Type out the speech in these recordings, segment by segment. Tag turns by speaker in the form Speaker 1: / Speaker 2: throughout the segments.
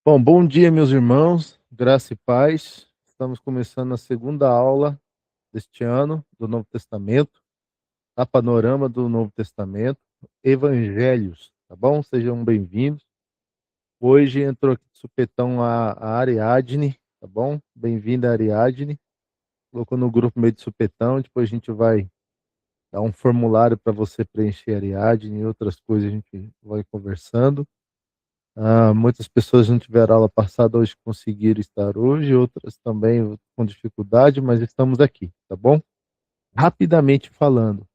Speaker 1: Bom dia, meus irmãos, graça e paz. Estamos começando a segunda aula deste ano do Novo Testamento, a panorama do Novo Testamento, Evangelhos, tá bom? Sejam bem-vindos. Hoje entrou aqui de supetão a Ariadne, tá bom? Bem-vinda, Ariadne. Colocou no grupo meio de supetão, depois a gente vai dar um formulário para você preencher, Ariadne, e outras coisas a gente vai conversando. Muitas pessoas não tiveram aula passada, hoje conseguiram estar hoje, outras também com dificuldade, mas estamos aqui, tá bom? Rapidamente falando,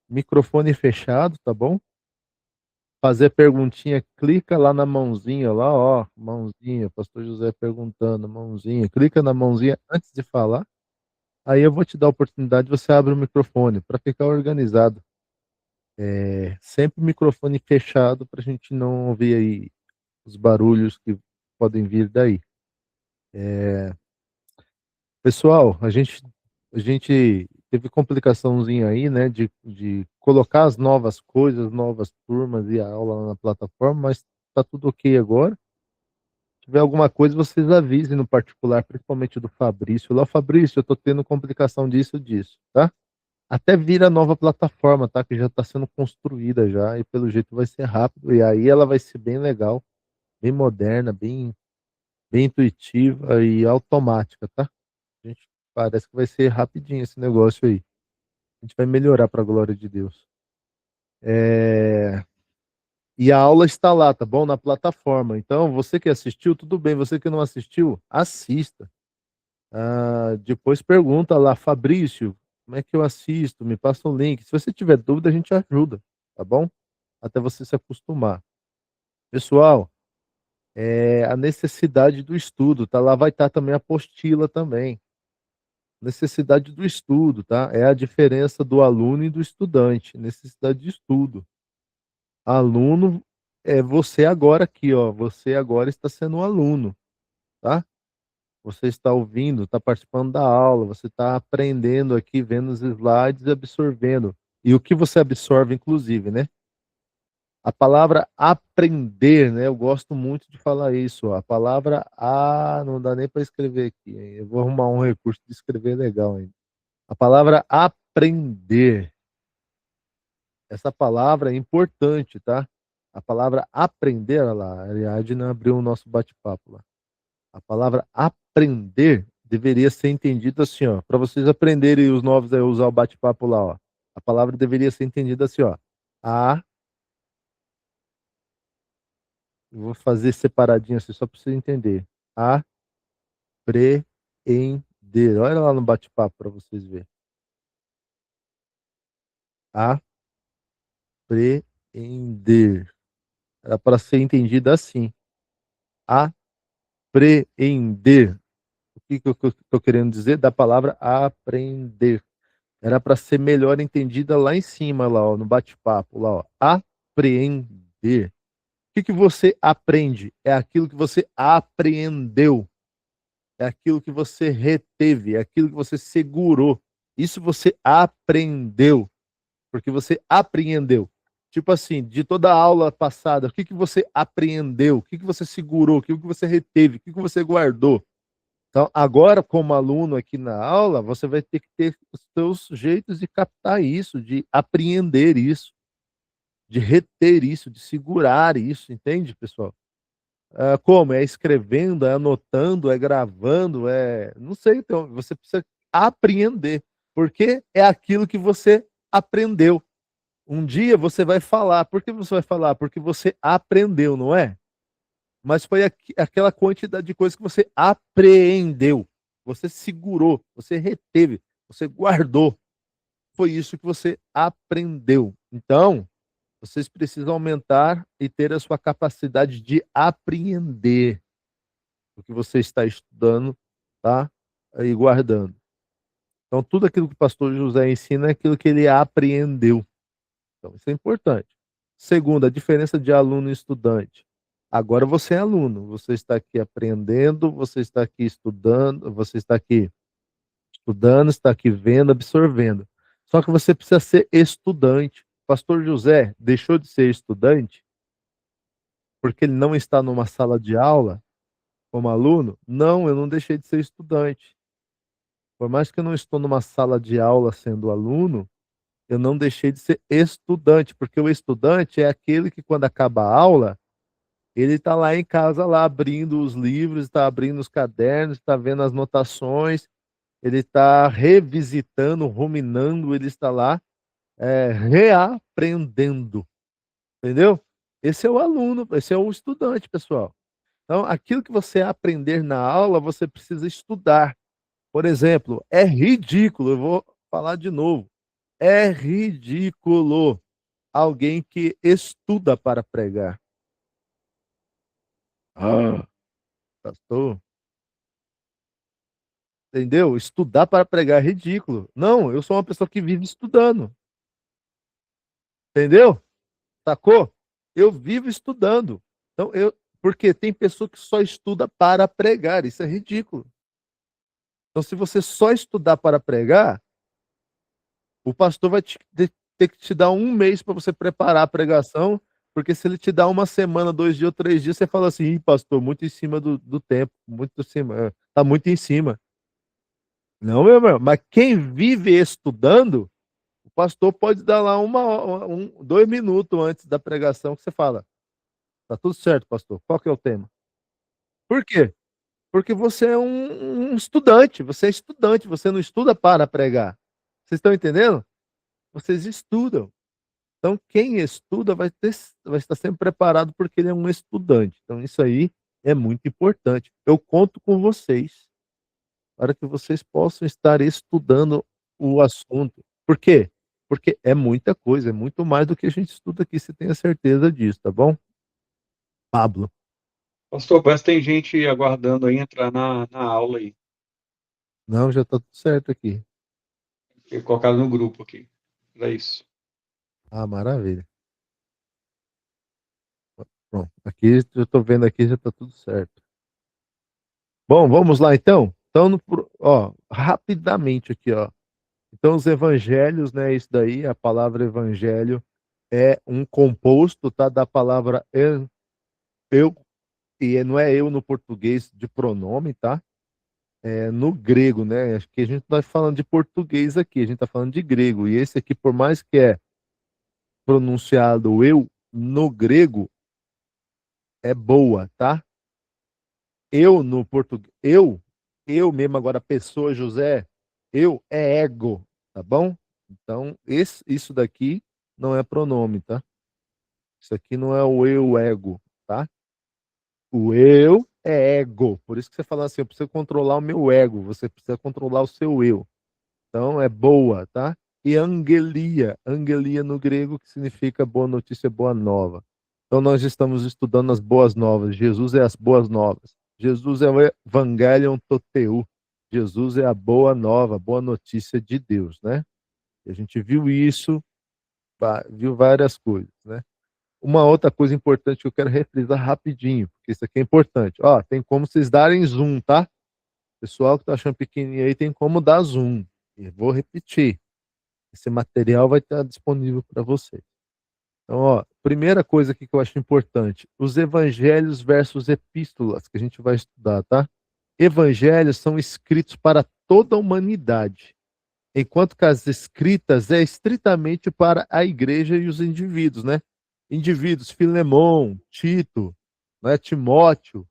Speaker 1: microfone fechado, tá bom? Fazer perguntinha, clica lá na mãozinha, lá, ó, mãozinha, pastor José perguntando, mãozinha, clica na mãozinha antes de falar, aí eu vou te dar a oportunidade, você abre o microfone, para ficar organizado. Sempre microfone fechado, para a gente não ouvir aí os barulhos que podem vir daí. Pessoal, a gente teve complicaçãozinha aí, né, de colocar as novas coisas, novas turmas e a aula lá na plataforma, mas tá tudo ok agora. Se tiver alguma coisa, vocês avisem no particular, principalmente do Fabrício. Lá, Fabrício, eu tô tendo complicação disso, tá? Até vir a nova plataforma, tá? Que já está sendo construída já, e pelo jeito vai ser rápido, e aí ela vai ser bem legal, bem moderna, bem intuitiva e automática, tá? Gente, parece que vai ser rapidinho esse negócio aí. A gente vai melhorar para a glória de Deus. É... E a aula está lá, tá bom? Na plataforma. Então, você que assistiu, tudo bem. Você que não assistiu, assista. Depois pergunta lá, Fabrício, como é que eu assisto? Me passa o link. Se você tiver dúvida, a gente ajuda, tá bom? Até você se acostumar. Pessoal, a necessidade do estudo, tá? Lá vai estar também a apostila também. Necessidade do estudo, tá? É a diferença do aluno e do estudante. Necessidade de estudo. Aluno é você agora aqui, ó. Você agora está sendo um aluno, tá? Você está ouvindo, está participando da aula, você está aprendendo aqui, vendo os slides e absorvendo. E o que você absorve, inclusive, né? A palavra aprender, né? Eu gosto muito de falar isso. Ó. A palavra não dá nem para escrever aqui. Hein? Eu vou arrumar um recurso de escrever legal ainda. A palavra aprender. Essa palavra é importante, tá? A palavra aprender, olha lá, a Ariadna abriu o nosso bate-papo lá. A palavra aprender deveria ser entendida assim, ó. Para vocês aprenderem os novos a usar o bate-papo lá, ó. A palavra deveria ser entendida assim, ó. Eu vou fazer separadinho assim, só para você entender. Apreender. Olha lá no bate-papo para vocês verem. Apreender. Era para ser entendida assim. Apreender. O que eu estou querendo dizer? Da palavra aprender. Era para ser melhor entendida lá em cima, lá, ó, no bate-papo, lá, ó. Apreender. O que você aprende? É aquilo que você apreendeu. É aquilo que você reteve, é aquilo que você segurou. Isso você aprendeu, porque você apreendeu. Tipo assim, de toda a aula passada, o que você apreendeu? O que você segurou? O que você reteve? O que você guardou? Então, agora, como aluno aqui na aula, você vai ter que ter os seus jeitos de captar isso, de apreender isso, de reter isso, de segurar isso, entende, pessoal? Como? É escrevendo, é anotando, é gravando, não sei, então, você precisa apreender, porque é aquilo que você aprendeu. Um dia você vai falar. Por que você vai falar? Porque você aprendeu, não é? Mas foi aquela quantidade de coisas que você apreendeu, você segurou, você reteve, você guardou. Foi isso que você aprendeu. Então, vocês precisam aumentar e ter a sua capacidade de apreender o que você está estudando, tá? E guardando. Então, tudo aquilo que o pastor José ensina é aquilo que ele apreendeu. Então, isso é importante. Segundo, a diferença de aluno e estudante. Agora você é aluno, você está aqui aprendendo, você está aqui estudando, você está aqui estudando, está aqui vendo, absorvendo. Só que você precisa ser estudante. Pastor José deixou de ser estudante porque ele não está numa sala de aula. como aluno? Não, eu não deixei de ser estudante. Por mais que eu não estou numa sala de aula sendo aluno, eu não deixei de ser estudante, porque o estudante é aquele que quando acaba a aula, ele está lá em casa lá abrindo os livros, está abrindo os cadernos, está vendo as notações, ele está revisitando, ruminando, ele está lá, reaprendendo, entendeu? Esse é o aluno, esse é o estudante, pessoal. Então, aquilo que você aprender na aula, você precisa estudar. Por exemplo, é ridículo, eu vou falar de novo, é ridículo alguém que estuda para pregar. Ah, pastor, entendeu? Estudar para pregar é ridículo. Não, eu sou uma pessoa que vive estudando, entendeu? Sacou? Eu vivo estudando. Então, porque tem pessoa que só estuda para pregar, isso é ridículo. Então, se você só estudar para pregar, o pastor vai ter que te dar um mês para você preparar a pregação, porque se ele te dá uma semana, 2 dias ou 3 dias, você fala assim: Ih, pastor, muito em cima do tempo, muito em cima, tá muito em cima. Não, meu irmão, mas quem vive estudando, o pastor pode dar lá 2 minutos antes da pregação que você fala: tá tudo certo, pastor, qual que é o tema? Por quê? Porque você é um estudante, você é estudante, você não estuda para pregar. Vocês estão entendendo? Vocês estudam. Então, quem estuda vai estar sempre preparado porque ele é um estudante. Então, isso aí é muito importante. Eu conto com vocês para que vocês possam estar estudando o assunto. Por quê? Porque é muita coisa, é muito mais do que a gente estuda aqui, você tenha certeza disso, tá bom? Pablo.
Speaker 2: Pastor, parece que tem gente aguardando aí entrar na aula aí.
Speaker 1: Não, já está tudo certo aqui.
Speaker 2: Foi colocado no grupo aqui. Era isso.
Speaker 1: Ah, maravilha. Pronto. Aqui, eu estou vendo aqui, já está tudo certo. Bom, vamos lá então? Então, ó, rapidamente aqui, ó. Então, os evangelhos, né? Isso daí, a palavra evangelho é um composto, tá? Da palavra eu, e não é eu no português de pronome, tá? É no grego, né? Acho que a gente não está falando de português aqui, a gente está falando de grego. E esse aqui, por mais que é pronunciado eu no grego, é boa, tá? Eu no português, eu mesmo agora, pessoa José, eu é ego, tá bom? Então, isso daqui não é pronome, tá? Isso aqui não é o eu ego, tá? O eu é ego. Por isso que você fala assim, eu preciso controlar o meu ego, você precisa controlar o seu eu. Então, é boa, tá? E angelia no grego, que significa boa notícia, boa nova. Então, nós estamos estudando as boas novas. Jesus é as boas novas. Jesus é o Evangelion Toteu. Jesus é a boa nova, boa notícia de Deus, né? E a gente viu isso, viu várias coisas, né? Uma outra coisa importante que eu quero refrisar rapidinho, porque isso aqui é importante. Ó, tem como vocês darem zoom, tá? Pessoal que tá achando pequenininho aí, tem como dar zoom. E vou repetir. Esse material vai estar disponível para vocês. Então, ó, primeira coisa aqui que eu acho importante, os evangelhos versus epístolas, que a gente vai estudar, tá? Evangelhos são escritos para toda a humanidade, enquanto que as escritas é estritamente para a igreja e os indivíduos, né? Indivíduos, Filemão, Tito, né, Timóteo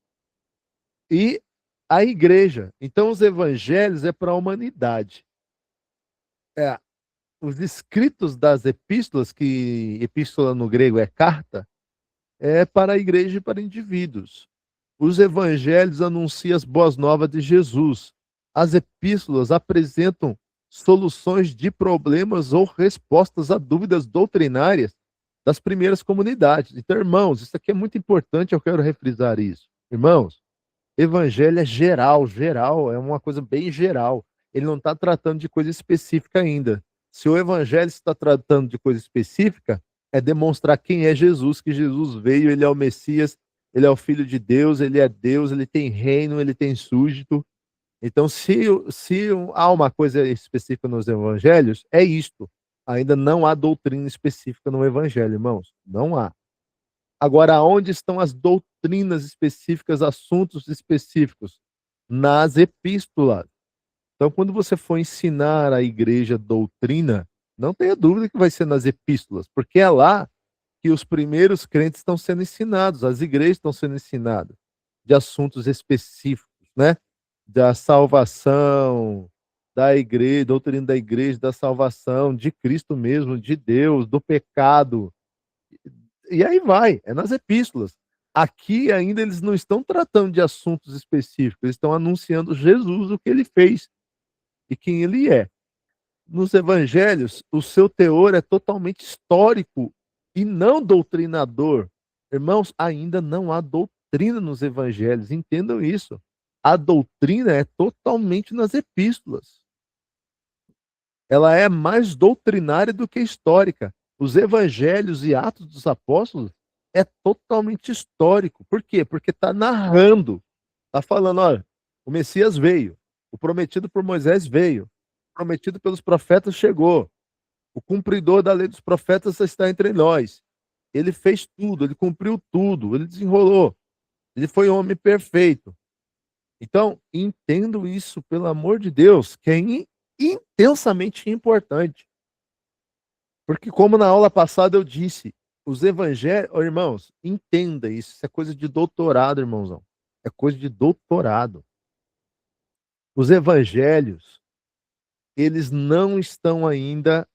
Speaker 1: e a igreja. Então, os evangelhos é para a humanidade. É, os escritos das epístolas, que epístola no grego é carta, é para a igreja e para indivíduos. Os evangelhos anunciam as boas novas de Jesus. As epístolas apresentam soluções de problemas ou respostas a dúvidas doutrinárias das primeiras comunidades. Então, irmãos, isso aqui é muito importante, eu quero refrisar isso. Irmãos, evangelho é geral, geral, é uma coisa bem geral. Ele não está tratando de coisa específica ainda. Se o evangelho está tratando de coisa específica, é demonstrar quem é Jesus, que Jesus veio, ele é o Messias, ele é o Filho de Deus, ele tem reino, ele tem súdito. Então, se há uma coisa específica nos evangelhos, é isto. Ainda não há doutrina específica no evangelho, irmãos. Não há. Agora, onde estão as doutrinas específicas, assuntos específicos? Nas epístolas. Então, quando você for ensinar a igreja doutrina, não tenha dúvida que vai ser nas epístolas, porque é lá que os primeiros crentes estão sendo ensinados, as igrejas estão sendo ensinadas de assuntos específicos, né? Da salvação, da igreja, doutrina da igreja, da salvação, de Cristo mesmo, de Deus, do pecado. E aí vai, é nas epístolas. Aqui ainda eles não estão tratando de assuntos específicos, eles estão anunciando Jesus, o que ele fez e quem ele é. Nos evangelhos, o seu teor é totalmente histórico e não doutrinador. Irmãos, ainda não há doutrina nos evangelhos, entendam isso. A doutrina é totalmente nas epístolas. Ela é mais doutrinária do que histórica. Os evangelhos e Atos dos Apóstolos é totalmente histórico. Por quê? Porque está narrando, está falando, olha, o Messias veio, o prometido por Moisés veio, o prometido pelos profetas chegou, o cumpridor da lei dos profetas está entre nós. Ele fez tudo, ele cumpriu tudo, ele desenrolou, ele foi um homem perfeito. Então, entendo isso, pelo amor de Deus, que é intensamente importante. Porque, como na aula passada eu disse, os evangelhos, oh, irmãos, entenda isso, isso é coisa de doutorado, irmãozão. É coisa de doutorado. Os evangelhos, eles não estão ainda,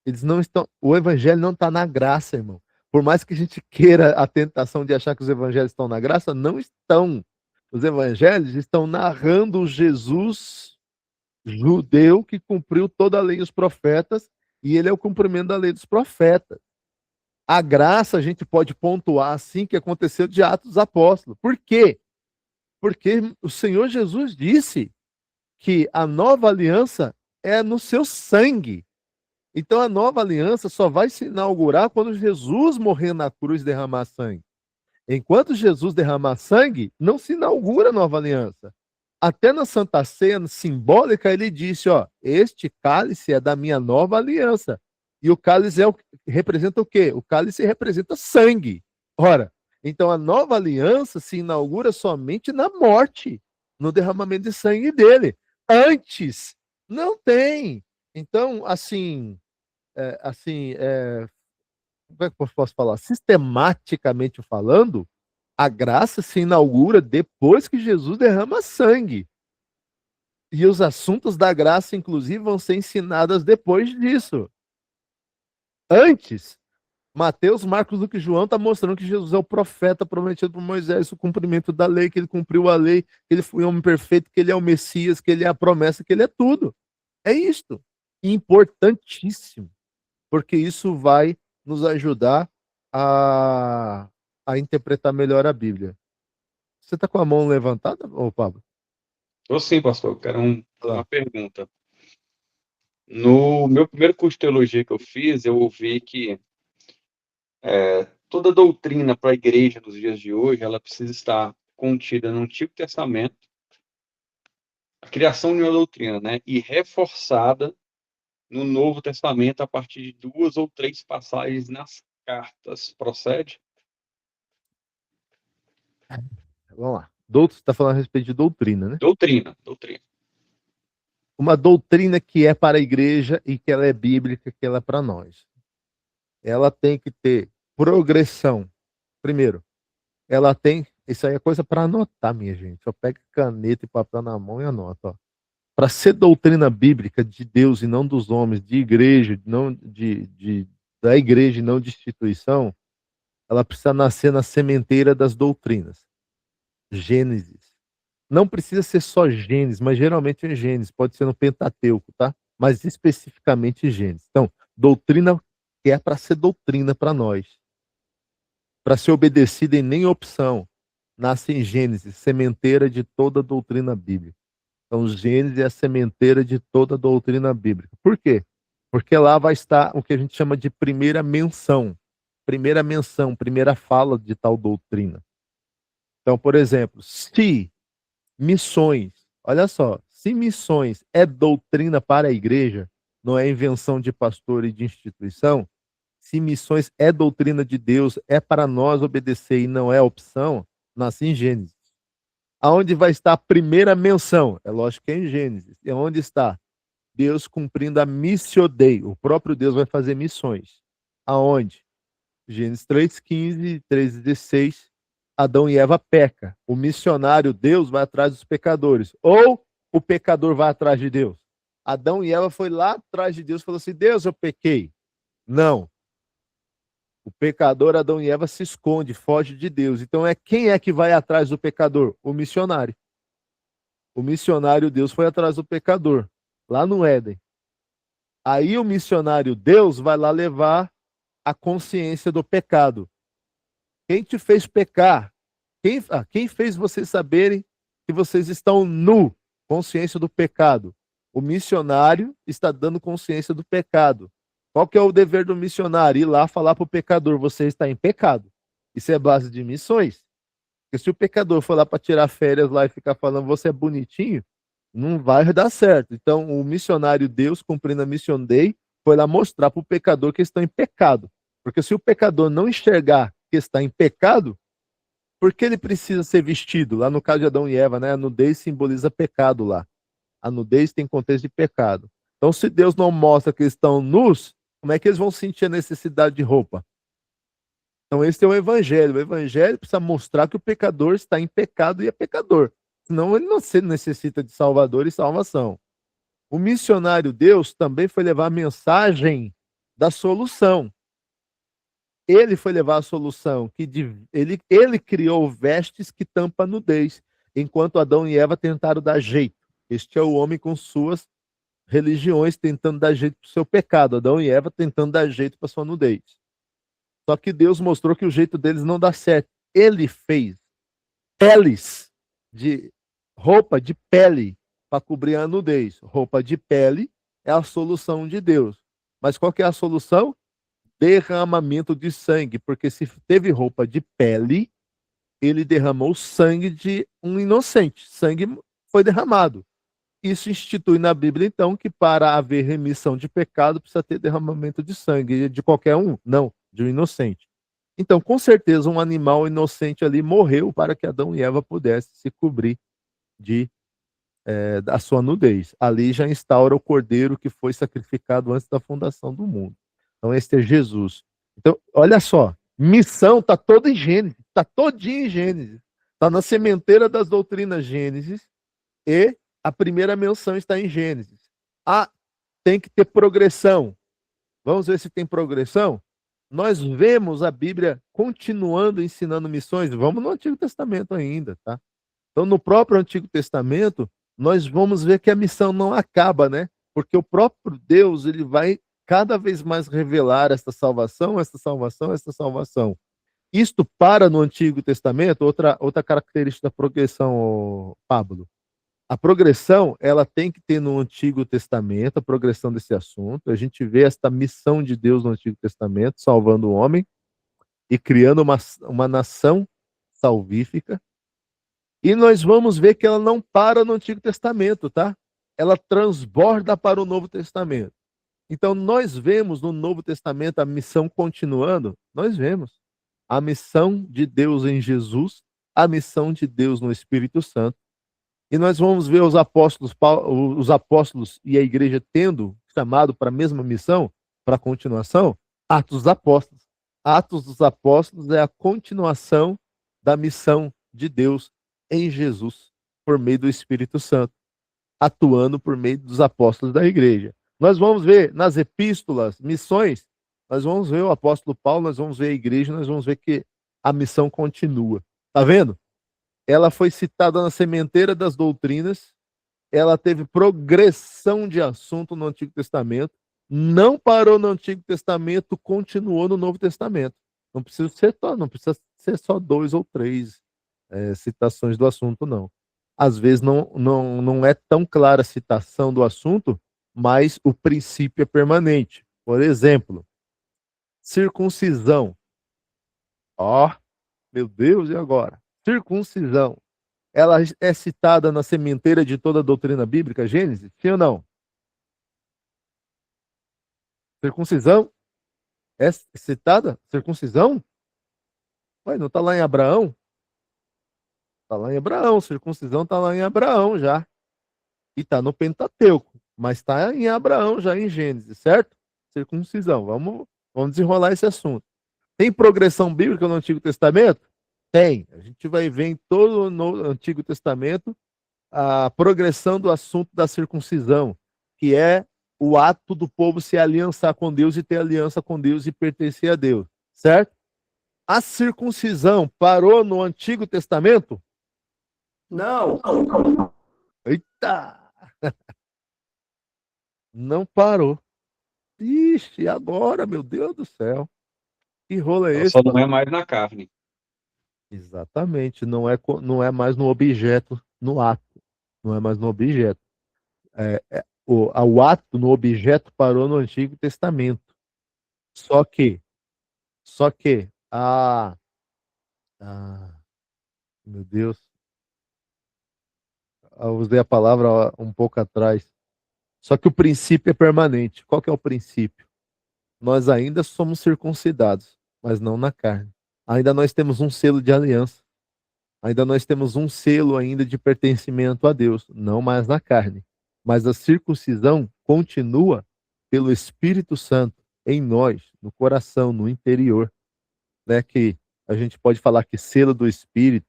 Speaker 1: eles não estão, o evangelho não está na graça, irmão. Por mais que a gente queira a tentação de achar que os evangelhos estão na graça, não estão. Os evangelhos estão narrando o Jesus judeu que cumpriu toda a lei e os profetas, e ele é o cumprimento da lei dos profetas. A graça a gente pode pontuar assim que aconteceu de Atos dos Apóstolos. Por quê? Porque o Senhor Jesus disse que a nova aliança é no seu sangue. Então a nova aliança só vai se inaugurar quando Jesus morrer na cruz e derramar sangue. Enquanto Jesus derramar sangue, não se inaugura a nova aliança. Até na Santa Ceia simbólica, ele disse, ó, este cálice é da minha nova aliança. E o cálice representa o quê? O cálice representa sangue. Ora, então a nova aliança se inaugura somente na morte, no derramamento de sangue dele. Antes, não tem. Então, como é que eu posso falar? Sistematicamente falando, a graça se inaugura depois que Jesus derrama sangue. E os assuntos da graça, inclusive, vão ser ensinados depois disso. Antes, Mateus, Marcos, Lucas e João estão mostrando que Jesus é o profeta prometido por Moisés, o cumprimento da lei, que ele cumpriu a lei, que ele foi um homem perfeito, que ele é o Messias, que ele é a promessa, que ele é tudo. É isto. Importantíssimo. Porque isso vai nos ajudar a, a interpretar melhor a Bíblia. Você está com a mão levantada, ô Pablo?
Speaker 2: Estou sim, pastor. Eu quero uma
Speaker 1: Lá.
Speaker 2: pergunta. No meu primeiro curso de teologia que eu fiz, eu ouvi que toda doutrina para a igreja nos dias de hoje, ela precisa estar contida no Antigo Testamento, a criação de uma doutrina, né? E reforçada no Novo Testamento a partir de 2 ou 3 passagens nas cartas. Procede?
Speaker 1: Vamos lá. Você está falando a respeito de doutrina, né?
Speaker 2: Doutrina, doutrina.
Speaker 1: Uma doutrina que é para a igreja e que ela é bíblica, que ela é para nós. Ela tem que ter progressão. Primeiro, ela tem. Isso aí é coisa para anotar, minha gente. Só pega caneta e papel na mão e anota. Para ser doutrina bíblica de Deus e não dos homens, de igreja, não da igreja e não de instituição, ela precisa nascer na sementeira das doutrinas. Gênesis. Não precisa ser só Gênesis, mas geralmente é Gênesis, pode ser no Pentateuco, tá? Mas especificamente Gênesis. Então, doutrina que é para ser doutrina para nós, para ser obedecida em nem opção, nasce em Gênesis, sementeira de toda a doutrina bíblica. Então, Gênesis é a sementeira de toda a doutrina bíblica. Por quê? Porque lá vai estar o que a gente chama de primeira menção, primeira fala de tal doutrina. Então, por exemplo, se missões, olha só, se missões é doutrina para a igreja, não é invenção de pastor e de instituição, se missões é doutrina de Deus, é para nós obedecer e não é opção, nasce em Gênesis. Aonde vai estar a primeira menção? É lógico que é em Gênesis. E onde está? Deus cumprindo a missio Dei. O próprio Deus vai fazer missões. Aonde? Gênesis 3:15, 3:16. Adão e Eva peca. O missionário Deus vai atrás dos pecadores. Ou o pecador vai atrás de Deus. Adão e Eva foi lá atrás de Deus e falou assim: Deus, eu pequei. Não. O pecador, Adão e Eva, se esconde, foge de Deus. Então quem é que vai atrás do pecador? O missionário. O missionário Deus foi atrás do pecador, lá no Éden. Aí o missionário Deus vai lá levar a consciência do pecado. Quem te fez pecar? Quem fez vocês saberem que vocês estão nu? Consciência do pecado. O missionário está dando consciência do pecado. Qual que é o dever do missionário? Ir lá falar para o pecador: você está em pecado. Isso é base de missões. Porque se o pecador for lá para tirar férias lá e ficar falando você é bonitinho, não vai dar certo. Então, o missionário Deus, cumprindo a Mission Dei, foi lá mostrar para o pecador que estão em pecado. Porque se o pecador não enxergar que está em pecado, por que ele precisa ser vestido? Lá no caso de Adão e Eva, né? A nudez simboliza pecado lá. A nudez tem contexto de pecado. Então, se Deus não mostra que estão nus, como é que eles vão sentir a necessidade de roupa? Então, esse é o evangelho. O evangelho precisa mostrar que o pecador está em pecado e é pecador. Senão, ele não necessita de salvador e salvação. O missionário Deus também foi levar a mensagem da solução. Ele foi levar a solução, ele criou vestes que tampam a nudez, enquanto Adão e Eva tentaram dar jeito. Este é o homem com suas religiões tentando dar jeito para o seu pecado. Adão e Eva tentando dar jeito para sua nudez. Só que Deus mostrou que o jeito deles não dá certo. Ele fez peles de roupa de pele para cobrir a nudez. Roupa de pele é a solução de Deus. Mas qual que é a solução? Derramamento de sangue, porque se teve roupa de pele, ele derramou sangue de um inocente. Sangue foi derramado. Isso institui na Bíblia, então, que para haver remissão de pecado precisa ter derramamento de sangue. De qualquer um? Não, de um inocente. Então, com certeza, um animal inocente ali morreu para que Adão e Eva pudessem se cobrir da sua nudez. Ali já instaura o cordeiro que foi sacrificado antes da fundação do mundo. Então, este é Jesus. Então, olha só, missão está toda em Gênesis, está todinha em Gênesis. Está na sementeira das doutrinas Gênesis e a primeira menção está em Gênesis. Tem que ter progressão. Vamos ver se tem progressão? Nós vemos a Bíblia continuando ensinando missões. Vamos no Antigo Testamento ainda, tá? Então, no próprio Antigo Testamento, nós vamos ver que a missão não acaba, né? Porque o próprio Deus, ele vai cada vez mais revelar esta salvação, esta salvação, esta salvação. Isto para no Antigo Testamento, outra característica da progressão, Pablo. A progressão, ela tem que ter no Antigo Testamento, a progressão desse assunto. A gente vê esta missão de Deus no Antigo Testamento, salvando o homem e criando uma nação salvífica. E nós vamos ver que ela não para no Antigo Testamento, tá? Ela transborda para o Novo Testamento. Então, nós vemos no Novo Testamento a missão continuando. Nós vemos a missão de Deus em Jesus, a missão de Deus no Espírito Santo. E nós vamos ver os apóstolos e a igreja tendo chamado para a mesma missão, para a continuação, Atos dos Apóstolos. Atos dos Apóstolos é a continuação da missão de Deus em Jesus, por meio do Espírito Santo, atuando por meio dos apóstolos da igreja. Nós vamos ver nas epístolas, missões, nós vamos ver o apóstolo Paulo, nós vamos ver a igreja, nós vamos ver que a missão continua. Tá vendo? Ela foi citada na sementeira das doutrinas, ela teve progressão de assunto no Antigo Testamento, não parou no Antigo Testamento, continuou no Novo Testamento. Não precisa ser só 2 ou 3 citações do assunto, não. Às vezes não é tão clara a citação do assunto, mas o princípio é permanente. Por exemplo, circuncisão. Meu Deus, e agora? Circuncisão. Ela é citada na sementeira de toda a doutrina bíblica, Gênesis? Sim ou não? Circuncisão? É citada circuncisão? Ué, não está lá em Abraão? Está lá em Abraão, circuncisão está lá em Abraão já. E está no Pentateuco, mas está em Abraão já em Gênesis, certo? Circuncisão. Vamos desenrolar esse assunto. Tem progressão bíblica no Antigo Testamento? Tem. A gente vai ver em todo o Antigo Testamento a progressão do assunto da circuncisão, que é o ato do povo se aliançar com Deus e ter aliança com Deus e pertencer a Deus, certo? A circuncisão parou no Antigo Testamento?
Speaker 3: Não.
Speaker 1: Eita! Não parou. Ixi, agora, meu Deus do céu. Que rolo é
Speaker 2: Ela
Speaker 1: esse,
Speaker 2: só não é
Speaker 1: pastor?
Speaker 2: mais na carne.
Speaker 1: Exatamente, não é mais no objeto, no ato, não é mais no objeto. O ato no objeto parou no Antigo Testamento. Só que, só que, ah, meu Deus, eu usei a palavra um pouco atrás. Só que o princípio é permanente. Qual que é o princípio? Nós ainda somos circuncidados, mas não na carne. Ainda nós temos um selo de aliança. Ainda nós temos um selo ainda de pertencimento a Deus, não mais na carne. Mas a circuncisão continua pelo Espírito Santo em nós, no coração, no interior, né? Que a gente pode falar que selo do Espírito,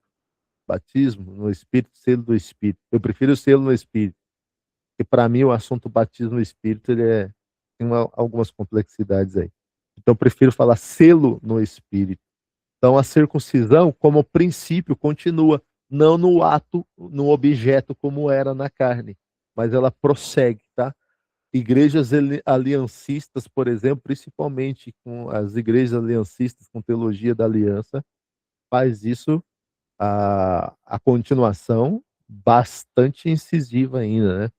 Speaker 1: batismo no Espírito, selo do Espírito. Eu prefiro o selo no Espírito, porque para mim o assunto batismo no Espírito tem algumas complexidades aí. Então eu prefiro falar selo no Espírito. Então, a circuncisão, como princípio, continua, não no ato, no objeto, como era na carne, mas ela prossegue, tá? Igrejas aliancistas, por exemplo, principalmente com as igrejas aliancistas com teologia da aliança, faz isso a continuação bastante incisiva ainda, né?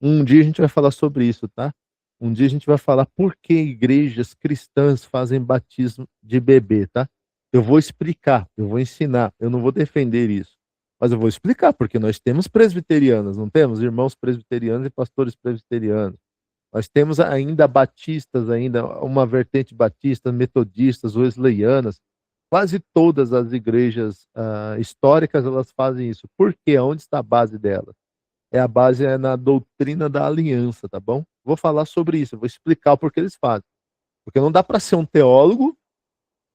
Speaker 1: Um dia a gente vai falar sobre isso, tá? Um dia a gente vai falar por que igrejas cristãs fazem batismo de bebê, tá? Eu vou explicar, eu vou ensinar, eu não vou defender isso, mas eu vou explicar, porque nós temos presbiterianos, não temos? Irmãos presbiterianos e pastores presbiterianos. Nós temos ainda batistas, ainda uma vertente batista, metodistas, wesleyanas. Quase todas as igrejas históricas elas fazem isso. Por quê? Onde está a base delas? A base é na doutrina da aliança, tá bom? Vou falar sobre isso, vou explicar o porquê eles fazem. Porque não dá para ser um teólogo,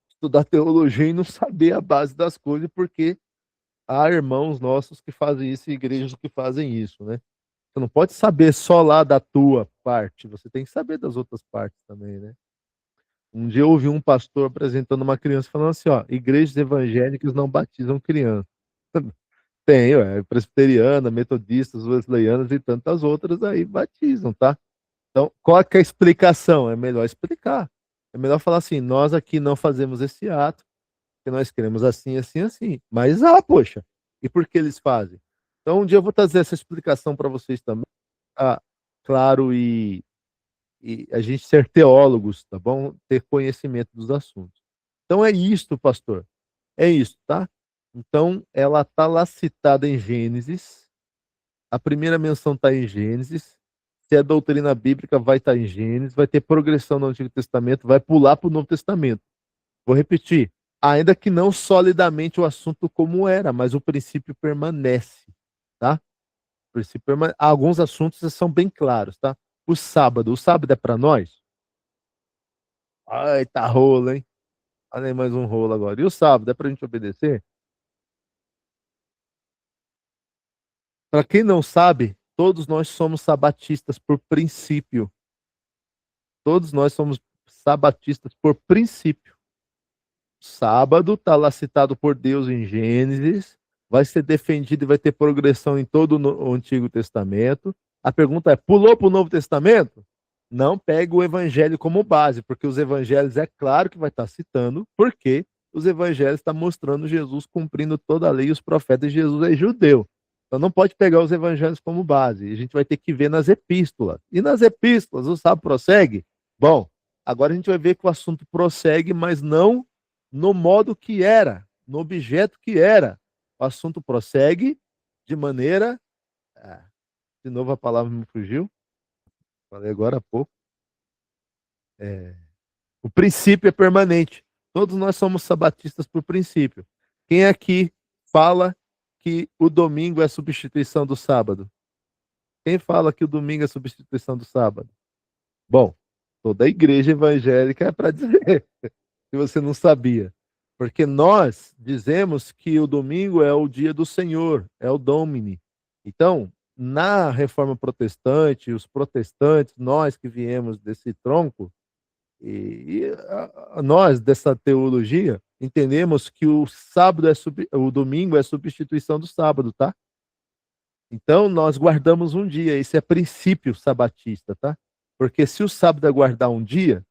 Speaker 1: estudar teologia e não saber a base das coisas, porque há irmãos nossos que fazem isso e igrejas que fazem isso, né? Você não pode saber só lá da tua parte, você tem que saber das outras partes também, né? Um dia eu ouvi um pastor apresentando uma criança falando assim, ó, igrejas evangélicas não batizam criança. Tem, presbiteriana, metodistas, wesleyanas e tantas outras aí batizam, tá? Então, qual é que é a explicação? É melhor explicar. É melhor falar assim, nós aqui não fazemos esse ato, porque nós queremos assim, assim, assim. Mas, poxa, e por que eles fazem? Então, um dia eu vou trazer essa explicação para vocês também, claro, e a gente ser teólogos, tá bom? Ter conhecimento dos assuntos. Então, é isto, pastor. É isso, tá? Então, ela está lá citada em Gênesis. A primeira menção está em Gênesis. Se é doutrina bíblica, vai estar em Gênesis. Vai ter progressão no Antigo Testamento. Vai pular para o Novo Testamento. Vou repetir. Ainda que não solidamente o assunto como era, mas o princípio permanece, tá? O princípio Alguns assuntos são bem claros, tá? O sábado é para nós? Ai, tá rolo, hein? Olha aí mais um rolo agora. E o sábado é para a gente obedecer? Para quem não sabe, todos nós somos sabatistas por princípio. Todos nós somos sabatistas por princípio. Sábado está lá citado por Deus em Gênesis, vai ser defendido e vai ter progressão em todo o Antigo Testamento. A pergunta é: pulou para o Novo Testamento? Não pegue o Evangelho como base, porque os Evangelhos é claro que vai estar citando, porque os Evangelhos estão mostrando Jesus cumprindo toda a lei e os profetas. Jesus é judeu. Então não pode pegar os Evangelhos como base. A gente vai ter que ver nas epístolas. E nas epístolas, o sábado prossegue? Bom, agora a gente vai ver que o assunto prossegue, mas não no modo que era, no objeto que era. O assunto prossegue de maneira. De novo a palavra me fugiu. Falei agora há pouco. É, O princípio é permanente. Todos nós somos sabatistas por princípio. Quem aqui fala que o domingo é substituição do sábado? Quem fala que o domingo é substituição do sábado? Bom, toda a igreja evangélica é para dizer que você não sabia. Porque nós dizemos que o domingo é o dia do Senhor, é o Domini. Então, na reforma protestante, os protestantes, nós que viemos desse tronco, nós dessa teologia, entendemos que o sábado o domingo é substituição do sábado, tá? Então, nós guardamos um dia, esse é princípio sabatista, tá? Porque se o sábado é guardar um dia,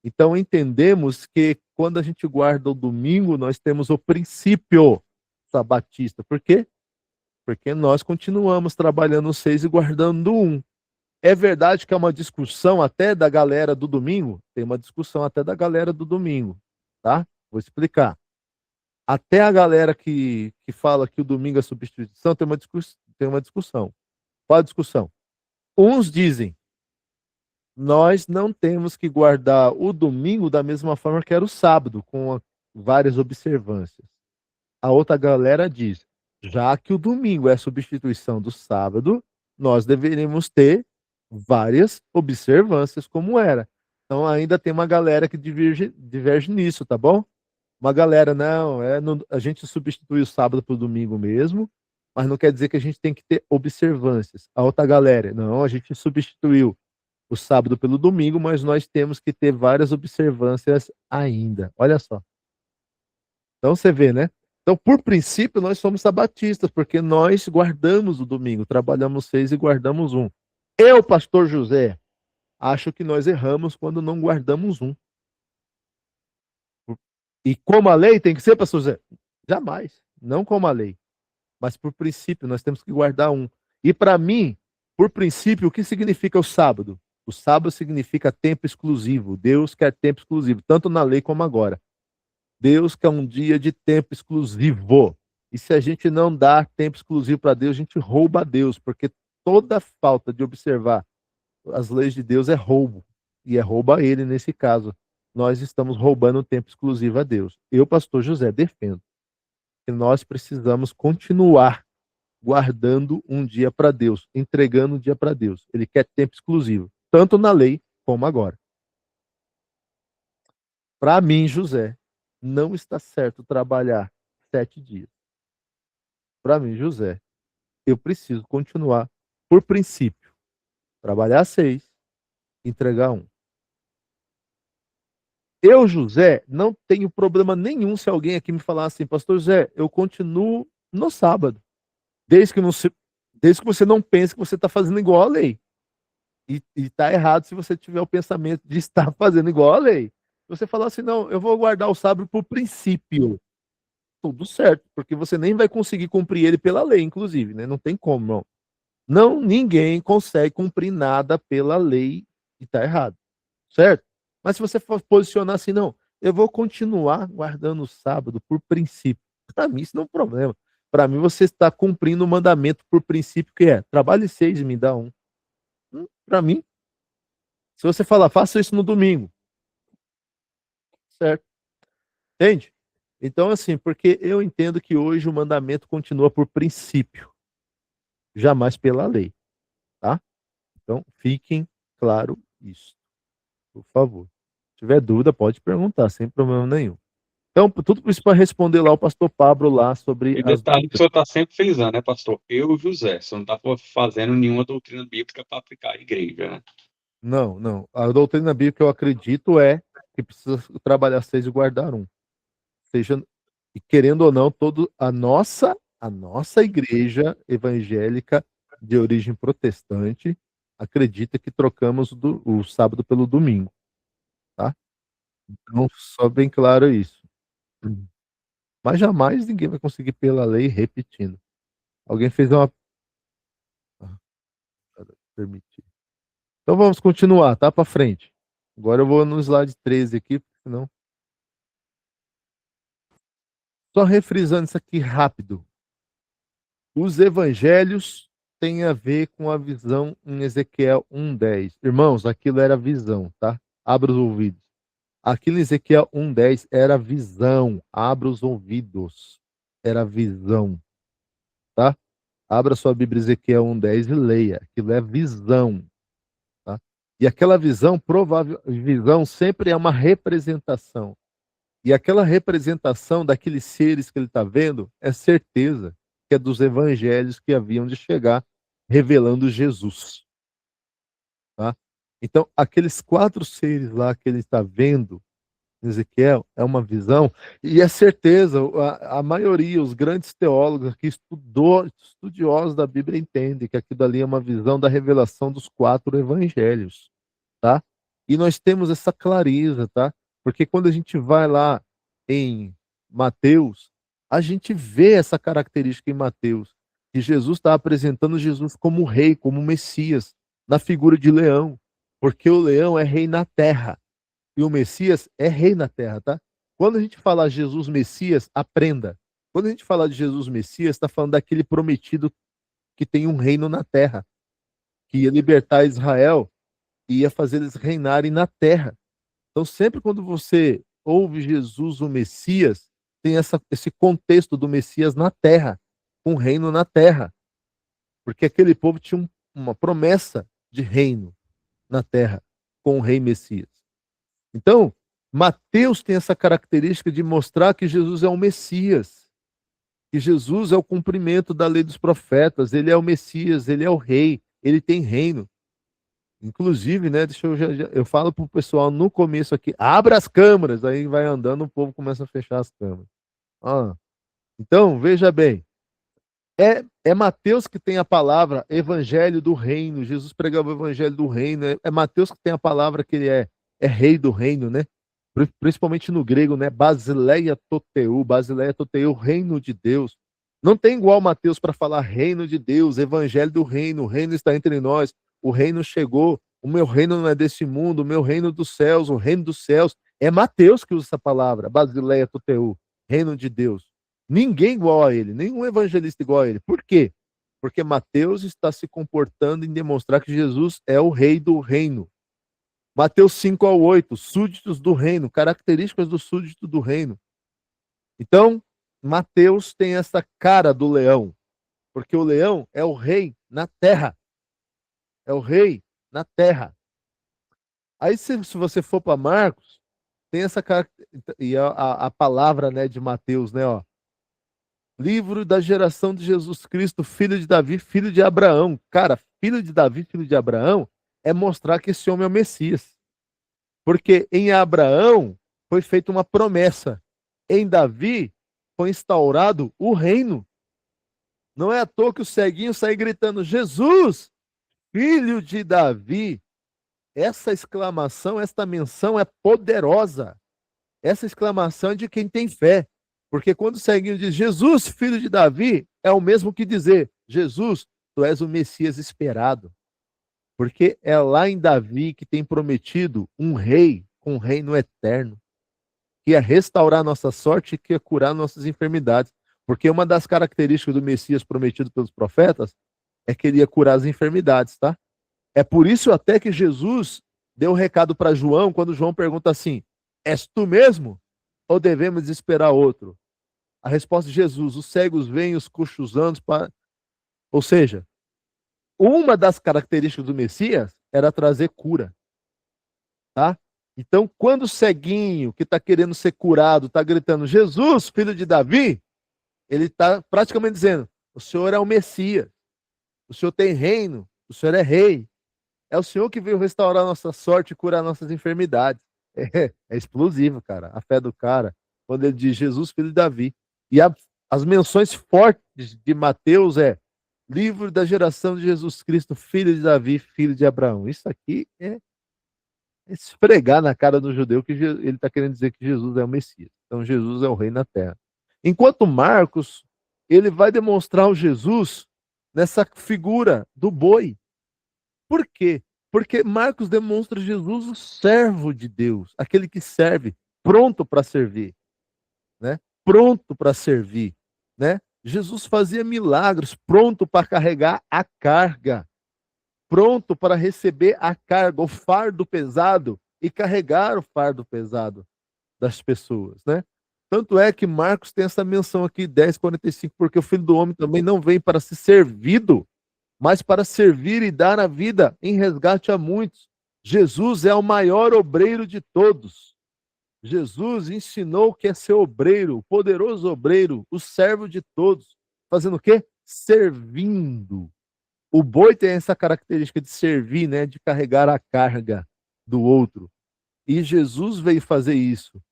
Speaker 1: então entendemos que quando a gente guarda o domingo, nós temos o princípio sabatista. Por quê? Porque nós continuamos trabalhando 6 e guardando um. É verdade que é uma discussão até da galera do domingo? Tem uma discussão até da galera do domingo, tá? Vou explicar. Até a galera que fala que o domingo é substituição tem uma discussão. Qual a discussão? Uns dizem, nós não temos que guardar o domingo da mesma forma que era o sábado, com várias observâncias. A outra galera diz, já que o domingo é substituição do sábado, nós deveríamos ter várias observâncias como era. Então ainda tem uma galera que diverge nisso, tá bom? Uma galera, não, a gente substitui o sábado para o domingo mesmo, mas não quer dizer que a gente tem que ter observâncias. A outra galera, não, a gente substituiu o sábado pelo domingo, mas nós temos que ter várias observâncias ainda. Olha só. Então você vê, né? Então, por princípio, nós somos sabatistas, porque nós guardamos o domingo, trabalhamos 6 e guardamos um. Eu, pastor José, acho que nós erramos quando não guardamos um. E como a lei tem que ser, pastor José? Jamais. Não como a lei. Mas por princípio, nós temos que guardar um. E para mim, por princípio, o que significa o sábado? O sábado significa tempo exclusivo. Deus quer tempo exclusivo, tanto na lei como agora. Deus quer um dia de tempo exclusivo. E se a gente não dá tempo exclusivo para Deus, a gente rouba a Deus, porque toda falta de observar as leis de Deus é roubo. E é roubo a Ele nesse caso. Nós estamos roubando o tempo exclusivo a Deus. Eu, pastor José, defendo que nós precisamos continuar guardando um dia para Deus, entregando um dia para Deus. Ele quer tempo exclusivo, tanto na lei como agora. Para mim, José, não está certo trabalhar 7 dias. Para mim, José, eu preciso continuar, por princípio, trabalhar 6, entregar 1. Eu, José, não tenho problema nenhum se alguém aqui me falar assim, pastor José, eu continuo no sábado, desde que você não pense que você está fazendo igual a lei. E está errado se você tiver o pensamento de estar fazendo igual a lei. Se você falar assim, não, eu vou guardar o sábado por princípio, tudo certo, porque você nem vai conseguir cumprir ele pela lei, inclusive, né? Não tem como, não. Não, ninguém consegue cumprir nada pela lei e está errado, certo? Mas se você for posicionar assim, não, eu vou continuar guardando o sábado por princípio. Para mim, isso não é um problema. Para mim, você está cumprindo o mandamento por princípio, que é trabalhe 6 e me dá 1. Para mim, se você falar, faça isso no domingo, certo? Entende? Então, assim, porque eu entendo que hoje o mandamento continua por princípio, jamais pela lei, tá? Então, fiquem claro isso, por favor. Se tiver dúvida, pode perguntar, sem problema nenhum. Então, tudo isso para responder lá o pastor Pablo lá sobre
Speaker 2: E detalhe que o senhor está sempre frisando, né, pastor? Eu, José, você não está fazendo nenhuma doutrina bíblica para aplicar à igreja, né?
Speaker 1: Não, não. A doutrina bíblica que eu acredito é que precisa trabalhar 6 e guardar 1. Seja, e querendo ou não, a nossa igreja evangélica de origem protestante acredita que trocamos o sábado pelo domingo, tá? Então, só bem claro isso. Mas jamais ninguém vai conseguir pela lei repetindo. Alguém fez uma... permitir. Então vamos continuar, tá? Para frente. Agora eu vou no slide 13 aqui, porque senão... Só refrisando isso aqui rápido. Os evangelhos têm a ver com a visão em Ezequiel 1:10. Irmãos, aquilo era visão, tá? Abra os ouvidos. aqui em Ezequiel 1:10 era visão. Abra os ouvidos. Era visão, tá? Abra sua Bíblia, Ezequiel 1:10 e leia. Aquilo é visão, tá? E aquela visão, visão sempre é uma representação. E aquela representação daqueles seres que ele está vendo é certeza que é dos evangelhos que haviam de chegar revelando Jesus, tá? Então, aqueles 4 seres lá que ele está vendo, Ezequiel, é uma visão, e é certeza, a maioria, os grandes teólogos que estudiosos da Bíblia entendem que aquilo ali é uma visão da revelação dos 4 evangelhos, tá? E nós temos essa clareza, tá? Porque quando a gente vai lá em Mateus, a gente vê essa característica em Mateus, que Jesus está apresentando Jesus como rei, como Messias, na figura de leão, porque o leão é rei na terra e o Messias é rei na terra, tá? Quando a gente fala Jesus Messias, aprenda. Quando a gente fala de Jesus Messias, está falando daquele prometido que tem um reino na terra, que ia libertar Israel e ia fazer eles reinarem na terra. Então, sempre quando você ouve Jesus, o Messias, tem esse contexto do Messias na terra, um reino na terra. Porque aquele povo tinha uma promessa de reino na terra com o rei Messias. Então, Mateus tem essa característica de mostrar que Jesus é o Messias, que Jesus é o cumprimento da lei dos profetas, ele é o Messias, ele é o rei, ele tem reino. Inclusive, né, deixa eu falo pro pessoal no começo aqui, abra as câmeras, aí vai andando, o povo começa a fechar as câmeras. Ah, então, veja bem, é Mateus que tem a palavra evangelho do reino, Jesus pregava o evangelho do reino, é Mateus que tem a palavra que ele é rei do reino, né? Principalmente no grego, né? Basileia toteu, reino de Deus. Não tem igual Mateus para falar reino de Deus, evangelho do reino, o reino está entre nós, o reino chegou, o meu reino não é desse mundo, o meu reino dos céus, o reino dos céus. É Mateus que usa essa palavra, Basileia toteu, reino de Deus. Ninguém igual a ele, nenhum evangelista igual a ele. Por quê? Porque Mateus está se comportando em demonstrar que Jesus é o rei do reino. Mateus 5-8, súditos do reino, características do súdito do reino. Então, Mateus tem essa cara do leão, porque o leão é o rei na terra. É o rei na terra. Aí, se você for para Marcos, tem essa característica, e a palavra, né, de Mateus, né, ó. Livro da geração de Jesus Cristo, filho de Davi, filho de Abraão. Cara, filho de Davi, filho de Abraão, é mostrar que esse homem é o Messias. Porque em Abraão foi feita uma promessa. Em Davi foi instaurado o reino. Não é à toa que o ceguinho sai gritando, Jesus, filho de Davi. Essa exclamação, esta menção é poderosa. Essa exclamação é de quem tem fé. Porque quando o ceguinho diz, Jesus, filho de Davi, é o mesmo que dizer, Jesus, tu és o Messias esperado. Porque é lá em Davi que tem prometido um rei com um reino eterno, que é restaurar nossa sorte e que é curar nossas enfermidades. Porque uma das características do Messias prometido pelos profetas é que ele ia curar as enfermidades, tá? É por isso até que Jesus deu um recado para João, quando João pergunta assim, és tu mesmo? Ou devemos esperar outro? A resposta de Jesus, os cegos veem, os coxos andam para... Ou seja, uma das características do Messias era trazer cura, tá? Então, quando o ceguinho que está querendo ser curado está gritando, Jesus, filho de Davi, ele está praticamente dizendo, o Senhor é o Messias, o Senhor tem reino, o Senhor é rei, é o Senhor que veio restaurar nossa sorte e curar nossas enfermidades. É explosivo, cara, a fé do cara, quando ele diz Jesus, filho de Davi. E as menções fortes de Mateus é livro da geração de Jesus Cristo, filho de Davi, filho de Abraão. Isso aqui é esfregar na cara do judeu que ele está querendo dizer que Jesus é o Messias. Então, Jesus é o rei na terra. Enquanto Marcos, ele vai demonstrar o Jesus nessa figura do boi. Por quê? Porque Marcos demonstra Jesus o servo de Deus, aquele que serve, pronto para servir, né? Pronto para servir, né? Jesus fazia milagres, pronto para carregar a carga, pronto para receber a carga, o fardo pesado e carregar o fardo pesado. das pessoas, né? Tanto é que Marcos tem essa menção aqui, 10:45, porque o Filho do Homem também não veio para ser servido, mas para servir e dar a vida em resgate a muitos. Jesus é o maior obreiro de todos. Jesus ensinou o que é ser obreiro, o poderoso obreiro, o servo de todos. Fazendo o quê? Servindo. O boi tem essa característica de servir, né? De carregar a carga do outro. E Jesus veio fazer isso.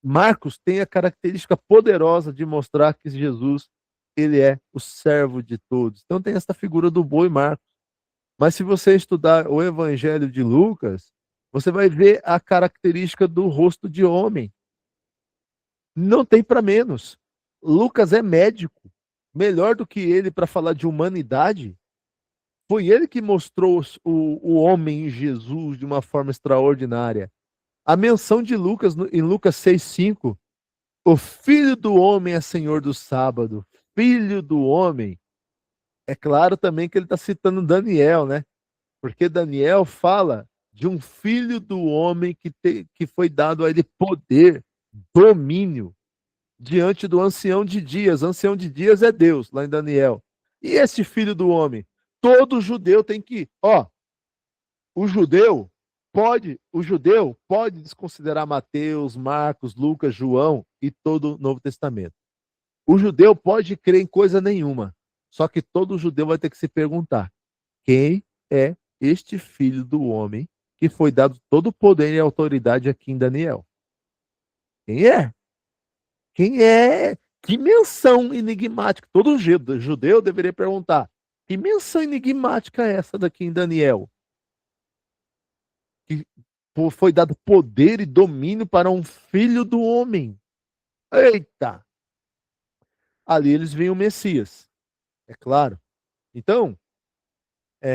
Speaker 1: Marcos tem a característica poderosa de mostrar que Jesus, ele é o servo de todos. Então tem essa figura do boi Marcos. Mas se você estudar o Evangelho de Lucas, você vai ver a característica do rosto de homem. Não tem para menos. Lucas é médico. Melhor do que ele para falar de humanidade. Foi ele que mostrou o homem em Jesus de uma forma extraordinária. A menção de Lucas em Lucas 6,5, o Filho do Homem é Senhor do sábado. Filho do Homem. É claro também que ele está citando Daniel, né? Porque Daniel fala de um filho do homem que foi dado a ele poder, domínio, diante do ancião de dias. Ancião de dias é Deus, lá em Daniel. E esse filho do homem? Todo judeu tem que, o judeu pode desconsiderar Mateus, Marcos, Lucas, João e todo o Novo Testamento. O judeu pode crer em coisa nenhuma. Só que todo judeu vai ter que se perguntar: quem é este filho do homem que foi dado todo o poder e autoridade aqui em Daniel? Quem é? Quem é? Que menção enigmática. Todo judeu deveria perguntar: que menção enigmática é essa daqui em Daniel? Que foi dado poder e domínio para um filho do homem. Eita! Ali eles veem o Messias, é claro. Então,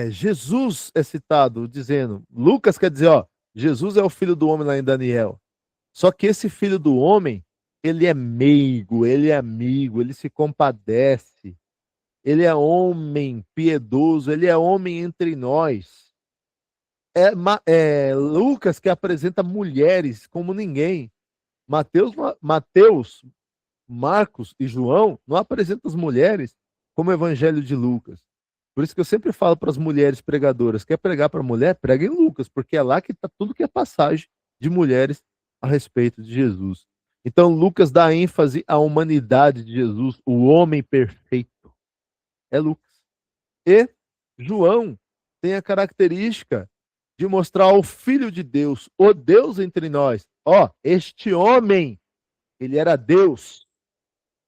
Speaker 1: Jesus é citado dizendo, Lucas quer dizer, Jesus é o filho do homem lá em Daniel. Só que esse filho do homem, ele é meigo, ele é amigo, ele se compadece, ele é homem piedoso, ele é homem entre nós. É Lucas que apresenta mulheres como ninguém. Mateus, Marcos e João não apresentam as mulheres como o Evangelho de Lucas. Por isso que eu sempre falo para as mulheres pregadoras: quer pregar para mulher? Prega em Lucas, porque é lá que está tudo que é passagem de mulheres a respeito de Jesus. Então, Lucas dá ênfase à humanidade de Jesus, o homem perfeito. É Lucas. E João tem a característica de mostrar o Filho de Deus, o Deus entre nós. Este homem, ele era Deus.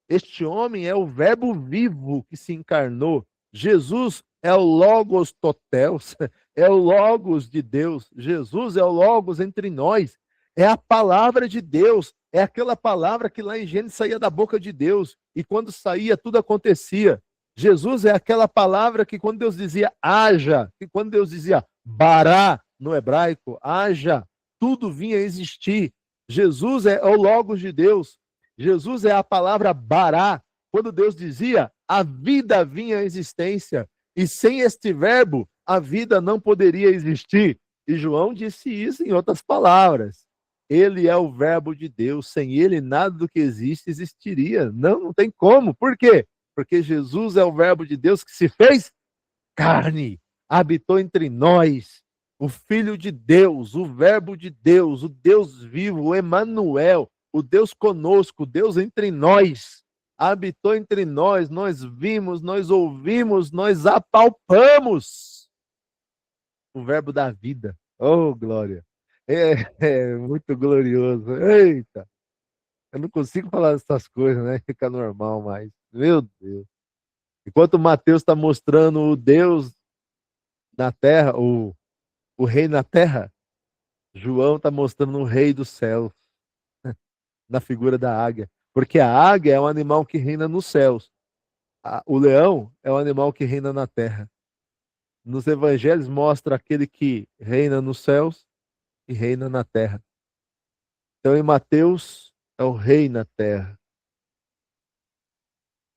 Speaker 1: Este homem é o Verbo vivo que se encarnou. Jesus é o Logos Toteus, é o Logos de Deus. Jesus é o Logos entre nós. É a palavra de Deus. É aquela palavra que lá em Gênesis saía da boca de Deus. E quando saía, tudo acontecia. Jesus é aquela palavra que quando Deus dizia haja, que quando Deus dizia bará no hebraico, haja, tudo vinha a existir. Jesus é o Logos de Deus. Jesus é a palavra bará. Quando Deus dizia, a vida vinha à existência. E sem este verbo, a vida não poderia existir. E João disse isso em outras palavras. Ele é o verbo de Deus. Sem ele, nada do que existe existiria. Não tem como. Por quê? Porque Jesus é o verbo de Deus que se fez carne, habitou entre nós. O Filho de Deus, o Verbo de Deus, o Deus vivo, o Emanuel, o Deus conosco, o Deus entre nós, habitou entre nós, nós vimos, nós ouvimos, nós apalpamos o Verbo da vida. Oh, glória! É muito glorioso. Eita! Eu não consigo falar essas coisas, né? Fica normal, mas, meu Deus. Enquanto Mateus está mostrando o Deus na terra, o rei na terra, João está mostrando o rei dos céus, na figura da águia. Porque a águia é um animal que reina nos céus. O leão é um animal que reina na terra. Nos evangelhos mostra aquele que reina nos céus e reina na terra. Então em Mateus é o rei na terra.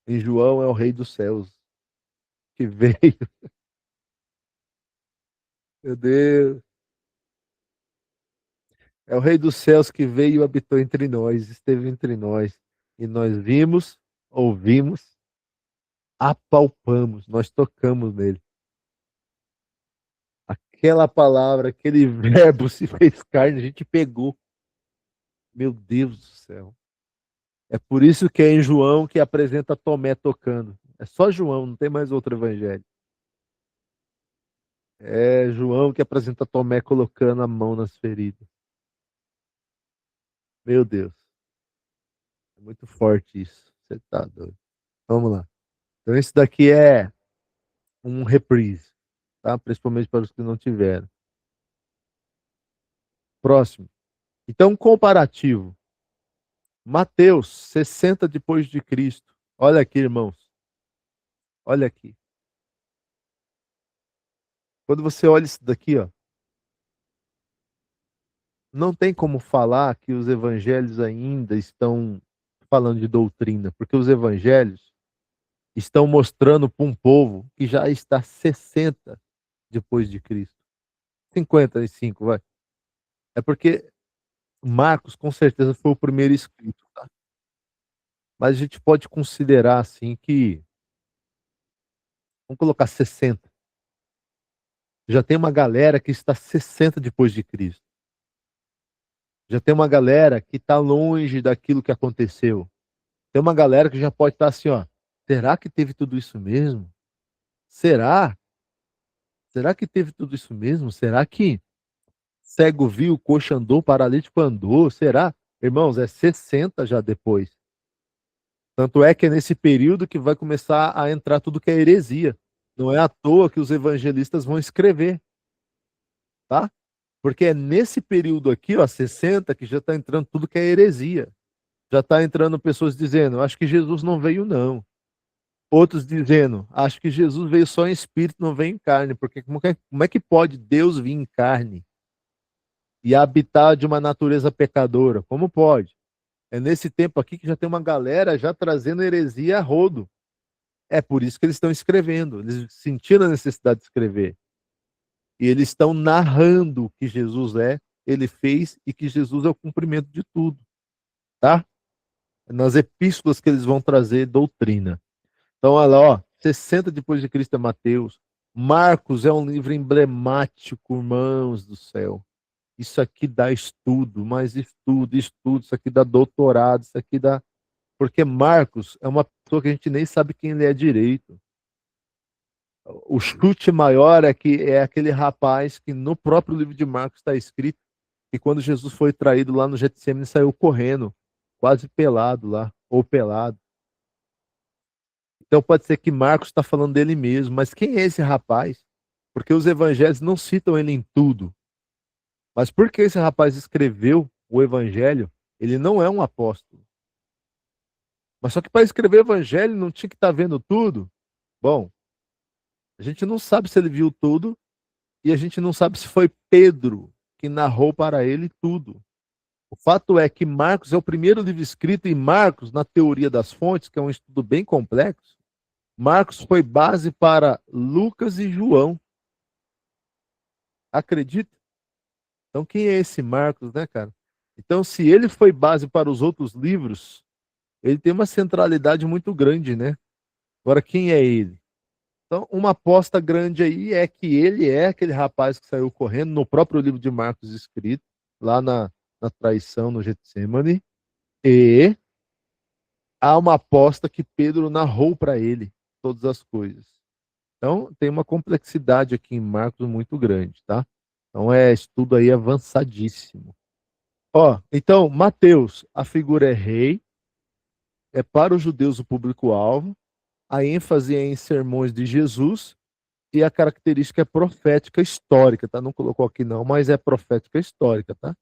Speaker 1: Em João é o rei dos céus, que veio. Meu Deus. É o Rei dos Céus que veio e habitou entre nós, esteve entre nós. E nós vimos, ouvimos, apalpamos, nós tocamos nele. Aquela palavra, aquele verbo se fez carne, a gente pegou. Meu Deus do céu. É por isso que é em João que apresenta Tomé tocando. É só João, não tem mais outro evangelho. É João que apresenta Tomé colocando a mão nas feridas. Meu Deus. É muito forte isso. Você tá doido. Vamos lá. Então, esse daqui é um reprise, tá? Principalmente para os que não tiveram. Próximo. Então, comparativo. Mateus 60 depois de Cristo. Olha aqui, irmãos. Olha aqui. Quando você olha isso daqui, ó, não tem como falar que os evangelhos ainda estão falando de doutrina, porque os evangelhos estão mostrando para um povo que já está 60 depois de Cristo. 55, vai. É porque Marcos, com certeza, foi o primeiro escrito, tá? Mas a gente pode considerar, assim, que... Vamos colocar 60. Já tem uma galera que está 60 depois de Cristo. Já tem uma galera que está longe daquilo que aconteceu. Tem uma galera que já pode estar assim, ó. Será que teve tudo isso mesmo? Será? Será que teve tudo isso mesmo? Será que cego viu, coxo andou, paralítico andou? Será? Irmãos, é 60 já depois. Tanto é que é nesse período que vai começar a entrar tudo que é heresia. Não é à toa que os evangelistas vão escrever, tá? Porque é nesse período aqui, ó, 60, que já está entrando tudo que é heresia. Já está entrando pessoas dizendo, acho que Jesus não veio, não. Outros dizendo, acho que Jesus veio só em espírito, não veio em carne. Porque como é que pode Deus vir em carne e habitar de uma natureza pecadora? Como pode? É nesse tempo aqui que já tem uma galera já trazendo heresia a rodo. É por isso que eles estão escrevendo. Eles sentiram a necessidade de escrever. E eles estão narrando o que Jesus é, ele fez e que Jesus é o cumprimento de tudo. Tá? Nas epístolas que eles vão trazer doutrina. Então, olha lá, ó, 60 depois de Cristo é Mateus. Marcos é um livro emblemático, irmãos do céu. Isso aqui dá estudo, mais estudo, estudo. Isso aqui dá doutorado, isso aqui dá... Porque Marcos é uma pessoa que a gente nem sabe quem ele é direito. O chute maior é que é aquele rapaz que no próprio livro de Marcos está escrito que quando Jesus foi traído lá no Getsemane, saiu correndo, quase pelado lá, ou pelado. Então pode ser que Marcos está falando dele mesmo, mas quem é esse rapaz? Porque os evangelhos não citam ele em tudo. Mas porque esse rapaz escreveu o evangelho, ele não é um apóstolo. Mas só que para escrever o evangelho não tinha que estar vendo tudo? Bom, a gente não sabe se ele viu tudo e a gente não sabe se foi Pedro que narrou para ele tudo. O fato é que Marcos é o primeiro livro escrito e Marcos, na teoria das fontes, que é um estudo bem complexo, Marcos foi base para Lucas e João. Acredita? Então, quem é esse Marcos, né, cara? Então, se ele foi base para os outros livros, ele tem uma centralidade muito grande, né? Agora, quem é ele? Então, uma aposta grande aí é que ele é aquele rapaz que saiu correndo no próprio livro de Marcos escrito, lá na traição no Getsemane, e há uma aposta que Pedro narrou para ele todas as coisas. Então, tem uma complexidade aqui em Marcos muito grande, tá? Então, é estudo aí avançadíssimo. Ó, então, Mateus, a figura é rei, é para os judeus o público-alvo, a ênfase é em sermões de Jesus e a característica é profética histórica, tá? Não colocou aqui não, mas é profética histórica, tá?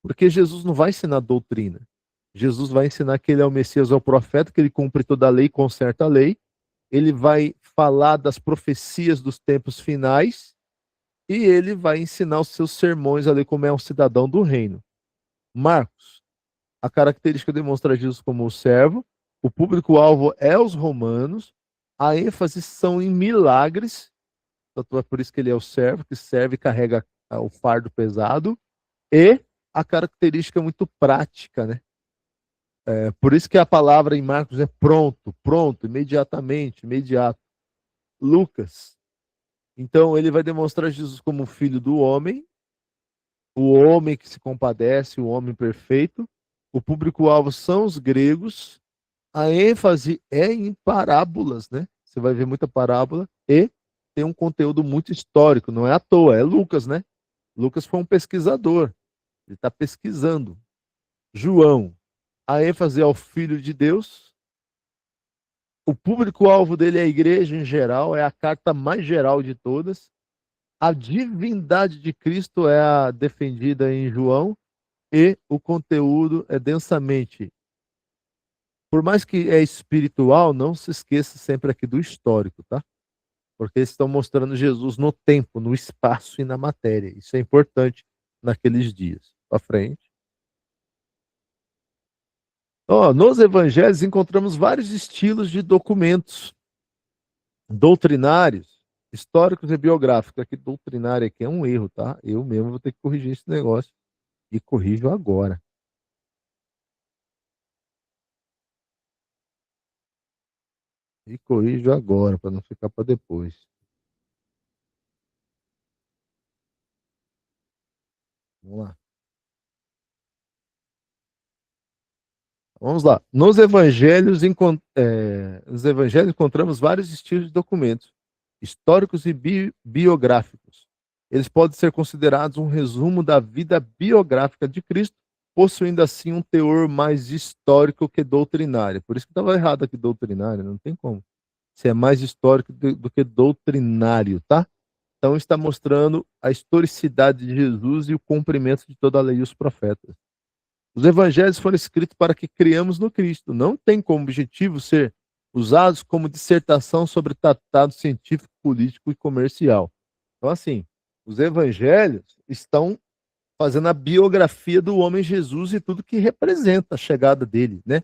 Speaker 1: Porque Jesus não vai ensinar doutrina. Jesus vai ensinar que ele é o Messias, é o profeta, que ele cumpre toda a lei, conserta a lei. Ele vai falar das profecias dos tempos finais e ele vai ensinar os seus sermões ali como é um cidadão do reino. Marcos, a característica demonstra Jesus como o servo, o público-alvo é os romanos, a ênfase são em milagres, tanto é por isso que ele é o servo, que serve e carrega o fardo pesado, e a característica muito prática, né? Por isso que a palavra em Marcos é pronto, pronto, imediatamente, imediato. Lucas, então ele vai demonstrar Jesus como filho do homem, o homem que se compadece, o homem perfeito. O público-alvo são os gregos. A ênfase é em parábolas, né? Você vai ver muita parábola e tem um conteúdo muito histórico, não é à toa, é Lucas, né? Lucas foi um pesquisador, ele está pesquisando. João, a ênfase é ao Filho de Deus. O público-alvo dele é a igreja em geral, é a carta mais geral de todas. A divindade de Cristo é a defendida em João e o conteúdo é densamente. Por mais que é espiritual, não se esqueça sempre aqui do histórico, tá? Porque eles estão mostrando Jesus no tempo, no espaço e na matéria. Isso é importante naqueles dias. Para frente. Nos evangelhos encontramos vários estilos de documentos doutrinários, históricos e biográficos. Aqui, doutrinário aqui é um erro, tá? Eu mesmo vou ter que corrigir esse negócio. E corrijo agora. E corrijo agora, para não ficar para depois. Vamos lá. Vamos lá. Nos evangelhos encontramos vários estilos de documentos, históricos e biográficos. Eles podem ser considerados um resumo da vida biográfica de Cristo, possuindo assim um teor mais histórico que doutrinário. Por isso que estava errado aqui doutrinário, não tem como. Se é mais histórico do que doutrinário, tá? Então está mostrando a historicidade de Jesus e o cumprimento de toda a lei e os profetas. Os evangelhos foram escritos para que criamos no Cristo. Não tem como objetivo ser usados como dissertação sobre tratado científico, político e comercial. Então, assim, os evangelhos estão fazendo a biografia do homem Jesus e tudo que representa a chegada dele, né?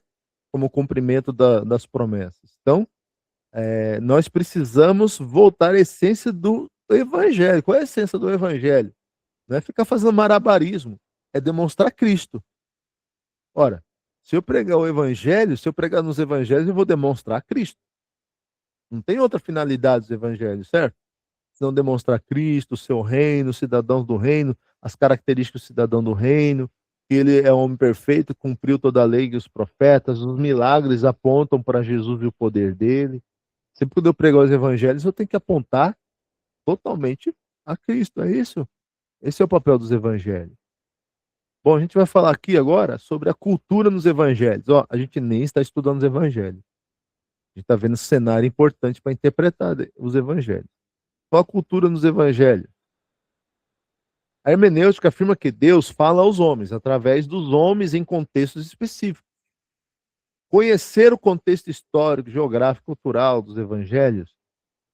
Speaker 1: Como cumprimento das promessas. Então, nós precisamos voltar à essência do evangelho. Qual é a essência do evangelho? Não é ficar fazendo malabarismo, é demonstrar Cristo. Ora, se eu pregar o evangelho, se eu pregar nos evangelhos, eu vou demonstrar Cristo. Não tem outra finalidade dos evangelhos, certo? Se não demonstrar Cristo, o seu reino, os cidadãos do reino, as características do cidadão do reino, que ele é homem perfeito, cumpriu toda a lei e os profetas, os milagres apontam para Jesus e o poder dele. Sempre quando eu pregar os evangelhos, eu tenho que apontar totalmente a Cristo, é isso? Esse é o papel dos evangelhos. Bom, a gente vai falar aqui agora sobre a cultura nos evangelhos. A gente nem está estudando os evangelhos. A gente está vendo cenário importante para interpretar os evangelhos. Qual a cultura nos evangelhos? A hermenêutica afirma que Deus fala aos homens, através dos homens em contextos específicos. Conhecer o contexto histórico, geográfico, cultural dos evangelhos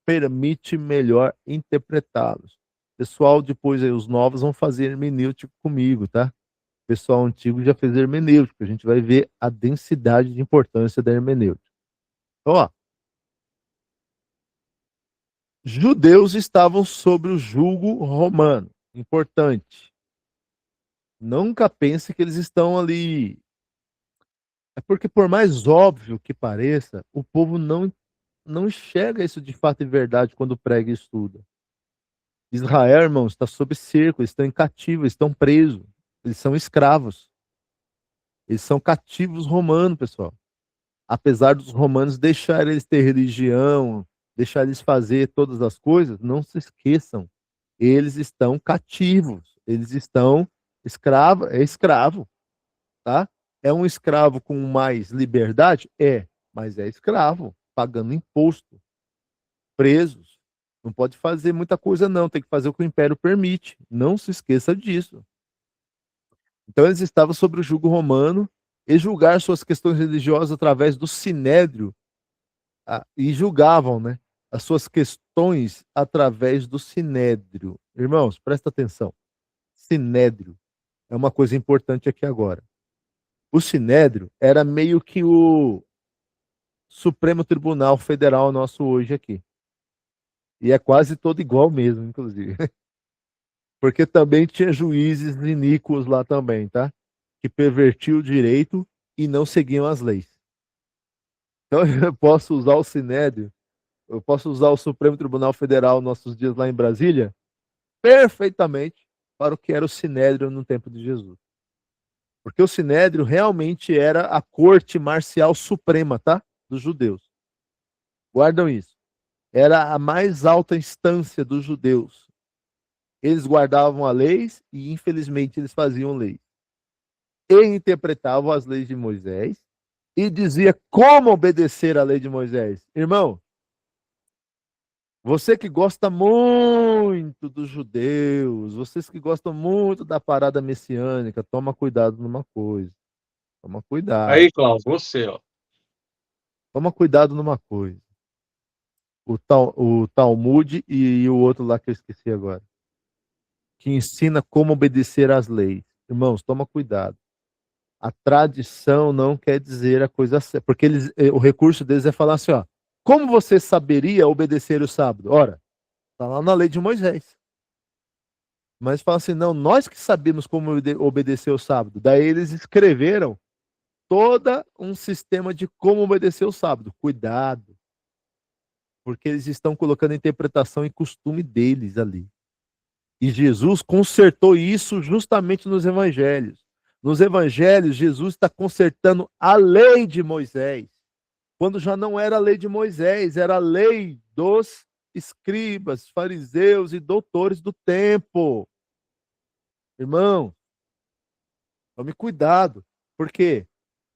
Speaker 1: permite melhor interpretá-los. Pessoal, depois aí, os novos vão fazer hermenêutica comigo, tá? O pessoal antigo já fez hermenêutica. A gente vai ver a densidade de importância da hermenêutica. Então, judeus estavam sob o jugo romano. Importante. Nunca pense que eles estão ali. É porque, por mais óbvio que pareça, o povo não enxerga isso de fato e verdade quando prega e estuda. Israel, irmãos, está sob cerco, eles estão em cativo, eles estão presos, eles são escravos. Eles são cativos romanos, pessoal. Apesar dos romanos deixarem eles ter religião, deixar eles fazer todas as coisas, não se esqueçam, eles estão cativos, eles estão escravo, tá? É um escravo com mais liberdade? Mas é escravo, pagando imposto, presos. Não pode fazer muita coisa não, tem que fazer o que o império permite. Não se esqueça disso. Então eles estavam sob o jugo romano e julgar suas questões religiosas através do sinédrio, e julgavam, né, as suas questões através do sinédrio. Irmãos, presta atenção. Sinédrio é uma coisa importante aqui agora. O sinédrio era meio que o Supremo Tribunal Federal nosso hoje aqui. E é quase todo igual mesmo, inclusive. Porque também tinha juízes iníquos lá também, tá? Que pervertiam o direito e não seguiam as leis. Então eu posso usar o Sinédrio, eu posso usar o Supremo Tribunal Federal nossos dias lá em Brasília perfeitamente para o que era o Sinédrio no tempo de Jesus. Porque o Sinédrio realmente era a corte marcial suprema, tá? Dos judeus. Guardam isso. Era a mais alta instância dos judeus. Eles guardavam a lei e, infelizmente, eles faziam leis. E interpretavam as leis de Moisés e dizia como obedecer a lei de Moisés. Irmão, você que gosta muito dos judeus, vocês que gostam muito da parada messiânica, toma cuidado numa coisa. Toma cuidado.
Speaker 2: Aí, Klaus, você, ó.
Speaker 1: Toma cuidado numa coisa. O Talmud e o outro lá que eu esqueci agora. Que ensina como obedecer às leis. Irmãos, toma cuidado. A tradição não quer dizer a coisa certa. Porque o recurso deles é falar assim, ó. Como você saberia obedecer o sábado? Ora, está lá na lei de Moisés. Mas fala assim, não, nós que sabemos como obedecer o sábado. Daí eles escreveram todo um sistema de como obedecer o sábado. Cuidado, porque eles estão colocando interpretação e costume deles ali. E Jesus consertou isso justamente nos evangelhos. Nos evangelhos, Jesus está consertando a lei de Moisés, quando já não era a lei de Moisés, era a lei dos escribas, fariseus e doutores do tempo. Irmão, tome cuidado. Por quê?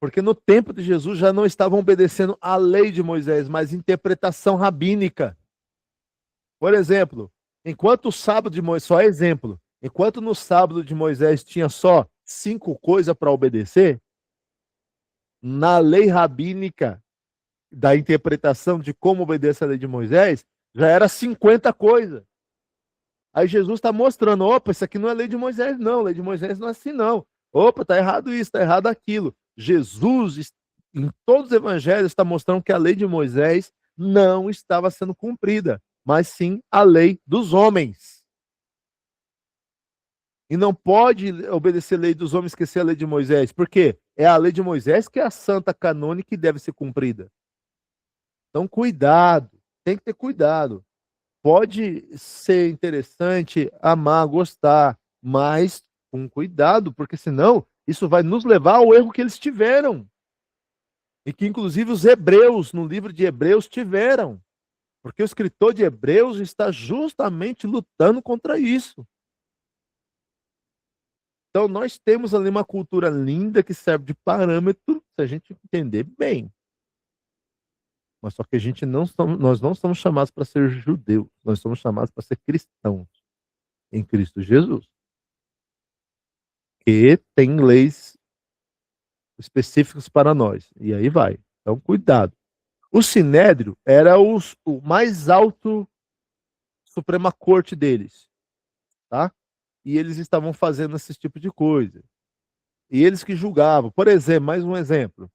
Speaker 1: Porque no tempo de Jesus já não estavam obedecendo a lei de Moisés, mas interpretação rabínica. Por exemplo, enquanto o sábado de Moisés, só exemplo, enquanto no sábado de Moisés tinha só 5 coisas para obedecer, na lei rabínica da interpretação de como obedecer a lei de Moisés, já era 50 coisas. Aí Jesus está mostrando, opa, isso aqui não é lei de Moisés, não. Lei de Moisés não é assim, não. Opa, tá errado isso, tá errado aquilo. Jesus, em todos os evangelhos, está mostrando que a lei de Moisés não estava sendo cumprida, mas sim a lei dos homens. E não pode obedecer a lei dos homens, esquecer a lei de Moisés. Por quê? É a lei de Moisés que é a santa canônica que deve ser cumprida. Então, cuidado. Tem que ter cuidado. Pode ser interessante, amar, gostar, mas com cuidado, porque senão isso vai nos levar ao erro que eles tiveram. E que inclusive os hebreus, no livro de Hebreus, tiveram. Porque o escritor de Hebreus está justamente lutando contra isso. Então nós temos ali uma cultura linda que serve de parâmetro, se a gente entender bem. Mas só que a gente nós não somos chamados para ser judeus, nós somos chamados para ser cristãos em Cristo Jesus. Que tem leis específicas para nós. E aí vai. Então, cuidado. O Sinédrio era o mais alto Suprema Corte deles, tá? E eles estavam fazendo esse tipo de coisa. E eles que julgavam. Por exemplo, mais um exemplo.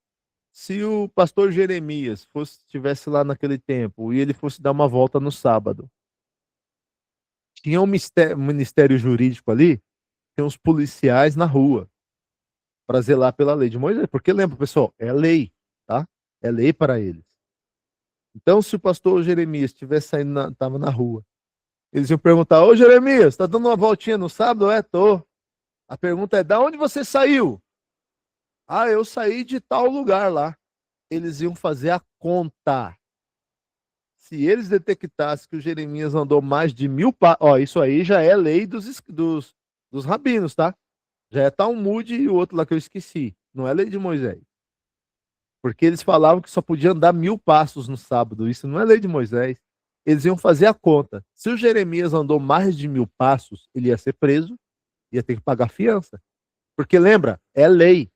Speaker 1: Se o pastor Jeremias estivesse lá naquele tempo e ele fosse dar uma volta no sábado, tinha um ministério jurídico ali, tem uns policiais na rua para zelar pela lei de Moisés. Porque lembra, pessoal, é lei, tá? É lei para eles. Então, se o pastor Jeremias estivesse saindo, estava na rua, eles iam perguntar: Ô Jeremias, tá dando uma voltinha no sábado? É, tô. A pergunta é: da onde você saiu? Ah, eu saí de tal lugar lá. Eles iam fazer a conta. Se eles detectassem que o Jeremias andou mais de 1000 passos, ó, isso aí já é lei dos rabinos, tá? Já é Talmud e o outro lá que eu esqueci. Não é lei de Moisés. Porque eles falavam que só podia andar 1000 passos no sábado. Isso não é lei de Moisés. Eles iam fazer a conta. Se o Jeremias andou mais de 1000 passos, ele ia ser preso, ia ter que pagar fiança. Porque lembra, é lei.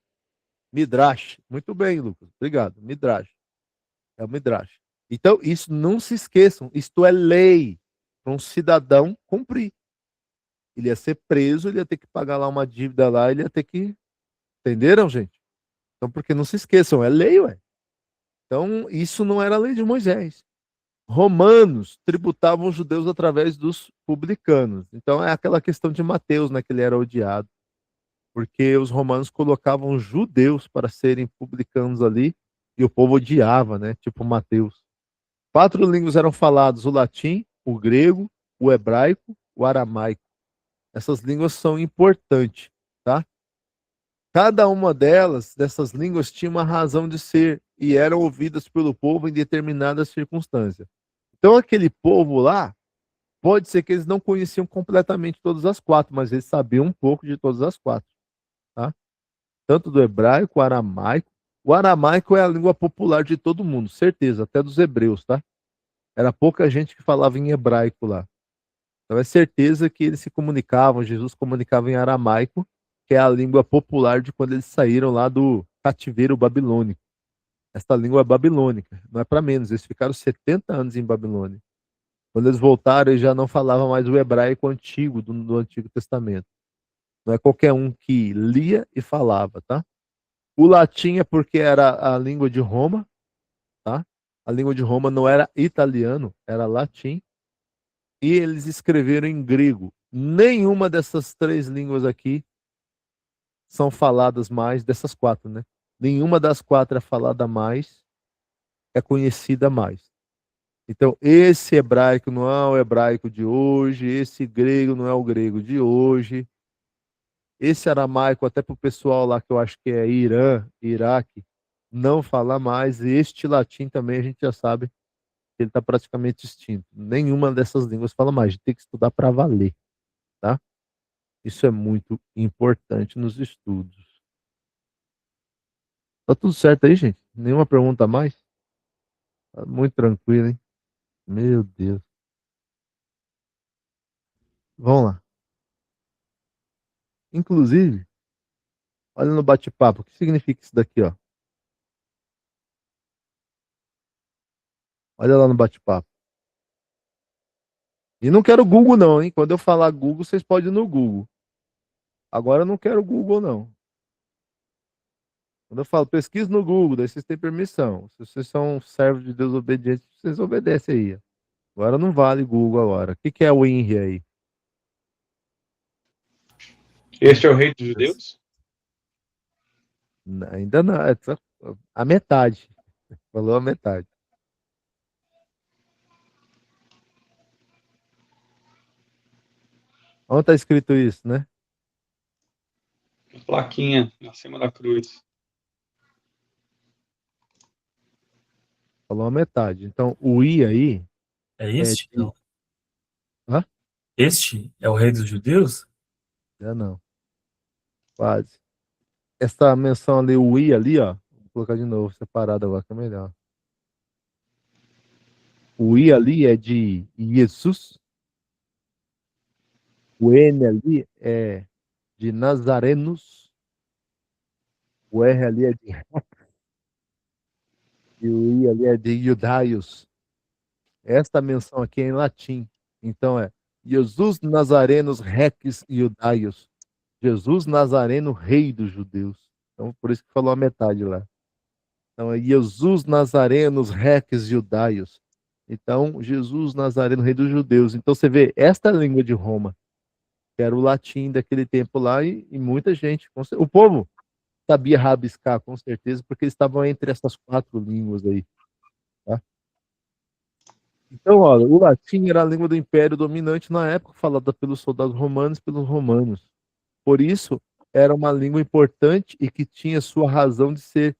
Speaker 1: Midrash. Muito bem, Lucas. Obrigado. Midrash. É o Midrash. Então, isso não se esqueçam. Isto é lei para um cidadão cumprir. Ele ia ser preso, ele ia ter que pagar lá uma dívida lá, ele ia ter que. Entenderam, gente? Então, porque não se esqueçam, é lei, ué. Então, isso não era a lei de Moisés. romanos tributavam os judeus através dos publicanos. Então é aquela questão de Mateus, né, que ele era odiado, porque os romanos colocavam os judeus para serem publicanos ali e o povo odiava, né, tipo Mateus. 4 línguas eram faladas: o latim, o grego, o hebraico, o aramaico. Essas línguas são importantes, tá? Cada uma dessas línguas, tinha uma razão de ser e eram ouvidas pelo povo em determinadas circunstâncias. Então, aquele povo lá, pode ser que eles não conheciam completamente todas as 4, mas eles sabiam um pouco de todas as 4, tá? Tanto do hebraico, o aramaico. O aramaico é a língua popular de todo mundo, certeza, até dos hebreus, tá? Era pouca gente que falava em hebraico lá. Então é certeza que eles se comunicavam, Jesus comunicava em aramaico, que é a língua popular de quando eles saíram lá do cativeiro babilônico. Essa língua é babilônica, não é para menos, eles ficaram 70 anos em Babilônia. Quando eles voltaram, eles já não falavam mais o hebraico antigo, do Antigo Testamento. Não é qualquer um que lia e falava, tá? O latim é porque era a língua de Roma, tá? A língua de Roma não era italiano, era latim. E eles escreveram em grego. Nenhuma dessas 3 línguas aqui são faladas mais, dessas 4, né? Nenhuma das 4 é falada mais, é conhecida mais. Então, esse hebraico não é o hebraico de hoje, esse grego não é o grego de hoje, esse aramaico, até para o pessoal lá que eu acho que é Irã, Iraque, não fala mais, e este latim também a gente já sabe que ele está praticamente extinto. Nenhuma dessas línguas fala mais, a gente tem que estudar para valer, tá? Isso é muito importante nos estudos. Tá tudo certo aí, gente? Nenhuma pergunta a mais? Tá muito tranquilo, hein? Meu Deus. Vamos lá. Inclusive, olha no bate-papo. O que significa isso daqui, ó? Olha lá no bate-papo. E não quero Google, não, hein? Quando eu falar Google, vocês podem ir no Google. Agora eu não quero Google, não. Quando eu falo pesquisa no Google, daí vocês têm permissão. Se vocês são servos de Deus obedientes, vocês obedecem aí. Agora não vale Google agora. O que é o INRI aí?
Speaker 2: Este é o rei dos judeus?
Speaker 1: Ainda não. É só a metade. Falou a metade. Onde está escrito isso, né?
Speaker 2: Plaquinha acima da cruz.
Speaker 1: Falou a metade. Então, o I aí
Speaker 4: É
Speaker 1: é
Speaker 4: este?
Speaker 1: de...
Speaker 4: Não.
Speaker 1: Hã?
Speaker 4: Este é o rei dos judeus?
Speaker 1: Já não. Quase. Essa menção ali, o I ali, ó. Vou colocar de novo, separado agora, que é melhor. O I ali é de Jesus. O N ali é de Nazarenos. O R ali é de... E o I ali é de Judaios. Esta menção aqui é em latim. Então é Jesus Nazarenos Rex Judaios. Jesus Nazareno, rei dos judeus. Então, por isso que falou a metade lá. Então, é Jesus Nazarenos Rex Judaios. Então, Jesus Nazareno, rei dos judeus. Então, você vê, esta língua de Roma, que era o latim daquele tempo lá, e muita gente, o povo sabia rabiscar, com certeza, porque eles estavam entre essas 4 línguas aí. Tá? Então, olha, o latim era a língua do império dominante na época, falada pelos soldados romanos e pelos romanos. Por isso, era uma língua importante e que tinha sua razão de ser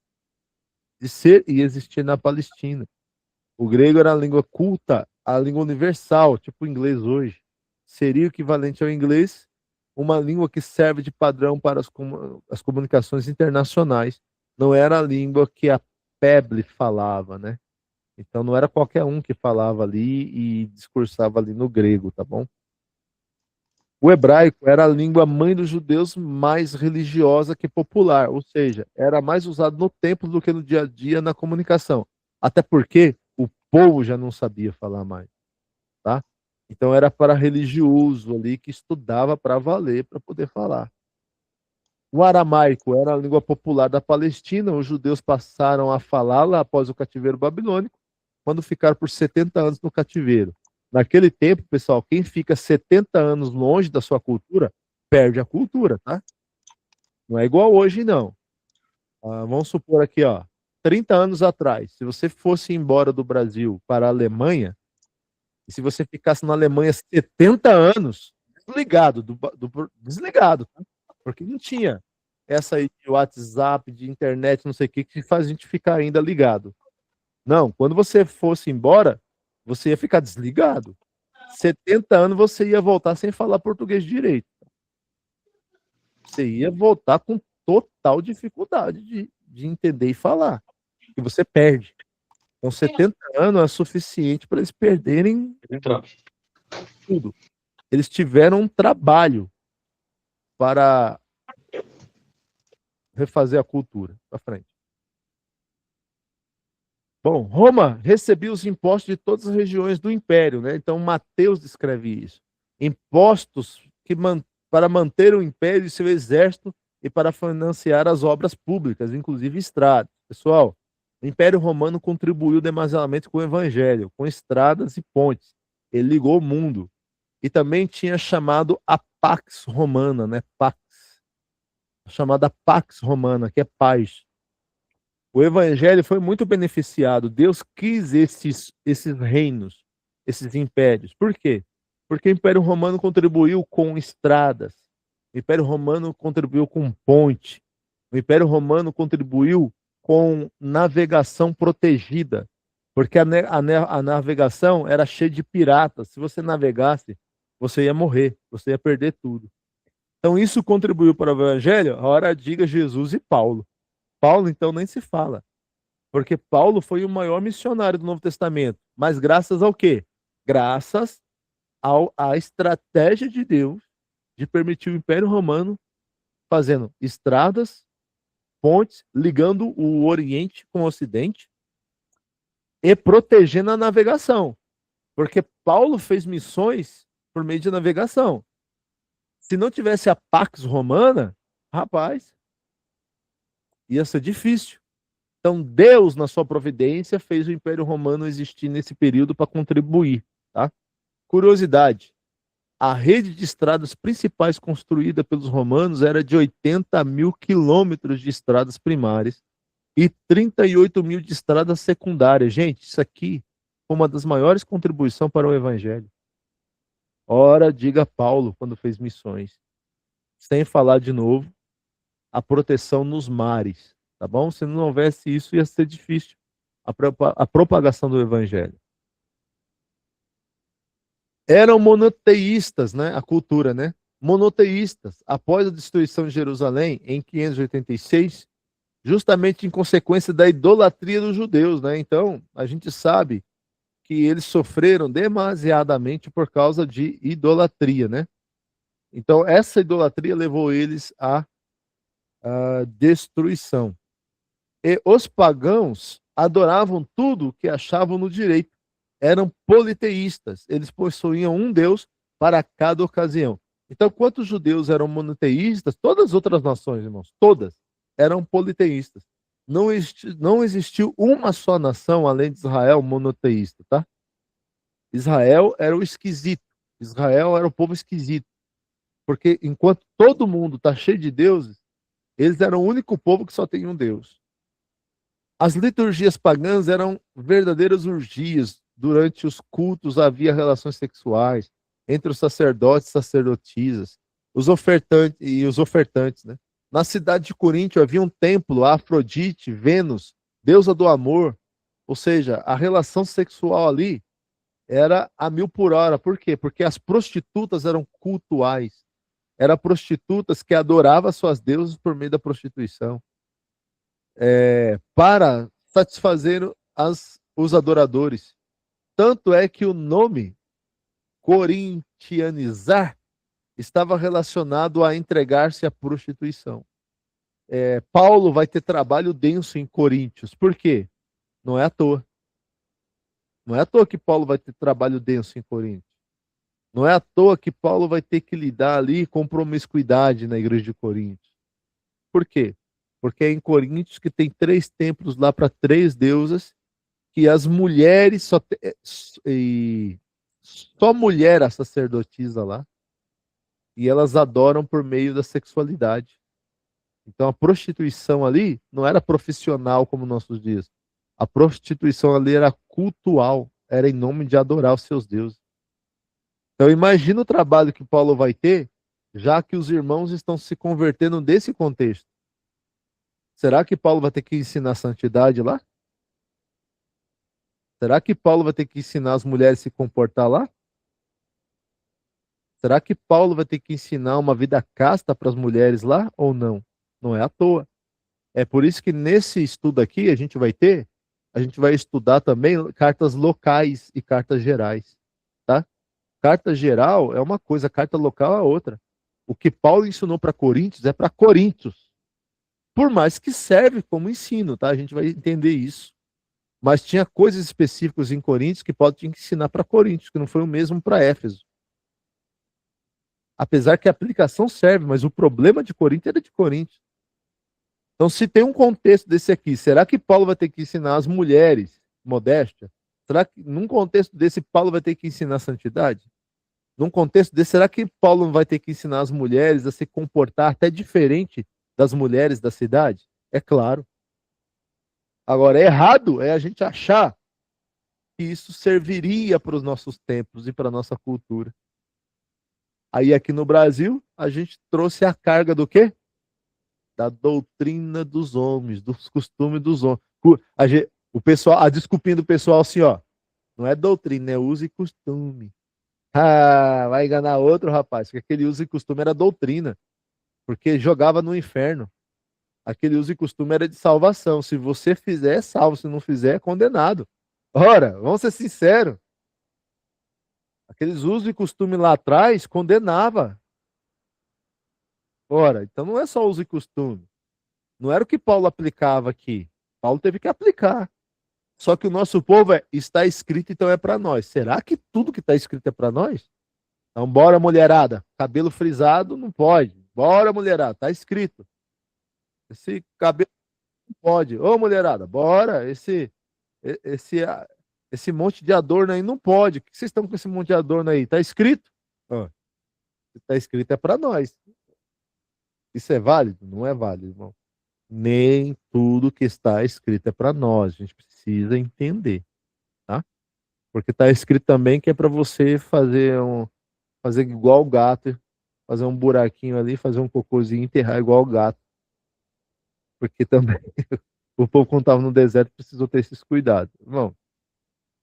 Speaker 1: e existir na Palestina. O grego era a língua culta, a língua universal, tipo o inglês hoje. Seria o equivalente ao inglês, uma língua que serve de padrão para as comunicações internacionais. Não era a língua que a Peble falava, né? Então não era qualquer um que falava ali e discursava ali no grego, tá bom? O hebraico era a língua mãe dos judeus, mais religiosa que popular, ou seja, era mais usado no templo do que no dia a dia na comunicação. Até porque o povo já não sabia falar mais, tá? Então era para religioso ali que estudava para valer, para poder falar. O aramaico era a língua popular da Palestina, os judeus passaram a falá-la após o cativeiro babilônico, quando ficaram por 70 anos no cativeiro. Naquele tempo, pessoal, quem fica 70 anos longe da sua cultura, perde a cultura, tá? Não é igual hoje, não. Vamos supor aqui, ó, 30 anos atrás, se você fosse embora do Brasil para a Alemanha, e se você ficasse na Alemanha 70 anos, desligado, desligado, tá? Porque não tinha essa aí de WhatsApp, de internet, não sei o que faz a gente ficar ainda ligado. Não, quando você fosse embora, você ia ficar desligado. 70 anos você ia voltar sem falar português direito. Você ia voltar com total dificuldade de entender e falar. E você perde. Então, 70 anos é suficiente para eles perderem tudo. Eles tiveram um trabalho para refazer a cultura. Para frente. Bom, Roma recebia os impostos de todas as regiões do império, né? Então, Mateus descreve isso. Impostos para manter o império e seu exército e para financiar as obras públicas, inclusive estradas. Pessoal, o Império Romano contribuiu demasiadamente com o Evangelho, com estradas e pontes. Ele ligou o mundo. E também tinha chamado a Pax Romana, né? Pax. Chamada Pax Romana, que é paz. O Evangelho foi muito beneficiado. Deus quis esses reinos, esses impérios. Por quê? Porque o Império Romano contribuiu com estradas. O Império Romano contribuiu com ponte. O Império Romano contribuiu com navegação protegida. Porque a navegação era cheia de piratas. Se você navegasse, você ia morrer, você ia perder tudo. Então isso contribuiu para o Evangelho. Ora, diga Jesus e Paulo. Paulo, então, nem se fala. Porque Paulo foi o maior missionário do Novo Testamento. Mas graças ao quê? Graças à estratégia de Deus de permitir o Império Romano fazendo estradas, pontes, ligando o Oriente com o Ocidente e protegendo a navegação. Porque Paulo fez missões por meio de navegação. Se não tivesse a Pax Romana, rapaz, ia ser difícil. Então, Deus, na sua providência, fez o Império Romano existir nesse período para contribuir. Tá? Curiosidade, a rede de estradas principais construída pelos romanos era de 80 mil quilômetros de estradas primárias e 38 mil de estradas secundárias. Gente, isso aqui foi uma das maiores contribuições para o Evangelho. Ora, diga Paulo, quando fez missões. Sem falar de novo, a proteção nos mares. Tá bom? Se não houvesse isso, ia ser difícil a propagação do Evangelho. Eram monoteístas, né? A cultura, né? Monoteístas. Após a destruição de Jerusalém, em 586, justamente em consequência da idolatria dos judeus, né? Então, a gente sabe que eles sofreram demasiadamente por causa de idolatria, né? Então, essa idolatria levou eles à destruição. E os pagãos adoravam tudo que achavam no direito. Eram politeístas. Eles possuíam um Deus para cada ocasião. Então, quantos judeus eram monoteístas? Todas as outras nações, irmãos, todas eram politeístas. Não existiu uma só nação, além de Israel, monoteísta, tá? Israel era o esquisito. Israel era o povo esquisito. Porque enquanto todo mundo está cheio de deuses, eles eram o único povo que só tem um Deus. As liturgias pagãs eram verdadeiras orgias. Durante os cultos havia relações sexuais entre os sacerdotes e sacerdotisas, os ofertantes, né? Na cidade de Coríntio havia um templo a Afrodite, Vênus, deusa do amor. Ou seja, a relação sexual ali era a 1000 por hora. Por quê? Porque as prostitutas eram cultuais. Eram prostitutas que adoravam suas deusas por meio da prostituição. Para satisfazer os adoradores. Tanto é que o nome corintianizar estava relacionado a entregar-se à prostituição. Paulo vai ter trabalho denso em Coríntios. Por quê? Não é à toa. Não é à toa que Paulo vai ter trabalho denso em Coríntios. Não é à toa que Paulo vai ter que lidar ali com promiscuidade na igreja de Coríntios. Por quê? Porque é em Coríntios que tem 3 templos lá para 3 deusas que as mulheres só mulher a sacerdotisa lá, e elas adoram por meio da sexualidade. Então a prostituição ali não era profissional como nossos dias. A prostituição ali era cultual, era em nome de adorar os seus deuses. Então imagina o trabalho que Paulo vai ter, já que os irmãos estão se convertendo desse contexto. Será que Paulo vai ter que ensinar santidade lá? Será que Paulo vai ter que ensinar as mulheres a se comportar lá? Será que Paulo vai ter que ensinar uma vida casta para as mulheres lá ou não? Não é à toa. É por isso que nesse estudo aqui a gente vai estudar também cartas locais e cartas gerais, tá? Carta geral é uma coisa, carta local é outra. O que Paulo ensinou para Coríntios é para Coríntios. Por mais que serve como ensino, tá? A gente vai entender isso. Mas tinha coisas específicas em Coríntios que Paulo tinha que ensinar para Coríntios, que não foi o mesmo para Éfeso. Apesar que a aplicação serve, mas o problema de Coríntios era de Coríntios. Então, se tem um contexto desse aqui, será que Paulo vai ter que ensinar as mulheres modéstia? Será que, num contexto desse, Paulo vai ter que ensinar santidade? Num contexto desse, será que Paulo não vai ter que ensinar as mulheres a se comportar até diferente das mulheres da cidade? É claro. Agora, errado é a gente achar que isso serviria para os nossos tempos e para a nossa cultura. Aí aqui no Brasil, a gente trouxe a carga do quê? Da doutrina dos homens, dos costumes dos homens. O pessoal, a desculpinha do pessoal assim, ó, não é doutrina, é uso e costume. Ah, vai enganar outro, rapaz, porque aquele uso e costume era doutrina, porque jogava no inferno. Aquele uso e costume era de salvação. Se você fizer, é salvo. Se não fizer, é condenado. Ora, vamos ser sinceros. Aqueles usos e costume lá atrás condenava. Ora, então não é só uso e costume. Não era o que Paulo aplicava aqui. Paulo teve que aplicar. Só que o nosso povo está escrito, então é para nós. Será que tudo que está escrito é para nós? Então, bora, mulherada. Cabelo frisado não pode. Bora, mulherada. Está escrito. Esse cabelo não pode. Ô, mulherada, bora. Esse, esse monte de adorno aí não pode. O que vocês estão com esse monte de adorno aí? Está escrito? Está escrito é para nós. Isso é válido? Não é válido, irmão. Nem tudo que está escrito é para nós. A gente precisa entender, tá? Porque está escrito também que é para você fazer igual o gato, fazer um buraquinho ali, fazer um cocôzinho e enterrar igual o gato. Porque também o povo, quando estava no deserto, precisou ter esses cuidados. Irmão,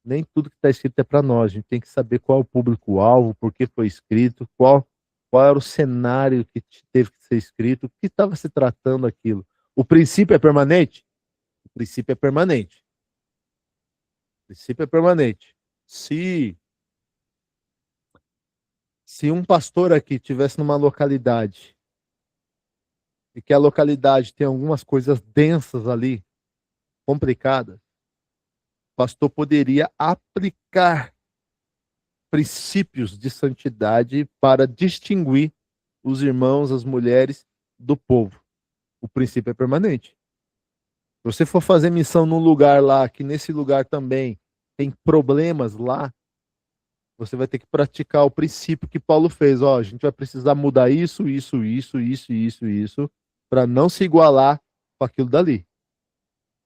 Speaker 1: nem tudo que está escrito é para nós. A gente tem que saber qual é o público-alvo, por que foi escrito, qual era o cenário que teve que ser escrito, o que estava se tratando aquilo. O princípio é permanente? O princípio é permanente. O princípio é permanente. Se um pastor aqui tivesse numa localidade e que a localidade tem algumas coisas densas ali, complicadas, o pastor poderia aplicar princípios de santidade para distinguir os irmãos, as mulheres do povo. O princípio é permanente. Se você for fazer missão num lugar lá, que nesse lugar também tem problemas lá, você vai ter que praticar o princípio que Paulo fez. Ó, a gente vai precisar mudar isso, para não se igualar com aquilo dali.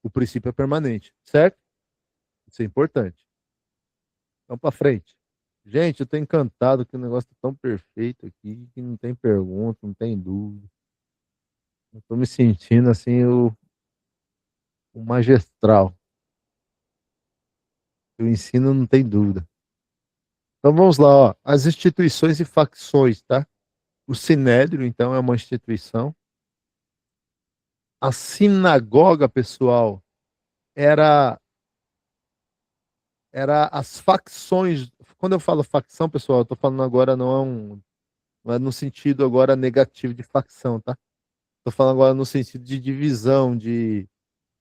Speaker 1: O princípio é permanente, certo? Isso é importante. Vamos para frente. Gente, eu tô encantado que o negócio tá tão perfeito aqui, que não tem pergunta, não tem dúvida. Eu tô me sentindo assim, o magistral. O ensino não tem dúvida. Então vamos lá, ó. As instituições e facções, tá? O Sinédrio, então, é uma instituição. A sinagoga, pessoal, era as facções. Quando eu falo facção, pessoal, eu tô falando agora não é no sentido agora negativo de facção, tá? Tô falando agora no sentido de divisão, de,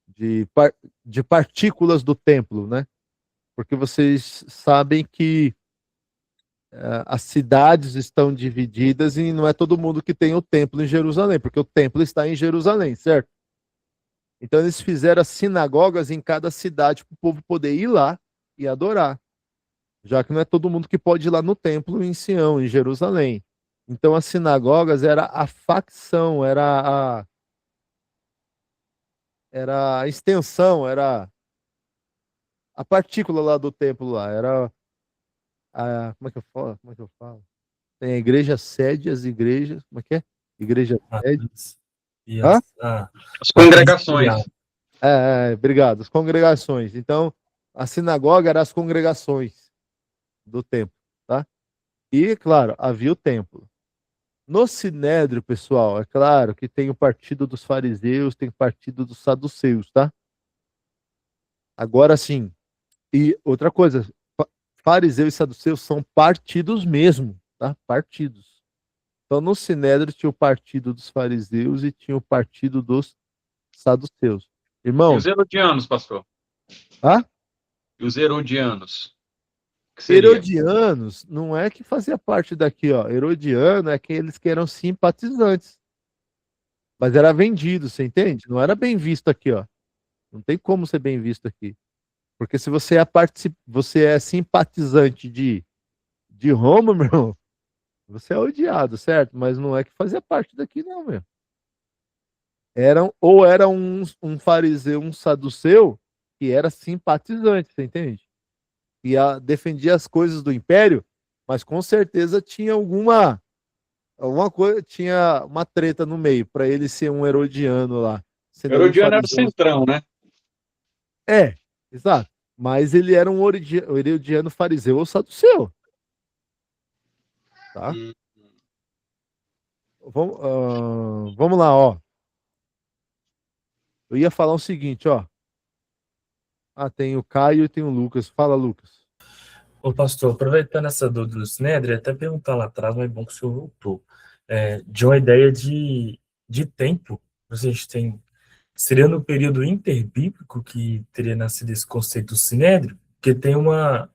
Speaker 1: de partículas do templo, né? Porque vocês sabem que as cidades estão divididas e não é todo mundo que tem o templo em Jerusalém, porque o templo está em Jerusalém, certo? Então eles fizeram as sinagogas em cada cidade para o povo poder ir lá e adorar, já que não é todo mundo que pode ir lá no templo em Sião, em Jerusalém. Então as sinagogas era a facção, era a extensão, era a partícula lá do templo lá, era a, como é que eu falo? Como é que eu falo? Tem a igreja sede, as igrejas, como é que é? Igreja sede.
Speaker 4: Matriz. E
Speaker 1: Hã?
Speaker 2: As
Speaker 4: matriz
Speaker 2: congregações.
Speaker 4: filial.
Speaker 1: Obrigado, as congregações. Então, a sinagoga era as congregações do templo, tá? E, claro, havia o templo. No Sinédrio, pessoal, é claro que tem o partido dos fariseus, tem o partido dos saduceus, tá? Agora sim. E outra coisa, fariseu e saduceu são partidos mesmo, tá? Partidos. Então, no Sinédrio tinha o partido dos fariseus e tinha o partido dos saduceus.
Speaker 2: E
Speaker 1: Irmão,
Speaker 2: os herodianos, pastor?
Speaker 1: ah?
Speaker 2: E os herodianos? O que seria?
Speaker 1: Herodianos não é que fazia parte daqui, ó. Herodiano é aqueles que eram simpatizantes. Mas era vendido, você entende? Não era bem visto aqui, ó. Não tem como ser bem visto aqui. Porque se você é, você é simpatizante de Roma, meu irmão, você é odiado, certo? Mas não é que fazia parte daqui, não, meu. Ou era um fariseu, um saduceu, que era simpatizante, você entende? E defendia as coisas do império, mas com certeza tinha alguma coisa, tinha uma treta no meio, para ele ser um herodiano lá. Sendo um
Speaker 2: Herodiano era o
Speaker 1: fariseu.
Speaker 2: centrão, né?
Speaker 1: É, exato. Mas ele era um herodiano fariseu ou saduceu, tá?
Speaker 2: Hum.
Speaker 1: Vamos lá, ó. Eu ia falar o seguinte, ó. Ah, tem o Caio e tem o Lucas. Fala, Lucas.
Speaker 4: Ô, pastor, aproveitando essa dúvida do Sinédrio, até perguntar lá atrás, mas é bom que o senhor voltou. De uma ideia de tempo, a gente tem. Seria no período interbíblico que teria nascido esse conceito do Sinédrio, porque tem uma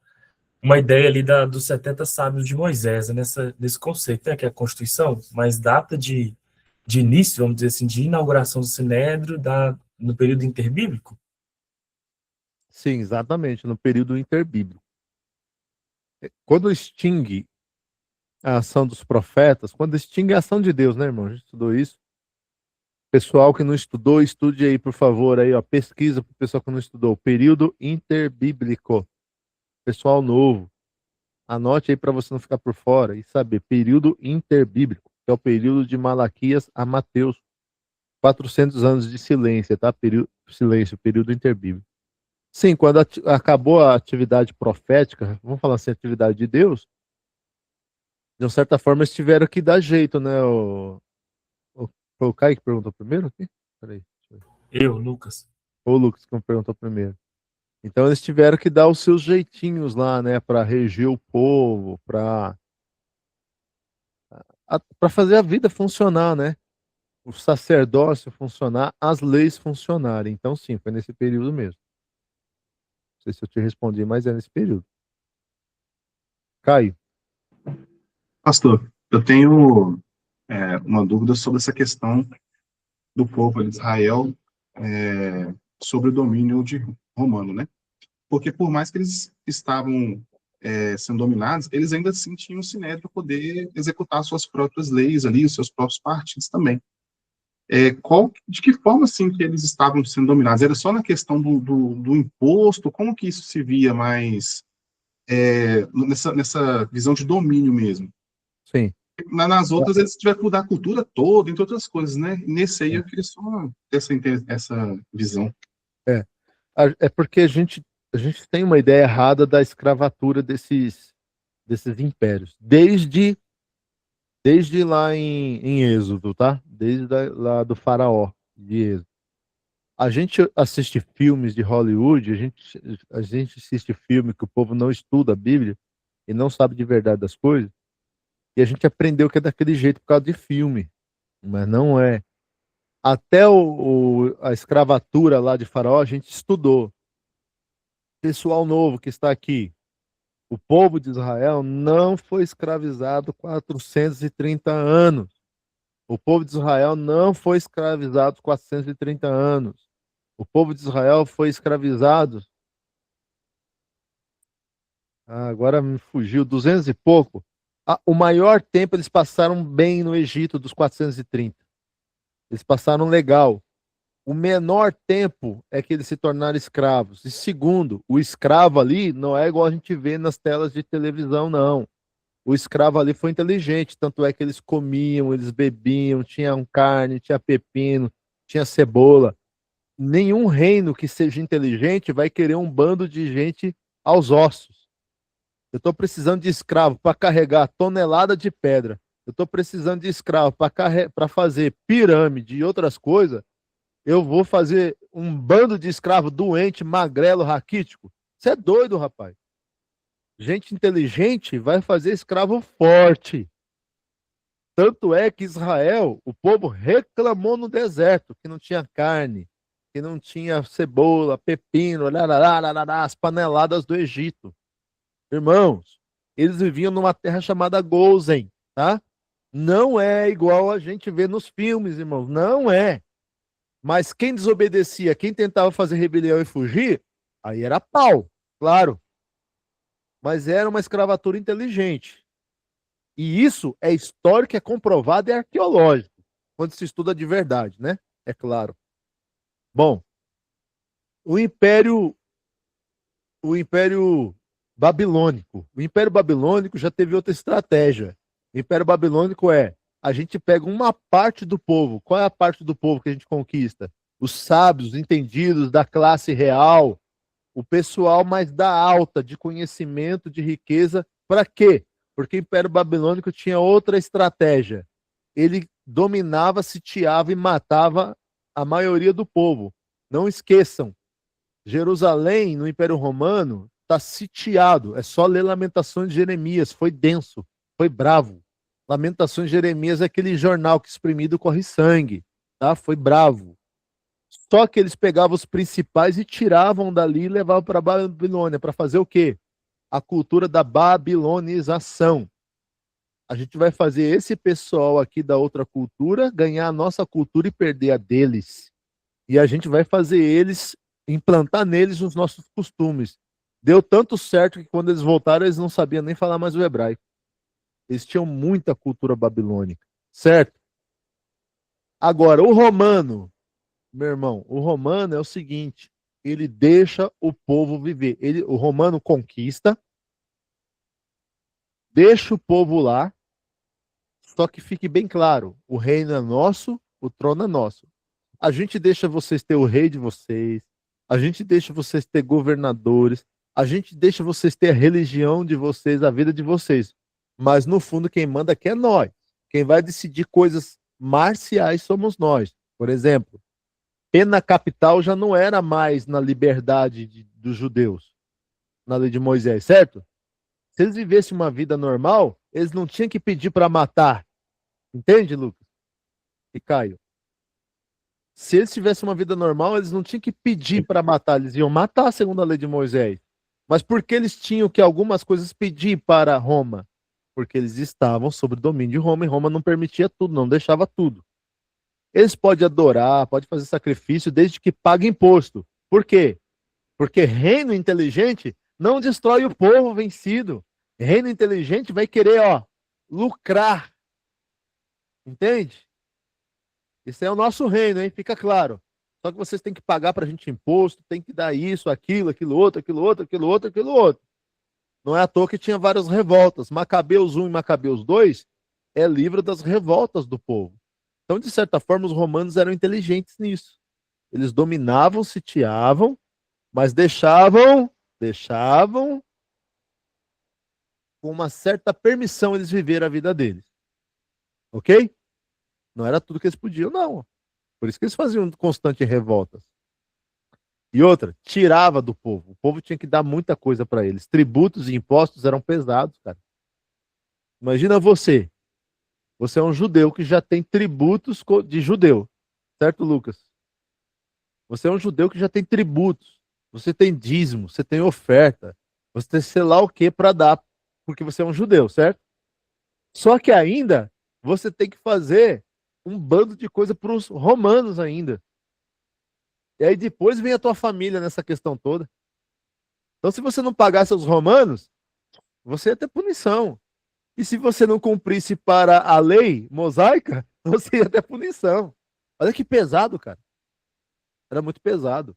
Speaker 4: ideia ali dos 70 sábios de Moisés, né, desse conceito, né, que é a Constituição, mas data de início, vamos dizer assim, de inauguração do Sinédrio no período interbíblico?
Speaker 1: Sim, exatamente, no período interbíblico. Quando extingue a ação dos profetas, quando extingue a ação de Deus, né, irmão? A gente estudou isso. Pessoal que não estudou, estude aí, por favor, aí, ó, pesquisa para o pessoal que não estudou. Período interbíblico. Pessoal novo, anote aí para você não ficar por fora e saber. Período interbíblico, que é o período de Malaquias a Mateus. 400 anos de silêncio, tá? Silêncio, período interbíblico. Sim, quando acabou a atividade profética, vamos falar assim, a atividade de Deus, de uma certa forma eles tiveram que dar jeito, né? Foi o Caio que perguntou primeiro aqui? Peraí.
Speaker 4: Lucas.
Speaker 1: Ou o Lucas que perguntou primeiro. Então eles tiveram que dar os seus jeitinhos lá, né? Para reger o povo, para fazer a vida funcionar, né? O sacerdócio funcionar, as leis funcionarem. Então, sim, foi nesse período mesmo. Não sei se eu te respondi, mas é nesse período. Caio.
Speaker 5: Pastor, eu tenho uma dúvida sobre essa questão do povo de Israel sobre o domínio romano, né? Porque por mais que eles estavam sendo dominados, eles ainda assim tinham o Sinédrio para poder executar suas próprias leis ali, os seus próprios partidos também. De que forma, assim, que eles estavam sendo dominados? Era só na questão do imposto? Como que isso se via mais nessa visão de domínio mesmo?
Speaker 1: Sim.
Speaker 5: Nas outras, eles tiveram que mudar a cultura toda, entre outras coisas, né? Nesse aí, eu queria só ter essa visão.
Speaker 1: É porque a gente tem uma ideia errada da escravatura desses impérios. Desde lá em Êxodo, tá? Desde lá do faraó de Êxodo. A gente assiste filmes de Hollywood, a gente assiste filme que o povo não estuda a Bíblia e não sabe de verdade das coisas, e a gente aprendeu que é daquele jeito por causa de filme, mas não é. Até a escravatura lá de Faraó a gente estudou. Pessoal novo que está aqui, o povo de Israel não foi escravizado 430 anos. O povo de Israel não foi escravizado 430 anos. O povo de Israel foi escravizado. Agora me fugiu, 200 e pouco. O maior tempo eles passaram bem no Egito, dos 430. Eles passaram legal. O menor tempo é que eles se tornaram escravos. E segundo, o escravo ali não é igual a gente vê nas telas de televisão, não. O escravo ali foi inteligente, tanto é que eles comiam, eles bebiam, tinham carne, tinha pepino, tinha cebola. Nenhum reino que seja inteligente vai querer um bando de gente aos ossos. Eu estou precisando de escravo para carregar tonelada de pedra. Eu estou precisando de escravo para fazer pirâmide e outras coisas. Eu vou fazer um bando de escravo doente, magrelo, raquítico. Você é doido, rapaz. Gente inteligente vai fazer escravo forte. Tanto é que Israel, o povo reclamou no deserto que não tinha carne, que não tinha cebola, pepino, as paneladas do Egito. Irmãos, eles viviam numa terra chamada Gozen, tá? Não é igual a gente vê nos filmes, irmãos, não é. Mas quem desobedecia, quem tentava fazer rebelião e fugir, aí era pau, claro. Mas era uma escravatura inteligente. E isso é histórico, é comprovado, é arqueológico, quando se estuda de verdade, né? É claro. Bom, o Império Babilônico. O Império Babilônico já teve outra estratégia. O Império Babilônico a gente pega uma parte do povo. Qual é a parte do povo que a gente conquista? Os sábios, entendidos da classe real, o pessoal mais da alta, de conhecimento, de riqueza. Para quê? Porque o Império Babilônico tinha outra estratégia. Ele dominava, sitiava e matava a maioria do povo. Não esqueçam, Jerusalém, no Império Romano, está sitiado. É só ler Lamentações de Jeremias. Foi denso, foi bravo. Lamentações de Jeremias é aquele jornal que exprimido corre sangue. Tá? Foi bravo. Só que eles pegavam os principais e tiravam dali e levavam para a Babilônia. Para fazer o quê? A cultura da babilonização. A gente vai fazer esse pessoal aqui da outra cultura ganhar a nossa cultura e perder a deles. E a gente vai fazer eles, implantar neles os nossos costumes. Deu tanto certo que quando eles voltaram, eles não sabiam nem falar mais o hebraico. Eles tinham muita cultura babilônica, certo? Agora, o romano, meu irmão, o romano é o seguinte, ele deixa o povo viver. O romano conquista, deixa o povo lá, só que fique bem claro, o reino é nosso, o trono é nosso. A gente deixa vocês ter o rei de vocês, a gente deixa vocês ter governadores, a gente deixa vocês ter a religião de vocês, a vida de vocês. Mas no fundo quem manda aqui é nós. Quem vai decidir coisas marciais somos nós. Por exemplo, pena capital já não era mais na liberdade dos judeus, na lei de Moisés, certo? Se eles vivessem uma vida normal, eles não tinham que pedir para matar. Entende, Lucas? E Caio? Se eles tivessem uma vida normal, eles não tinham que pedir para matar, eles iam matar segundo a lei de Moisés. Mas por que eles tinham que algumas coisas pedir para Roma? Porque eles estavam sob o domínio de Roma e Roma não permitia tudo, não deixava tudo. Eles podem adorar, podem fazer sacrifício, desde que paguem imposto. Por quê? Porque reino inteligente não destrói o povo vencido. Reino inteligente vai querer, lucrar. Entende? Esse é o nosso reino, hein? Fica claro. Só que vocês têm que pagar para a gente imposto, tem que dar isso, aquilo, aquilo outro, aquilo outro, aquilo outro, aquilo outro. Não é à toa que tinha várias revoltas. Macabeus 1 e Macabeus 2 é livro das revoltas do povo. Então, de certa forma, os romanos eram inteligentes nisso. Eles dominavam, sitiavam, mas deixavam com uma certa permissão eles viver a vida deles. Ok? Não era tudo que eles podiam, não. Por isso que eles faziam constantes revoltas. E outra, tirava do povo. O povo tinha que dar muita coisa para eles. Tributos e impostos eram pesados, cara. Imagina você. Você é um judeu que já tem tributos de judeu. Certo, Lucas? Você é um judeu que já tem tributos. Você tem dízimo, você tem oferta. Você tem sei lá o que para dar, porque você é um judeu, certo? Só que ainda você tem que fazer um bando de coisa para os romanos ainda. E aí depois vem a tua família nessa questão toda. Então, se você não pagasse os romanos, você ia ter punição. E se você não cumprisse para a lei mosaica, você ia ter punição. Olha que pesado, cara. Era muito pesado,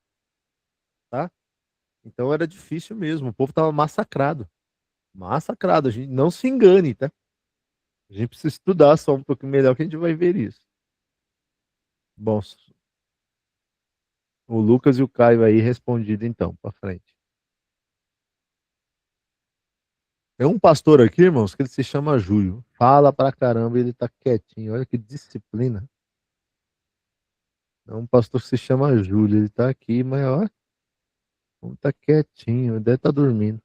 Speaker 1: tá? Então era difícil mesmo. O povo estava massacrado. Massacrado. A gente não se engane, tá? A gente precisa estudar só um pouquinho melhor que a gente vai ver isso. Bom, o Lucas e o Caio aí respondido então, para frente. Tem um pastor aqui, irmãos, que ele se chama Júlio. Fala pra caramba, ele tá quietinho. Olha que disciplina. É um pastor que se chama Júlio. Ele tá aqui, mas ó, tá quietinho. Ele deve estar dormindo.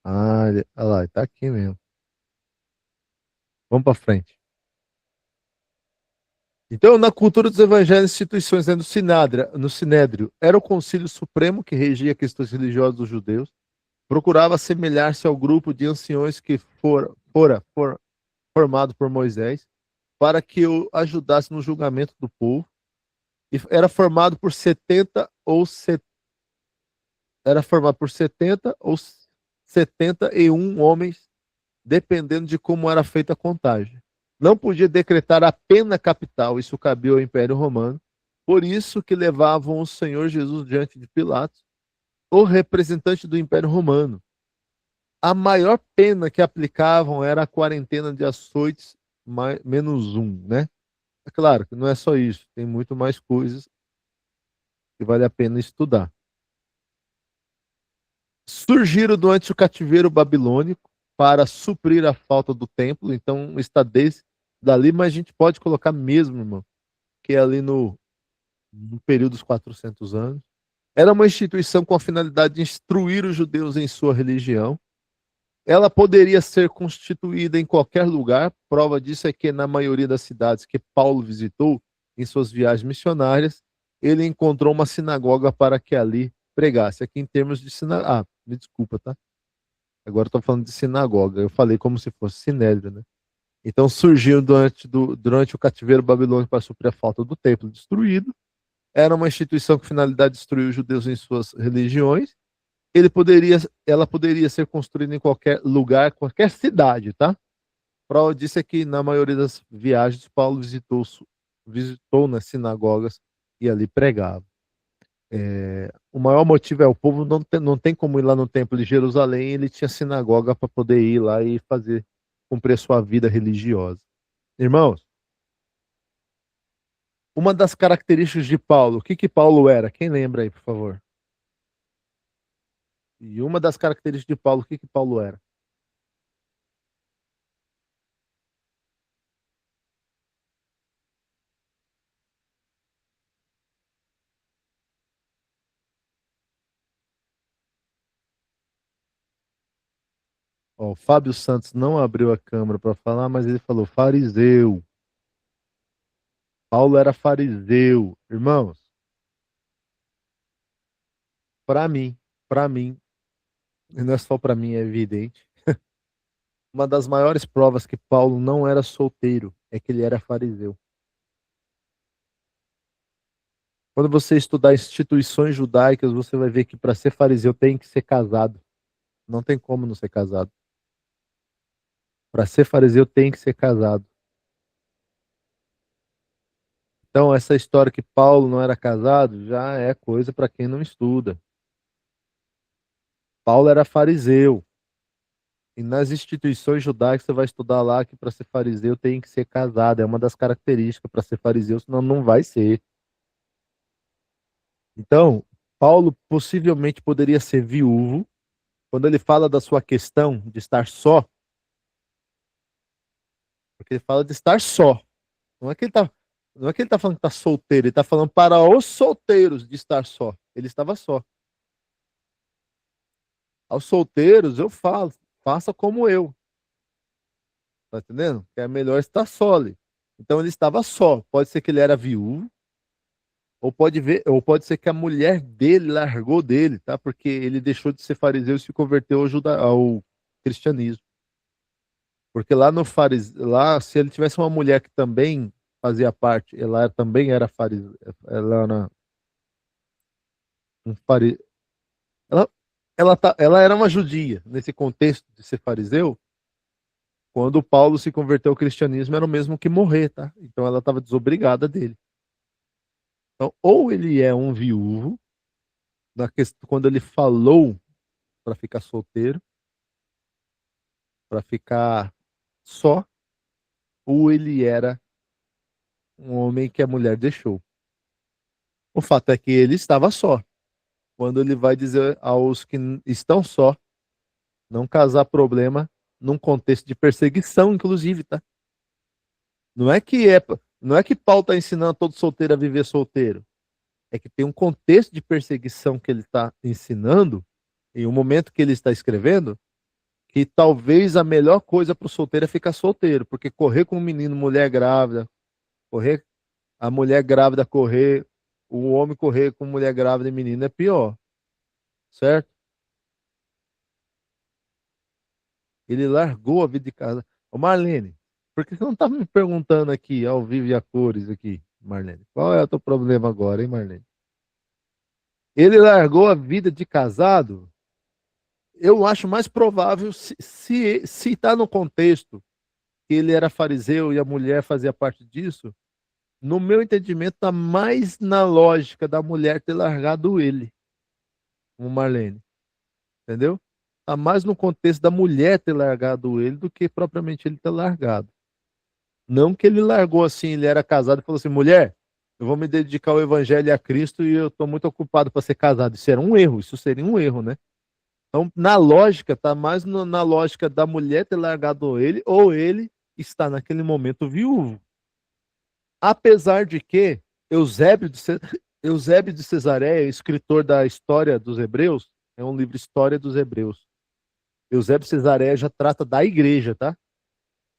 Speaker 1: Olha lá, ele tá aqui mesmo. Vamos pra frente. Então, na cultura dos evangelhos, instituições no Sinédrio, era o concílio supremo que regia questões religiosas dos judeus, procurava assemelhar-se ao grupo de anciões que fora formado por Moisés, para que o ajudasse no julgamento do povo, e era formado por 70 ou 71 homens, dependendo de como era feita a contagem. Não podia decretar a pena capital, isso cabia ao Império Romano, por isso que levavam o Senhor Jesus diante de Pilatos, o representante do Império Romano. A maior pena que aplicavam era a quarentena de açoites menos um, né? É claro que não é só isso, tem muito mais coisas que vale a pena estudar. Surgiram durante o cativeiro babilônico para suprir a falta do templo, então está desde dali, mas a gente pode colocar mesmo, irmão, que é ali no período dos 400 anos. Era uma instituição com a finalidade de instruir os judeus em sua religião. Ela poderia ser constituída em qualquer lugar. Prova disso é que na maioria das cidades que Paulo visitou em suas viagens missionárias, ele encontrou uma sinagoga para que ali pregasse. Aqui em termos de sinagoga. Me desculpa, tá? Agora estou falando de sinagoga. Eu falei como se fosse sinédrio, né? Então surgiu durante o cativeiro babilônico para suprir a falta do templo destruído. Era uma instituição com finalidade de destruir os judeus em suas religiões. Ela poderia ser construída em qualquer lugar, qualquer cidade, tá? Prova disso é que na maioria das viagens Paulo visitou nas sinagogas e ali pregava. O maior motivo é o povo não tem como ir lá no templo de Jerusalém, ele tinha sinagoga para poder ir lá e cumprir a sua vida religiosa. Irmãos, uma das características de Paulo, o que Paulo era? Quem lembra aí, por favor? E uma das características de Paulo, o que Paulo era? Ó, o Fábio Santos não abriu a câmera para falar, mas ele falou fariseu. Paulo era fariseu. Irmãos, para mim, e não é só para mim, é evidente. Uma das maiores provas que Paulo não era solteiro é que ele era fariseu. Quando você estudar instituições judaicas, você vai ver que para ser fariseu tem que ser casado. Não tem como não ser casado. Para ser fariseu tem que ser casado. Então, essa história que Paulo não era casado já é coisa para quem não estuda. Paulo era fariseu. E nas instituições judaicas você vai estudar lá que para ser fariseu tem que ser casado. É uma das características para ser fariseu, senão não vai ser. Então, Paulo possivelmente poderia ser viúvo. Quando ele fala da sua questão de estar só, porque ele fala de estar só. Não é que ele tá falando que está solteiro, ele está falando para os solteiros de estar só. Ele estava só. Aos solteiros eu falo, faça como eu. Tá entendendo? Que é melhor estar só ali. Então ele estava só. Pode ser que ele era viúvo, ou pode ser que a mulher dele largou dele, tá? Porque ele deixou de ser fariseu e se converteu ao cristianismo. Porque lá no lá, se ele tivesse uma mulher que também fazia parte, ela também era fariseu, ela era um fari, ela, ela era uma judia, nesse contexto de ser fariseu. Quando Paulo se converteu ao cristianismo, era o mesmo que morrer, tá? Então ela estava desobrigada dele. Então, ou ele é um viúvo, quando ele falou para ficar solteiro, para ficar só, ou ele era um homem que a mulher deixou. O fato é que ele estava só. Quando ele vai dizer aos que estão só, não causar problema num contexto de perseguição, inclusive, tá? Não é que não é que Paulo está ensinando todo solteiro a viver solteiro. É que tem um contexto de perseguição que ele está ensinando, em um momento que ele está escrevendo, que talvez a melhor coisa para o solteiro é ficar solteiro, porque correr com um menino, mulher grávida, correr a mulher grávida correr, o homem correr com mulher grávida e menino é pior, certo? Ele largou a vida de casa. Ô Marlene, por que você não estava me perguntando aqui, ao vivo e a cores aqui, Marlene? Qual é o teu problema agora, hein, Marlene? Ele largou a vida de casado. Eu acho mais provável, se tá no contexto que ele era fariseu e a mulher fazia parte disso, no meu entendimento, está mais na lógica da mulher ter largado ele, como Marlene, entendeu? Está mais no contexto da mulher ter largado ele do que propriamente ele ter largado. Não que ele largou assim, ele era casado e falou assim: mulher, eu vou me dedicar ao evangelho e a Cristo e eu estou muito ocupado para ser casado. Isso era um erro, isso seria um erro, né? Então, na lógica, tá mais na lógica da mulher ter largado ele ou ele está naquele momento viúvo. Apesar de que Eusébio de Cesareia, escritor da História dos Hebreus, é um livro História dos Hebreus. Eusébio de Cesareia já trata da igreja, tá?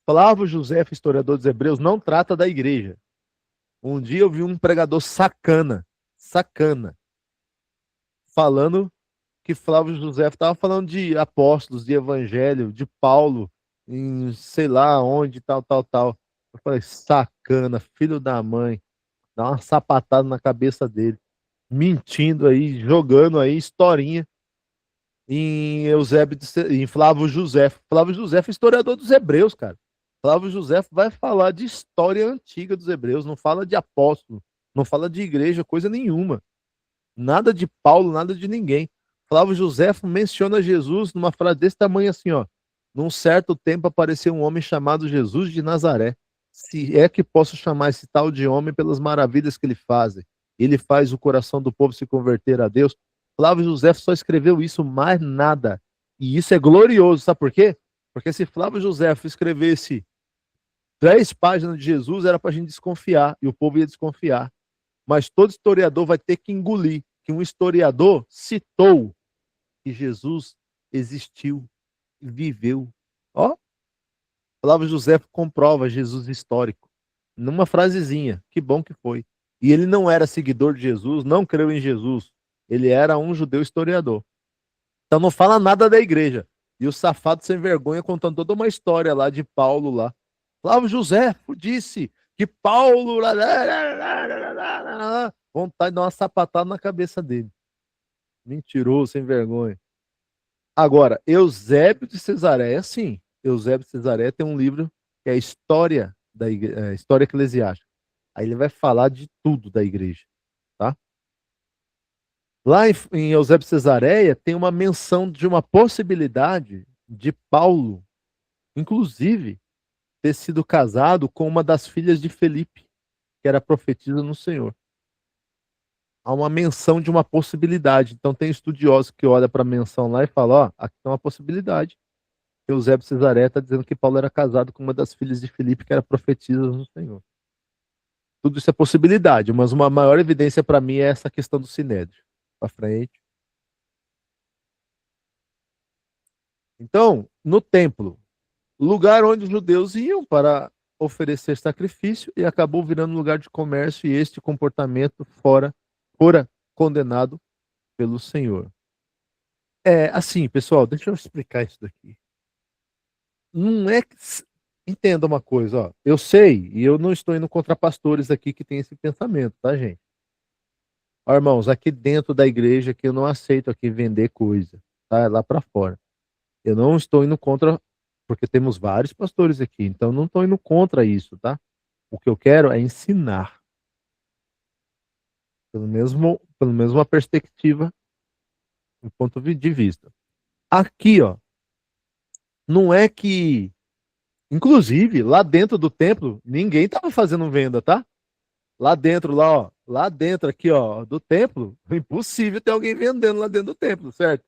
Speaker 1: Flávio José, historiador dos Hebreus, não trata da igreja. Um dia eu vi um pregador sacana, falando que Flávio José estava falando de apóstolos, de evangelho, de Paulo, em sei lá onde, tal. Eu falei, sacana, filho da mãe, dá uma sapatada na cabeça dele, mentindo aí, jogando aí historinha em Flávio José. Flávio José foi historiador dos Hebreus, cara. Flávio José vai falar de história antiga dos Hebreus, não fala de apóstolo, não fala de igreja, coisa nenhuma. Nada de Paulo, nada de ninguém. Flávio José menciona Jesus numa frase desse tamanho assim, ó. Num certo tempo apareceu um homem chamado Jesus de Nazaré. Se é que posso chamar esse tal de homem pelas maravilhas que ele faz. Ele faz o coração do povo se converter a Deus. Flávio José só escreveu isso, mais nada. E isso é glorioso, sabe por quê? Porque se Flávio José escrevesse 10 páginas de Jesus, era para a gente desconfiar, e o povo ia desconfiar. Mas todo historiador vai ter que engolir que um historiador citou que Jesus existiu, viveu. Ó, Flávio José comprova Jesus histórico, numa frasezinha, que bom que foi. E ele não era seguidor de Jesus, não creu em Jesus. Ele era um judeu historiador. Então não fala nada da igreja. E o safado sem vergonha contando toda uma história lá de Paulo lá. Flávio José disse que Paulo... Vontade de dar uma sapatada na cabeça dele. Mentiroso, sem vergonha. Agora, Eusébio de Cesareia, sim. Eusébio de Cesareia tem um livro que é a História da Igreja, História Eclesiástica. Aí ele vai falar de tudo da igreja, tá? Lá em Eusébio de Cesareia tem uma menção de uma possibilidade de Paulo, inclusive, ter sido casado com uma das filhas de Felipe, que era profetisa no Senhor. Há uma menção de uma possibilidade. Então tem estudiosos que olham para a menção lá e falam, ó, aqui tem uma possibilidade. Eusébio de Cesareia está dizendo que Paulo era casado com uma das filhas de Filipe, que era profetisa no Senhor. Tudo isso é possibilidade, mas uma maior evidência para mim é essa questão do sinédrio. Para frente. Então, no templo, lugar onde os judeus iam para oferecer sacrifício e acabou virando lugar de comércio e este comportamento fora condenado pelo Senhor. É assim, pessoal, deixa eu explicar isso daqui. Não é Entenda uma coisa, ó. Eu sei, e eu não estou indo contra pastores aqui que têm esse pensamento, tá, gente? Ó, irmãos, aqui dentro da igreja que eu não aceito aqui vender coisa, tá? É lá para fora. Eu não estou indo contra, porque temos vários pastores aqui, então não estou indo contra isso, tá? O que eu quero é ensinar, pelo mesmo a perspectiva, do ponto de vista. Aqui, ó, não é que, inclusive, lá dentro do templo, ninguém estava fazendo venda, tá? Lá dentro, lá dentro aqui, ó, do templo, é impossível ter alguém vendendo lá dentro do templo, certo?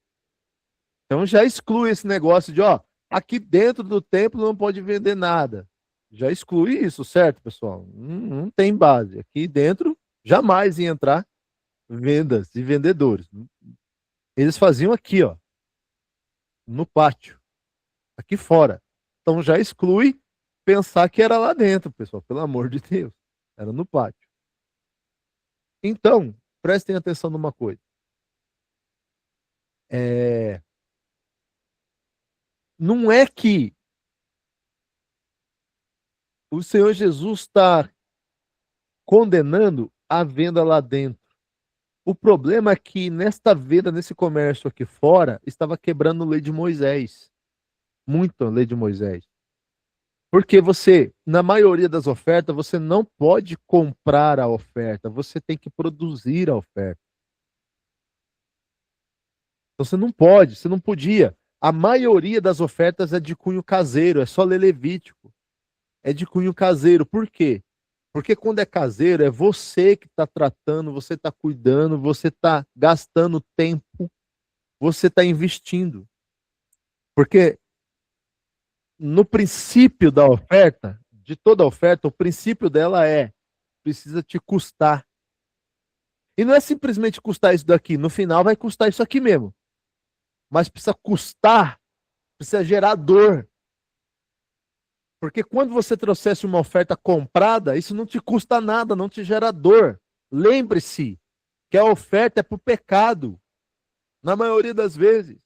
Speaker 1: Então já exclui esse negócio de, ó, aqui dentro do templo não pode vender nada. Já exclui isso, certo, pessoal? Não tem base. Aqui dentro jamais ia entrar vendas e vendedores. Eles faziam aqui, ó, no pátio, aqui fora. Então já exclui pensar que era lá dentro, pessoal, pelo amor de Deus. Era no pátio. Então, prestem atenção numa coisa. Não é que o Senhor Jesus está condenando a venda lá dentro. O problema é que nesta venda, nesse comércio aqui fora, estava quebrando a lei de Moisés. Muito a lei de Moisés. Porque você, na maioria das ofertas, você não pode comprar a oferta, você tem que produzir a oferta. Então você não pode, você não podia. A maioria das ofertas é de cunho caseiro, é só ler Levítico. É de cunho caseiro. Por quê? Porque quando é caseiro, é você que está tratando, você está cuidando, você está gastando tempo, você está investindo. Porque no princípio da oferta, de toda oferta, o princípio dela precisa te custar. E não é simplesmente custar isso daqui, no final vai custar isso aqui mesmo. Mas precisa custar, precisa gerar dor. Porque quando você trouxesse uma oferta comprada, isso não te custa nada, não te gera dor. Lembre-se que a oferta é para o pecado, na maioria das vezes.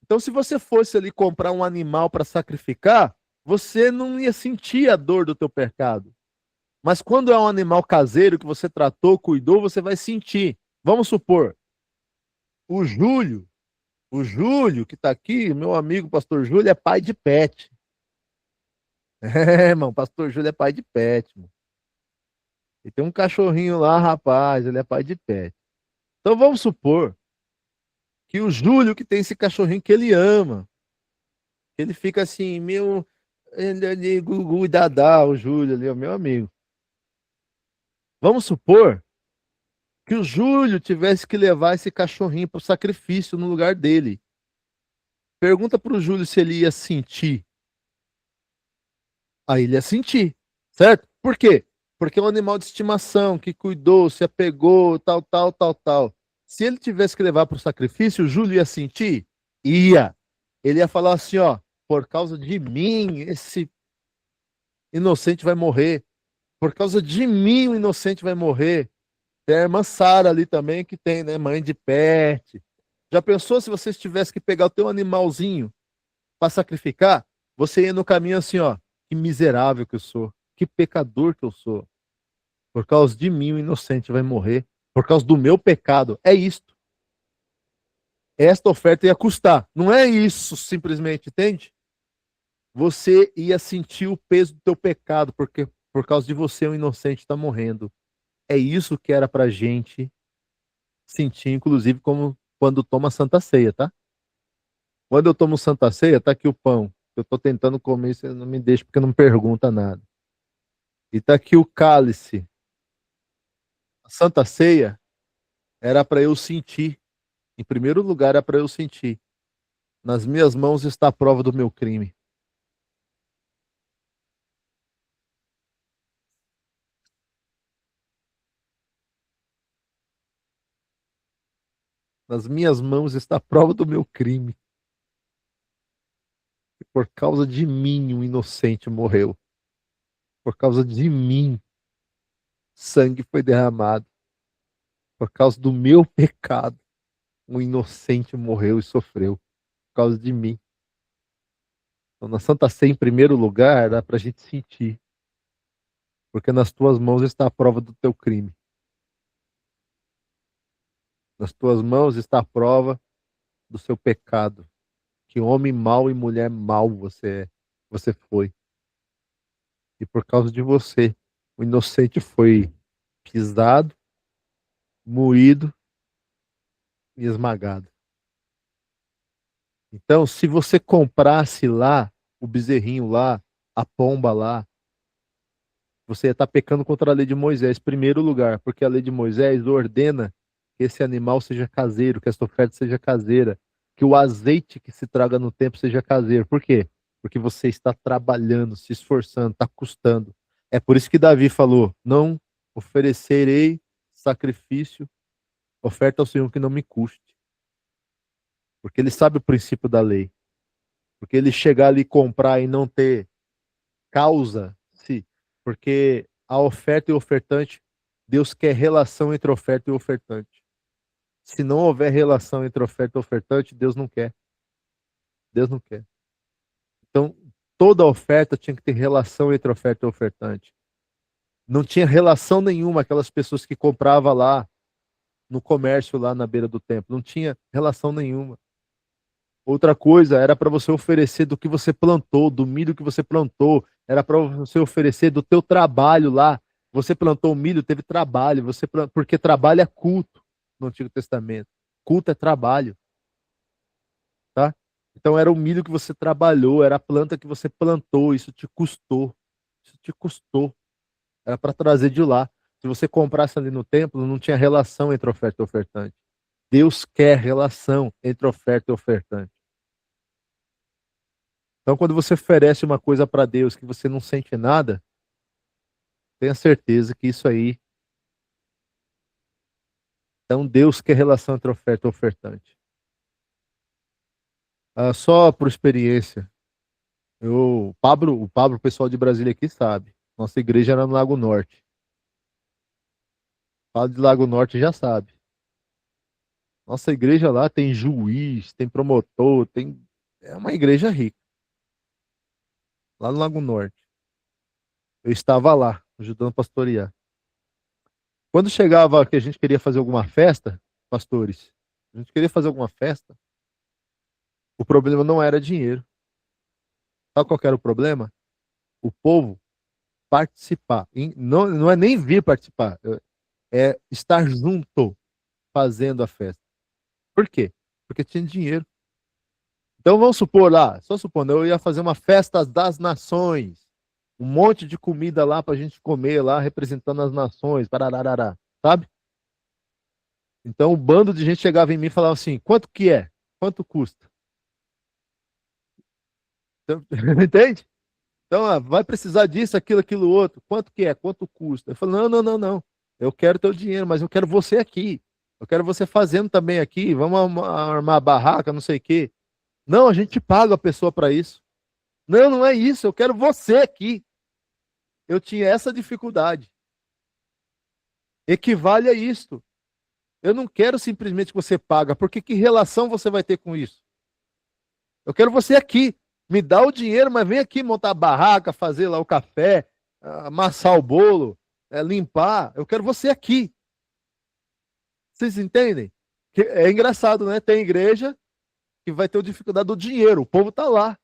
Speaker 1: Então, se você fosse ali comprar um animal para sacrificar, você não ia sentir a dor do teu pecado. Mas quando é um animal caseiro que você tratou, cuidou, você vai sentir. Vamos supor, o Júlio, que está aqui, meu amigo pastor Júlio, é pai de pet. É, irmão, pastor Júlio é pai de pet, mano. E tem um cachorrinho lá, rapaz, ele é pai de pet. Então vamos supor que o Júlio, que tem esse cachorrinho que ele ama, ele fica assim, ele ali, Gugu e Dadá, o Júlio ali, o meu amigo. Vamos supor que o Júlio tivesse que levar esse cachorrinho para o sacrifício no lugar dele. Pergunta para o Júlio se ele ia sentir. Aí ele ia sentir, certo? Por quê? Porque é um animal de estimação que cuidou, se apegou, tal, tal, tal, tal. Se ele tivesse que levar para o sacrifício, o Júlio ia sentir? Ia. Ele ia falar assim, ó, por causa de mim, esse inocente vai morrer. Por causa de mim, o inocente vai morrer. Tem a irmã Sara ali também, que tem, né, mãe de pet. Já pensou se você tivesse que pegar o teu animalzinho para sacrificar? Você ia no caminho assim, ó, que miserável que eu sou, que pecador que eu sou. Por causa de mim, o inocente vai morrer. Por causa do meu pecado. É isto. Esta oferta ia custar. Não é isso simplesmente, entende? Você ia sentir o peso do teu pecado, porque por causa de você, o inocente está morrendo. É isso que era pra gente sentir, inclusive, como quando toma Santa Ceia, tá? Quando eu tomo Santa Ceia, tá aqui o pão. Eu tô tentando comer, você não me deixa porque não pergunta nada. E tá aqui o cálice. A Santa Ceia era para eu sentir. Em primeiro lugar, era para eu sentir. Nas minhas mãos está a prova do meu crime. Nas minhas mãos está a prova do meu crime. E por causa de mim, um inocente morreu. Por causa de mim, sangue foi derramado. Por causa do meu pecado, um inocente morreu e sofreu. Por causa de mim. Então, na Santa Ceia, em primeiro lugar, dá para a gente sentir, porque nas tuas mãos está a prova do teu crime. Nas tuas mãos está a prova do seu pecado. Que homem mau e mulher mau você foi. E por causa de você, o inocente foi pisado, moído e esmagado. Então, se você comprasse lá o bezerrinho lá, a pomba lá, você ia estar pecando contra a lei de Moisés, em primeiro lugar, porque a lei de Moisés ordena que esse animal seja caseiro, que essa oferta seja caseira, que o azeite que se traga no templo seja caseiro. Por quê? Porque você está trabalhando, se esforçando, está custando. É por isso que Davi falou: não oferecerei sacrifício, oferta ao Senhor que não me custe. Porque ele sabe o princípio da lei. Porque ele chegar ali e comprar e não ter causa, porque a oferta e o ofertante, Deus quer relação entre oferta e ofertante. Se não houver relação entre oferta e ofertante, Deus não quer. Deus não quer. Então, toda oferta tinha que ter relação entre oferta e ofertante. Não tinha relação nenhuma aquelas pessoas que compravam lá no comércio, lá na beira do templo. Não tinha relação nenhuma. Outra coisa era para você oferecer do que você plantou, do milho que você plantou. Era para você oferecer do teu trabalho lá. Você plantou milho, teve trabalho. Porque trabalho é culto no Antigo Testamento. Culto é trabalho. Tá? Então era o milho que você trabalhou, era a planta que você plantou. Isso te custou. Isso te custou. Era para trazer de lá. Se você comprasse ali no templo, não tinha relação entre oferta e ofertante. Deus quer relação entre oferta e ofertante. Então, quando você oferece uma coisa para Deus que você não sente nada, tenha certeza que isso aí. Então, Deus quer relação entre oferta e ofertante. Só por experiência, o Pablo, o pessoal de Brasília aqui sabe. Nossa igreja era no Lago Norte. Fala de Lago Norte já sabe. Nossa igreja lá tem juiz, tem promotor, é uma igreja rica. Lá no Lago Norte. Eu estava lá, ajudando a pastorear. Quando chegava que a gente queria fazer alguma festa, pastores, a gente queria fazer alguma festa, o problema não era dinheiro. Sabe qual que era o problema? O povo participar. Não é nem vir participar, é estar junto fazendo a festa. Por quê? Porque tinha dinheiro. Então vamos supor lá, só supondo, eu ia fazer uma festa das nações. Um monte de comida lá pra gente comer lá, representando as nações, parararará, sabe? Então o bando de gente chegava em mim e falava assim: quanto que é? Quanto custa? Então, entende? Então, vai precisar disso, aquilo, outro. Quanto que é? Quanto custa? Eu falo: não. Eu quero teu dinheiro, mas eu quero você aqui. Eu quero você fazendo também aqui. Vamos armar a barraca, não sei o quê. Não, a gente paga a pessoa para isso. Não é isso. Eu quero você aqui. Eu tinha essa dificuldade. Equivale a isto. Eu não quero simplesmente que você paga, porque que relação você vai ter com isso? Eu quero você aqui. Me dá o dinheiro, mas vem aqui montar a barraca, fazer lá o café, amassar o bolo, limpar. Eu quero você aqui. Vocês entendem? É engraçado, né? Tem igreja que vai ter dificuldade do dinheiro. O povo está lá.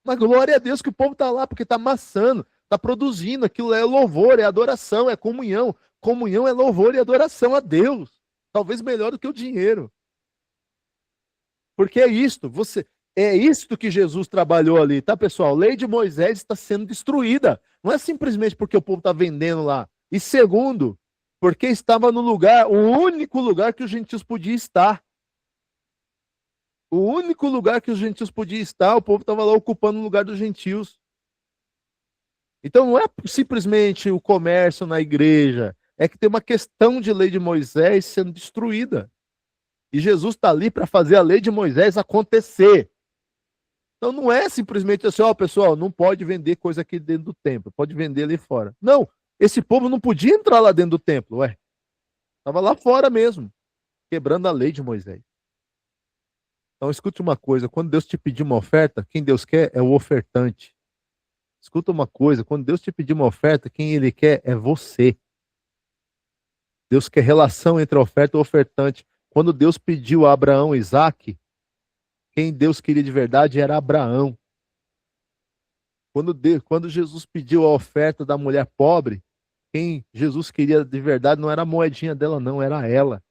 Speaker 1: Mas glória a Deus que o povo está lá, porque está amassando, está produzindo. Aquilo é louvor, é adoração, é comunhão. Comunhão é louvor e adoração a Deus. Talvez melhor do que o dinheiro. Porque é isto, é isto que Jesus trabalhou ali, tá, pessoal? A lei de Moisés está sendo destruída. Não é simplesmente porque o povo está vendendo lá. E segundo, porque estava no lugar, o único lugar que os gentios podiam estar. O único lugar que os gentios podiam estar, o povo estava lá ocupando o lugar dos gentios. Então não é simplesmente o comércio na igreja, é que tem uma questão de lei de Moisés sendo destruída. E Jesus está ali para fazer a lei de Moisés acontecer. Então não é simplesmente assim: ó, pessoal, não pode vender coisa aqui dentro do templo, pode vender ali fora. Não, esse povo não podia entrar lá dentro do templo, ué. Estava lá fora mesmo, quebrando a lei de Moisés. Então, escute uma coisa: quando Deus te pedir uma oferta, quem Deus quer é o ofertante. Escuta uma coisa: quando Deus te pedir uma oferta, quem Ele quer é você. Deus quer relação entre a oferta e o ofertante. Quando Deus pediu a Abraão e Isaac, quem Deus queria de verdade era Abraão. Quando Jesus pediu a oferta da mulher pobre, quem Jesus queria de verdade não era a moedinha dela, não, era ela.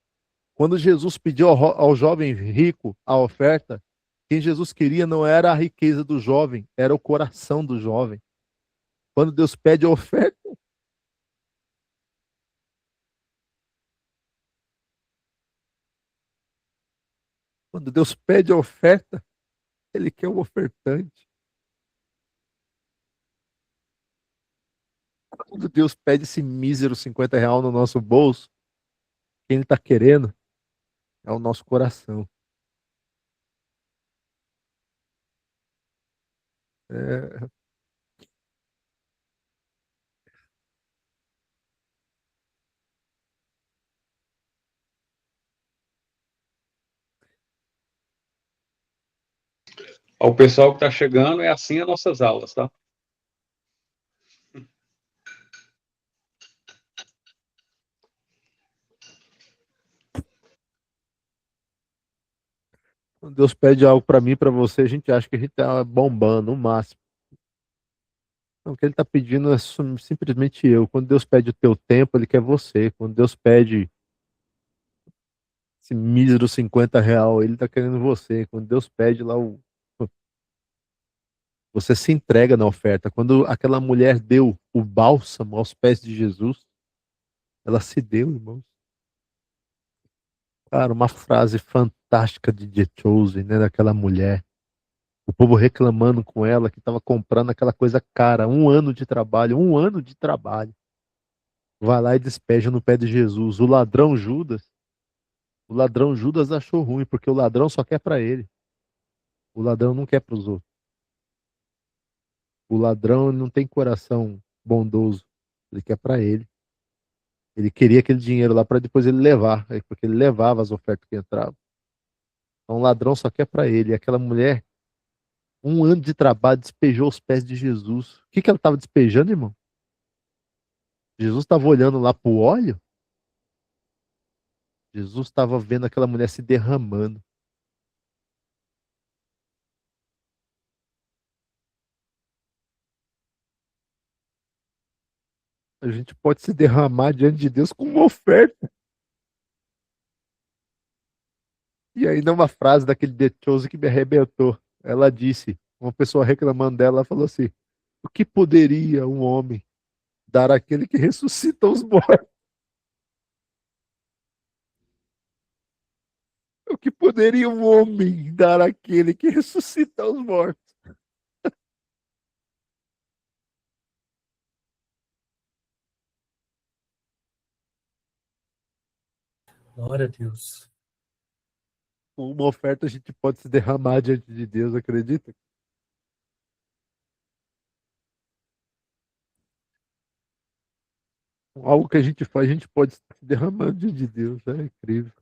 Speaker 1: Quando Jesus pediu ao jovem rico a oferta, quem Jesus queria não era a riqueza do jovem, era o coração do jovem. Quando Deus pede a oferta, quando Deus pede a oferta, Ele quer o ofertante. Quando Deus pede esse mísero R$ 50 no nosso bolso, quem Ele está querendo é o nosso coração. É,
Speaker 2: Ao pessoal que está chegando, é assim as nossas aulas, tá?
Speaker 1: quando Deus pede algo para mim, para você, a gente acha que a gente está bombando, no máximo. Não, o que Ele está pedindo é simplesmente eu. Quando Deus pede o teu tempo, Ele quer você. Quando Deus pede esse mísero R$ 50, Ele está querendo você. Quando Deus pede lá você se entrega na oferta. Quando aquela mulher deu o bálsamo aos pés de Jesus, ela se deu, irmãos. Cara, uma frase fantástica de The Chosen, né, daquela mulher. O povo reclamando com ela que estava comprando aquela coisa cara, um ano de trabalho. Vai lá e despeja no pé de Jesus. O ladrão Judas achou ruim, porque o ladrão só quer para ele. O ladrão não quer para os outros. O ladrão não tem coração bondoso, ele quer para ele. Ele queria aquele dinheiro lá para depois ele levar, porque ele levava as ofertas que entravam. Então o ladrão só quer para ele. E aquela mulher, um ano de trabalho, despejou os pés de Jesus. O que ela estava despejando, irmão? Jesus estava olhando lá para o óleo? Jesus estava vendo aquela mulher se derramando. A gente pode se derramar diante de Deus com uma oferta. E ainda uma frase daquele The Chosen que me arrebentou. Ela disse, uma pessoa reclamando dela, ela falou assim: o que poderia um homem dar àquele que ressuscita os mortos? O que poderia um homem dar àquele que ressuscita os mortos?
Speaker 4: Glória a Deus.
Speaker 1: Com uma oferta a gente pode se derramar diante de Deus, acredita? Com algo que a gente faz, a gente pode se derramar diante de Deus. É incrível.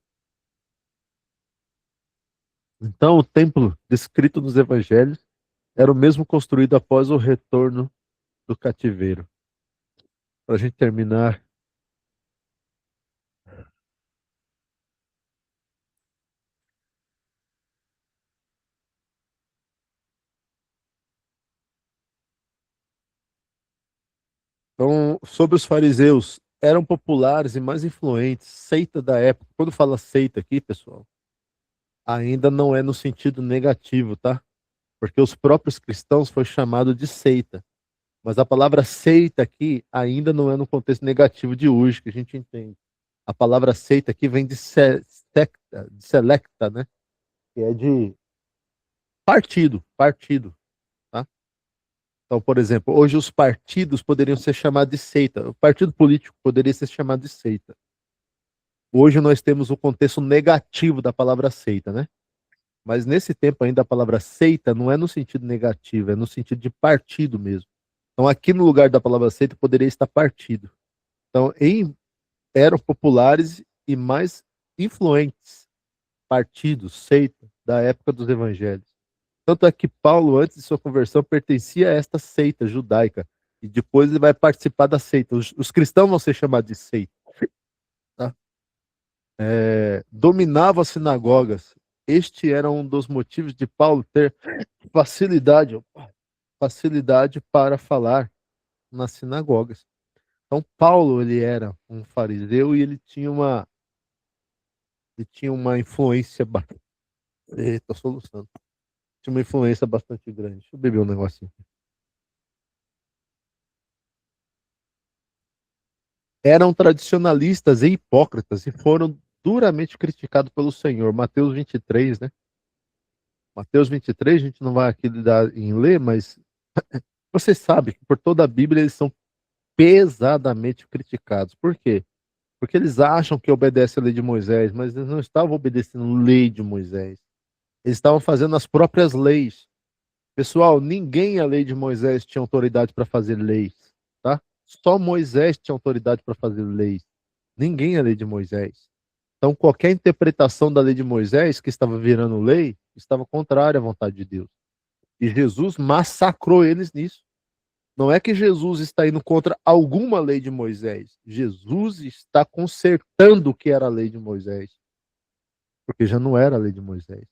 Speaker 1: Então, o templo descrito nos evangelhos era o mesmo construído após o retorno do cativeiro. Para a gente terminar, então, sobre os fariseus, eram populares e mais influentes, seita da época. Quando fala seita aqui, pessoal, ainda não é no sentido negativo, tá? Porque os próprios cristãos foi chamado de seita. Mas a palavra seita aqui ainda não é no contexto negativo de hoje, que a gente entende. A palavra seita aqui vem de secta, de selecta, né? Que é de partido, tá? Então, por exemplo, hoje os partidos poderiam ser chamados de seita. O partido político poderia ser chamado de seita. Hoje nós temos o contexto negativo da palavra seita, né? Mas nesse tempo ainda a palavra seita não é no sentido negativo, é no sentido de partido mesmo. Então aqui no lugar da palavra seita poderia estar partido. Então eram populares e mais influentes partidos, seita, da época dos evangelhos. Tanto é que Paulo, antes de sua conversão, pertencia a esta seita judaica. E depois ele vai participar da seita. Os cristãos vão ser chamados de seita. Tá? Dominava as sinagogas. Este era um dos motivos de Paulo ter facilidade para falar nas sinagogas. Então, Paulo, ele era um fariseu e ele tinha uma influência bastante. Eita, soluçando. Tinha uma influência bastante grande. Deixa eu beber um negocinho. Eram tradicionalistas e hipócritas e foram duramente criticados pelo Senhor. Mateus 23, né? Mateus 23, a gente não vai aqui dar em ler, mas você sabe que por toda a Bíblia eles são pesadamente criticados. Por quê? Porque eles acham que obedecem a lei de Moisés, mas eles não estavam obedecendo a lei de Moisés. Eles estavam fazendo as próprias leis. Pessoal, ninguém a lei de Moisés tinha autoridade para fazer leis, tá? Só Moisés tinha autoridade para fazer leis. Ninguém a lei de Moisés. Então, qualquer interpretação da lei de Moisés que estava virando lei, estava contrária à vontade de Deus. E Jesus massacrou eles nisso. Não é que Jesus está indo contra alguma lei de Moisés. Jesus está consertando o que era a lei de Moisés. Porque já não era a lei de Moisés.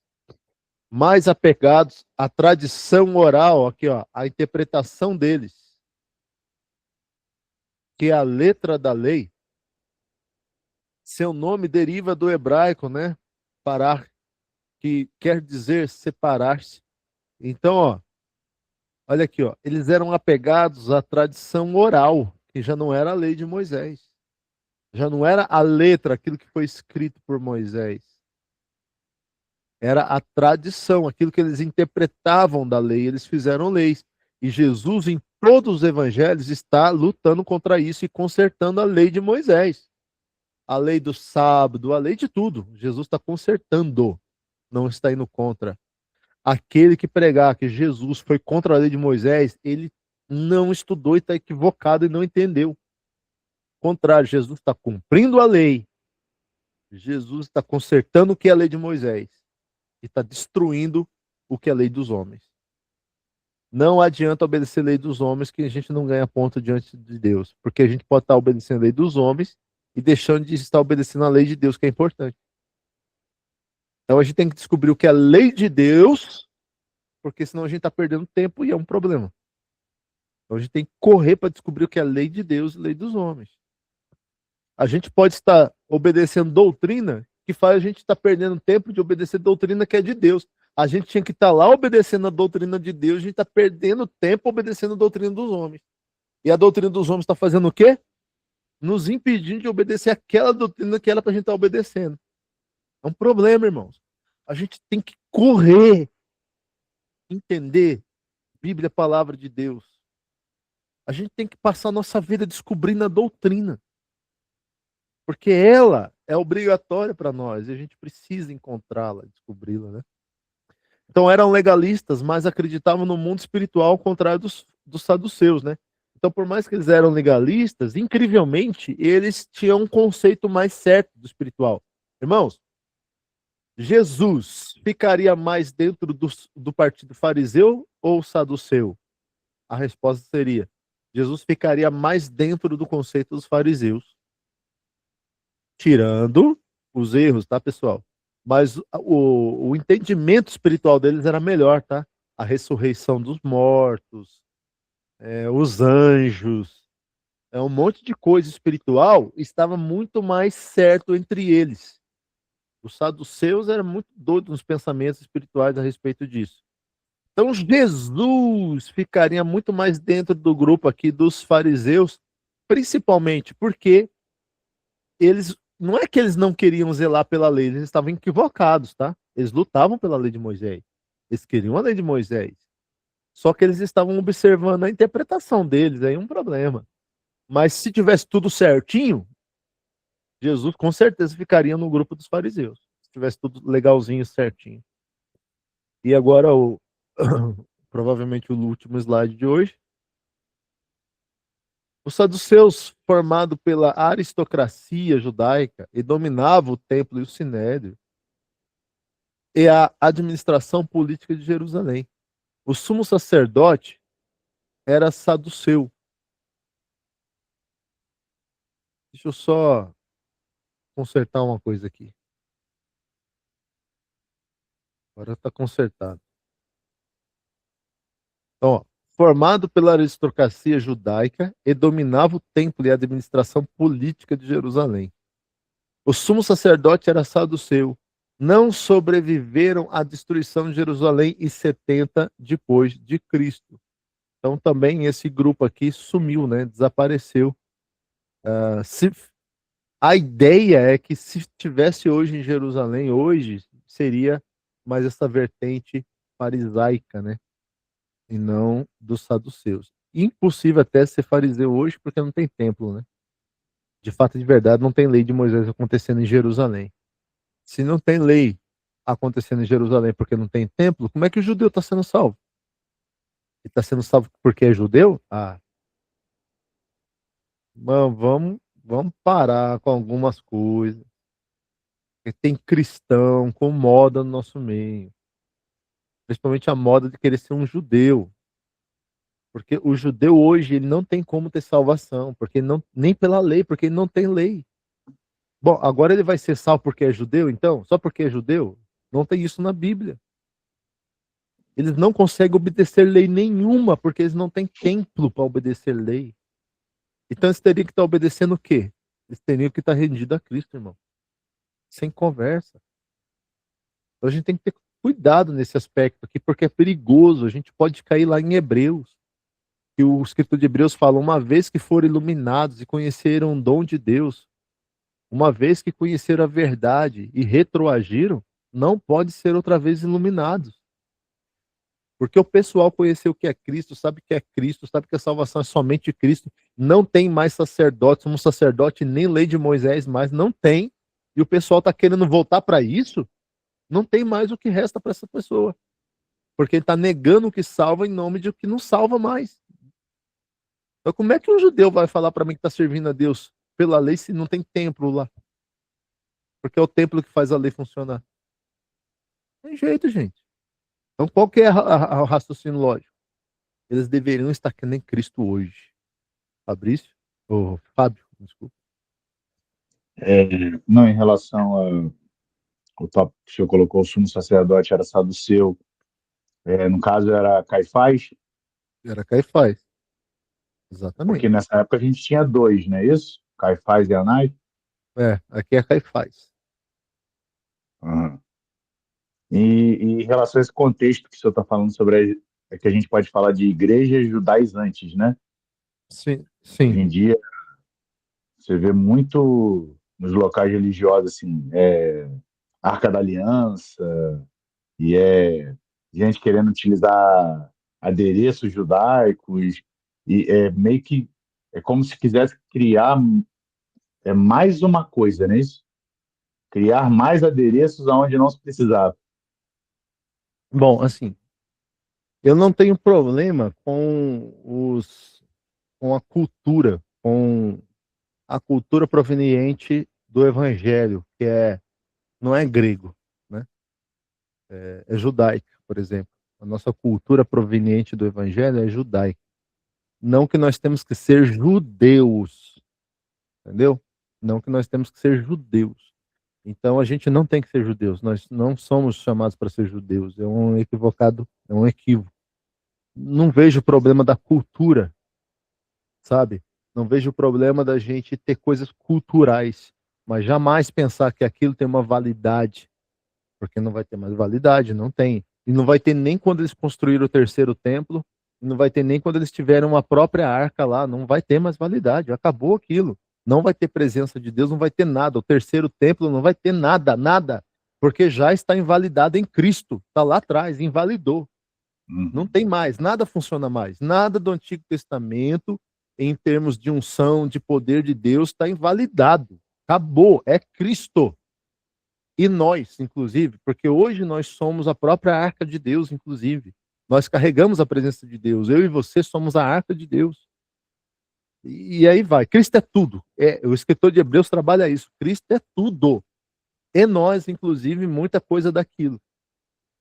Speaker 1: Mais apegados à tradição oral, aqui ó, a interpretação deles, que é a letra da lei. Seu nome deriva do hebraico, né? Parar, que quer dizer separar-se. Então, ó, olha aqui, ó, eles eram apegados à tradição oral, que já não era a lei de Moisés. Já não era a letra, aquilo que foi escrito por Moisés. Era a tradição, aquilo que eles interpretavam da lei, eles fizeram leis. E Jesus, em todos os evangelhos, está lutando contra isso e consertando a lei de Moisés. A lei do sábado, a lei de tudo. Jesus está consertando, não está indo contra. Aquele que pregar que Jesus foi contra a lei de Moisés, ele não estudou e está equivocado e não entendeu. Ao contrário, Jesus está cumprindo a lei. Jesus está consertando o que é a lei de Moisés. E está destruindo o que é a lei dos homens. Não adianta obedecer a lei dos homens que a gente não ganha ponto diante de Deus. Porque a gente pode estar obedecendo a lei dos homens e deixando de estar obedecendo a lei de Deus, que é importante. Então a gente tem que descobrir o que é a lei de Deus, porque senão a gente está perdendo tempo e é um problema. Então a gente tem que correr para descobrir o que é a lei de Deus e a lei dos homens. A gente pode estar obedecendo doutrina que faz a gente estar perdendo tempo de obedecer doutrina que é de Deus. A gente tinha que estar lá obedecendo a doutrina de Deus, a gente está perdendo tempo obedecendo a doutrina dos homens. E a doutrina dos homens está fazendo o quê? Nos impedindo de obedecer aquela doutrina que era para a gente estar obedecendo. É um problema, irmãos. A gente tem que correr, entender Bíblia, palavra de Deus. A gente tem que passar a nossa vida descobrindo a doutrina. Porque ela é obrigatória para nós e a gente precisa encontrá-la, descobri-la, né? Então eram legalistas, mas acreditavam no mundo espiritual ao contrário dos saduceus, né? Então, por mais que eles eram legalistas, incrivelmente, eles tinham um conceito mais certo do espiritual. Irmãos, Jesus ficaria mais dentro do partido fariseu ou saduceu? A resposta seria: Jesus ficaria mais dentro do conceito dos fariseus. Tirando os erros, tá, pessoal? Mas o entendimento espiritual deles era melhor, tá? A ressurreição dos mortos, os anjos, um monte de coisa espiritual estava muito mais certo entre eles. Os saduceus eram muito doidos nos pensamentos espirituais a respeito disso. Então Jesus ficaria muito mais dentro do grupo aqui dos fariseus, principalmente porque eles, não é que eles não queriam zelar pela lei, eles estavam equivocados, tá? Eles lutavam pela lei de Moisés. Eles queriam a lei de Moisés. Só que eles estavam observando a interpretação deles, aí um problema. Mas se tivesse tudo certinho, Jesus com certeza ficaria no grupo dos fariseus. Se tivesse tudo legalzinho, certinho. E agora provavelmente o último slide de hoje. Os saduceus, formados pela aristocracia judaica e dominavam o templo e o sinédrio, e a administração política de Jerusalém. O sumo sacerdote era saduceu. Deixa eu só consertar uma coisa aqui. Agora está consertado. Então, ó, formado pela aristocracia judaica e dominava o templo e a administração política de Jerusalém. O sumo sacerdote era saduceu. Não sobreviveram à destruição de Jerusalém e 70 depois de Cristo. Então também esse grupo aqui sumiu, né? Desapareceu. A ideia é que se estivesse hoje em Jerusalém, hoje seria mais essa vertente farisaica, né? E não dos saduceus. Impossível até ser fariseu hoje porque não tem templo, né? De fato, de verdade, não tem lei de Moisés acontecendo em Jerusalém. Se não tem lei acontecendo em Jerusalém porque não tem templo, como é que o judeu está sendo salvo? Ele está sendo salvo porque é judeu? Ah, vamos parar com algumas coisas. Porque tem cristão com moda no nosso meio. Principalmente a moda de querer ser um judeu. Porque o judeu hoje ele não tem como ter salvação, porque não, nem pela lei, porque ele não tem lei. Bom, agora ele vai ser salvo porque é judeu, então? Só porque é judeu? Não tem isso na Bíblia. Eles não conseguem obedecer lei nenhuma, porque eles não têm templo para obedecer lei. Então eles teriam que estar obedecendo o quê? Eles teriam que estar rendidos a Cristo, irmão. Sem conversa. Então a gente tem que ter cuidado nesse aspecto aqui, porque é perigoso. A gente pode cair lá em Hebreus. Que o escritor de Hebreus fala: uma vez que foram iluminados e conheceram o dom de Deus, uma vez que conheceram a verdade e retroagiram, não pode ser outra vez iluminados. Porque o pessoal conheceu o que é Cristo, sabe que é Cristo, sabe que a salvação é somente Cristo. Não tem mais sacerdote, um sacerdote, nem lei de Moisés mais, não tem. E o pessoal está querendo voltar para isso, não tem mais o que resta para essa pessoa. Porque ele está negando o que salva em nome de o que não salva mais. Então como é que um judeu vai falar para mim que está servindo a Deus pela lei se não tem templo lá? Porque é o templo que faz a lei funcionar. Não tem jeito, gente. Então qual que é o raciocínio lógico? Eles deveriam estar que nem Cristo hoje. Fabrício? Ou Fábio, desculpa.
Speaker 6: Não, em relação ao tópico que o senhor colocou, o sumo sacerdote era saduceu, no caso era Caifás,
Speaker 1: Era Caifás.
Speaker 6: porque
Speaker 1: Exatamente.
Speaker 6: nessa época a gente tinha dois, não é isso? Caifás e Anás.
Speaker 1: Aqui é Caifás.
Speaker 6: Uhum. E em relação a esse contexto que o senhor está falando sobre, é que a gente pode falar de igrejas judaizantes, né?
Speaker 1: Sim,
Speaker 6: Hoje
Speaker 1: sim.
Speaker 6: em dia, você vê muito nos locais religiosos, assim, Arca da Aliança, e gente querendo utilizar adereços judaicos, e é meio que é como se quisesse criar mais uma coisa, não é isso? Criar mais adereços aonde não se precisava.
Speaker 1: Bom, assim, eu não tenho problema com a cultura proveniente do evangelho, não é grego, né? É judaica, por exemplo. A nossa cultura proveniente do evangelho é judaica. Não que nós temos que ser judeus, entendeu? Não que nós temos que ser judeus. Então a gente não tem que ser judeus. Nós não somos chamados para ser judeus. É um equivocado, é um equívoco. Não vejo o problema da cultura, sabe? Não vejo o problema da gente ter coisas culturais, mas jamais pensar que aquilo tem uma validade, porque não vai ter mais validade, não tem. E não vai ter nem quando eles construíram o terceiro templo, e não vai ter nem quando eles tiveram uma própria arca lá, não vai ter mais validade, acabou aquilo. Não vai ter presença de Deus, não vai ter nada. O terceiro templo não vai ter nada, nada, porque já está invalidado em Cristo, está lá atrás, invalidou. Não tem mais, nada funciona mais. Nada do Antigo Testamento, em termos de unção, de poder de Deus, está invalidado. Acabou, é Cristo. E nós, inclusive, porque hoje nós somos a própria arca de Deus, inclusive. Nós carregamos a presença de Deus. Eu e você somos a arca de Deus. E aí vai. Cristo é tudo. O escritor de Hebreus trabalha isso. Cristo é tudo. E nós, inclusive, muita coisa daquilo.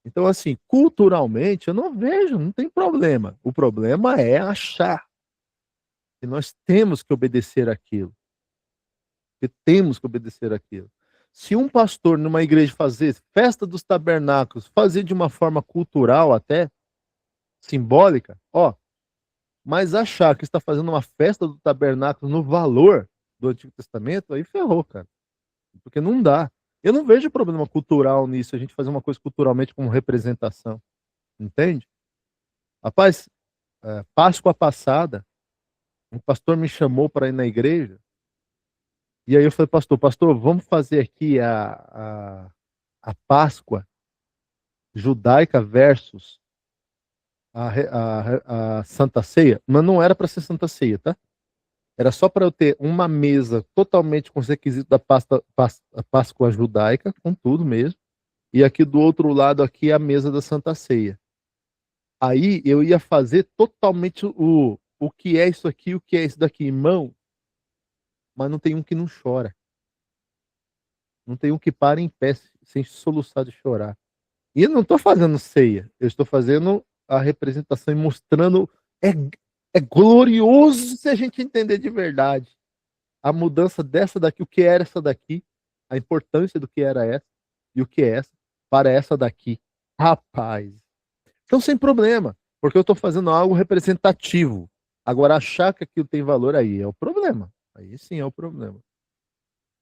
Speaker 1: Então, assim, culturalmente, eu não vejo, não tem problema. O problema é achar que nós temos que obedecer aquilo. Que temos que obedecer aquilo. Se um pastor numa igreja fazer festa dos tabernáculos, fazer de uma forma cultural até, simbólica, ó, mas achar que está fazendo uma festa do tabernáculo no valor do Antigo Testamento, aí ferrou, cara. Porque não dá. Eu não vejo problema cultural nisso, a gente fazer uma coisa culturalmente como representação. Entende? Rapaz, Páscoa passada, um pastor me chamou para ir na igreja, e aí eu falei, pastor, vamos fazer aqui a Páscoa judaica versus a Santa Ceia, mas não era para ser Santa Ceia, tá? Era só para eu ter uma mesa totalmente com os requisitos da Páscoa judaica, com tudo mesmo, e aqui do outro lado aqui a mesa da Santa Ceia. Aí eu ia fazer totalmente o que é isso aqui, o que é isso daqui, irmão, mas não tem um que não chora. Não tem um que para em pé sem soluçar de chorar. E eu não estou fazendo ceia, eu estou fazendo a representação e mostrando. É glorioso se a gente entender de verdade a mudança dessa daqui, o que era essa daqui, a importância do que era essa e o que é essa para essa daqui. Rapaz. Então, sem problema, porque eu estou fazendo algo representativo. Agora, achar que aquilo tem valor aí é o problema. Aí sim é o problema.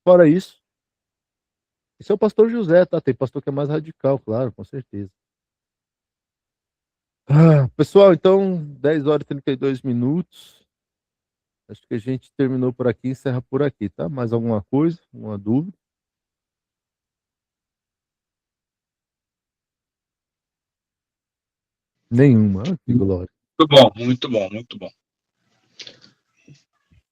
Speaker 1: Fora isso, esse é o pastor José, tá? Tem pastor que é mais radical, claro, com certeza. Pessoal, então, 10 horas e 32 minutos. Acho que a gente terminou por aqui, encerra por aqui, tá? Mais alguma coisa? Uma dúvida? Nenhuma. Ah, que glória.
Speaker 2: Muito bom, muito bom, muito bom.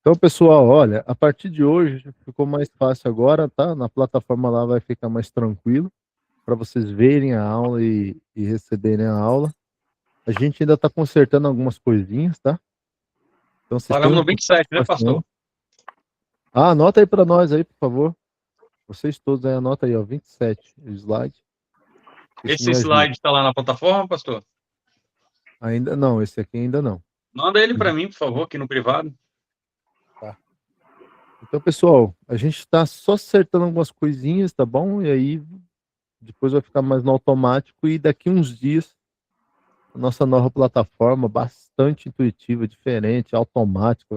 Speaker 1: Então, pessoal, olha, a partir de hoje ficou mais fácil agora, tá? Na plataforma lá vai ficar mais tranquilo para vocês verem a aula e receberem a aula. A gente ainda está consertando algumas coisinhas, tá? Então, vocês
Speaker 2: Paramos
Speaker 1: têm
Speaker 2: no 27, né, pastor?
Speaker 1: anota aí para nós aí, por favor. Vocês todos aí, anota aí, ó, 27, o slide.
Speaker 2: Esse slide está lá na plataforma, pastor?
Speaker 1: Ainda não, esse aqui ainda não.
Speaker 2: Manda ele para mim, por favor, aqui no privado.
Speaker 1: Tá. Então, pessoal, a gente está só acertando algumas coisinhas, tá bom? E aí depois vai ficar mais no automático e daqui uns dias a nossa nova plataforma, bastante intuitiva, diferente, automática,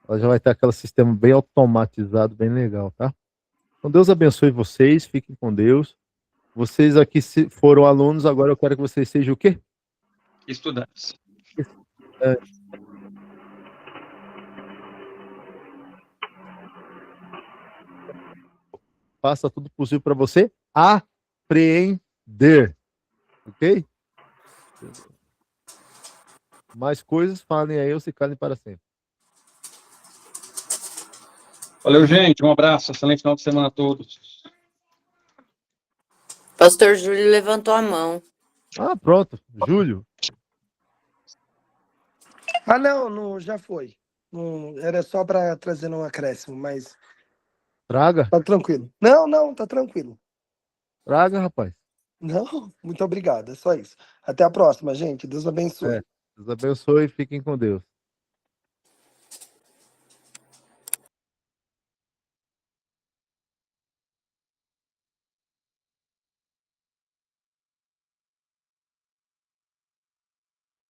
Speaker 1: ela já vai ter aquele sistema bem automatizado, bem legal, tá? Então Deus abençoe vocês, fiquem com Deus. Vocês aqui foram alunos, agora eu quero que vocês sejam o quê?
Speaker 2: Estudantes.
Speaker 1: Faça tudo possível para você apreender, ok? Mais coisas, falem aí ou se calem para sempre.
Speaker 2: Valeu, gente. Um abraço. Excelente final de semana a todos.
Speaker 7: Pastor Júlio levantou a mão.
Speaker 1: Ah, pronto. Júlio.
Speaker 3: Ah, não, já foi. Não, era só para trazer um acréscimo, mas
Speaker 1: Traga.
Speaker 3: tá tranquilo. Não, tá tranquilo.
Speaker 1: Traga, rapaz.
Speaker 3: Não, muito obrigado, é só isso. Até a próxima, gente. Deus abençoe.
Speaker 1: Deus abençoe e fiquem com Deus.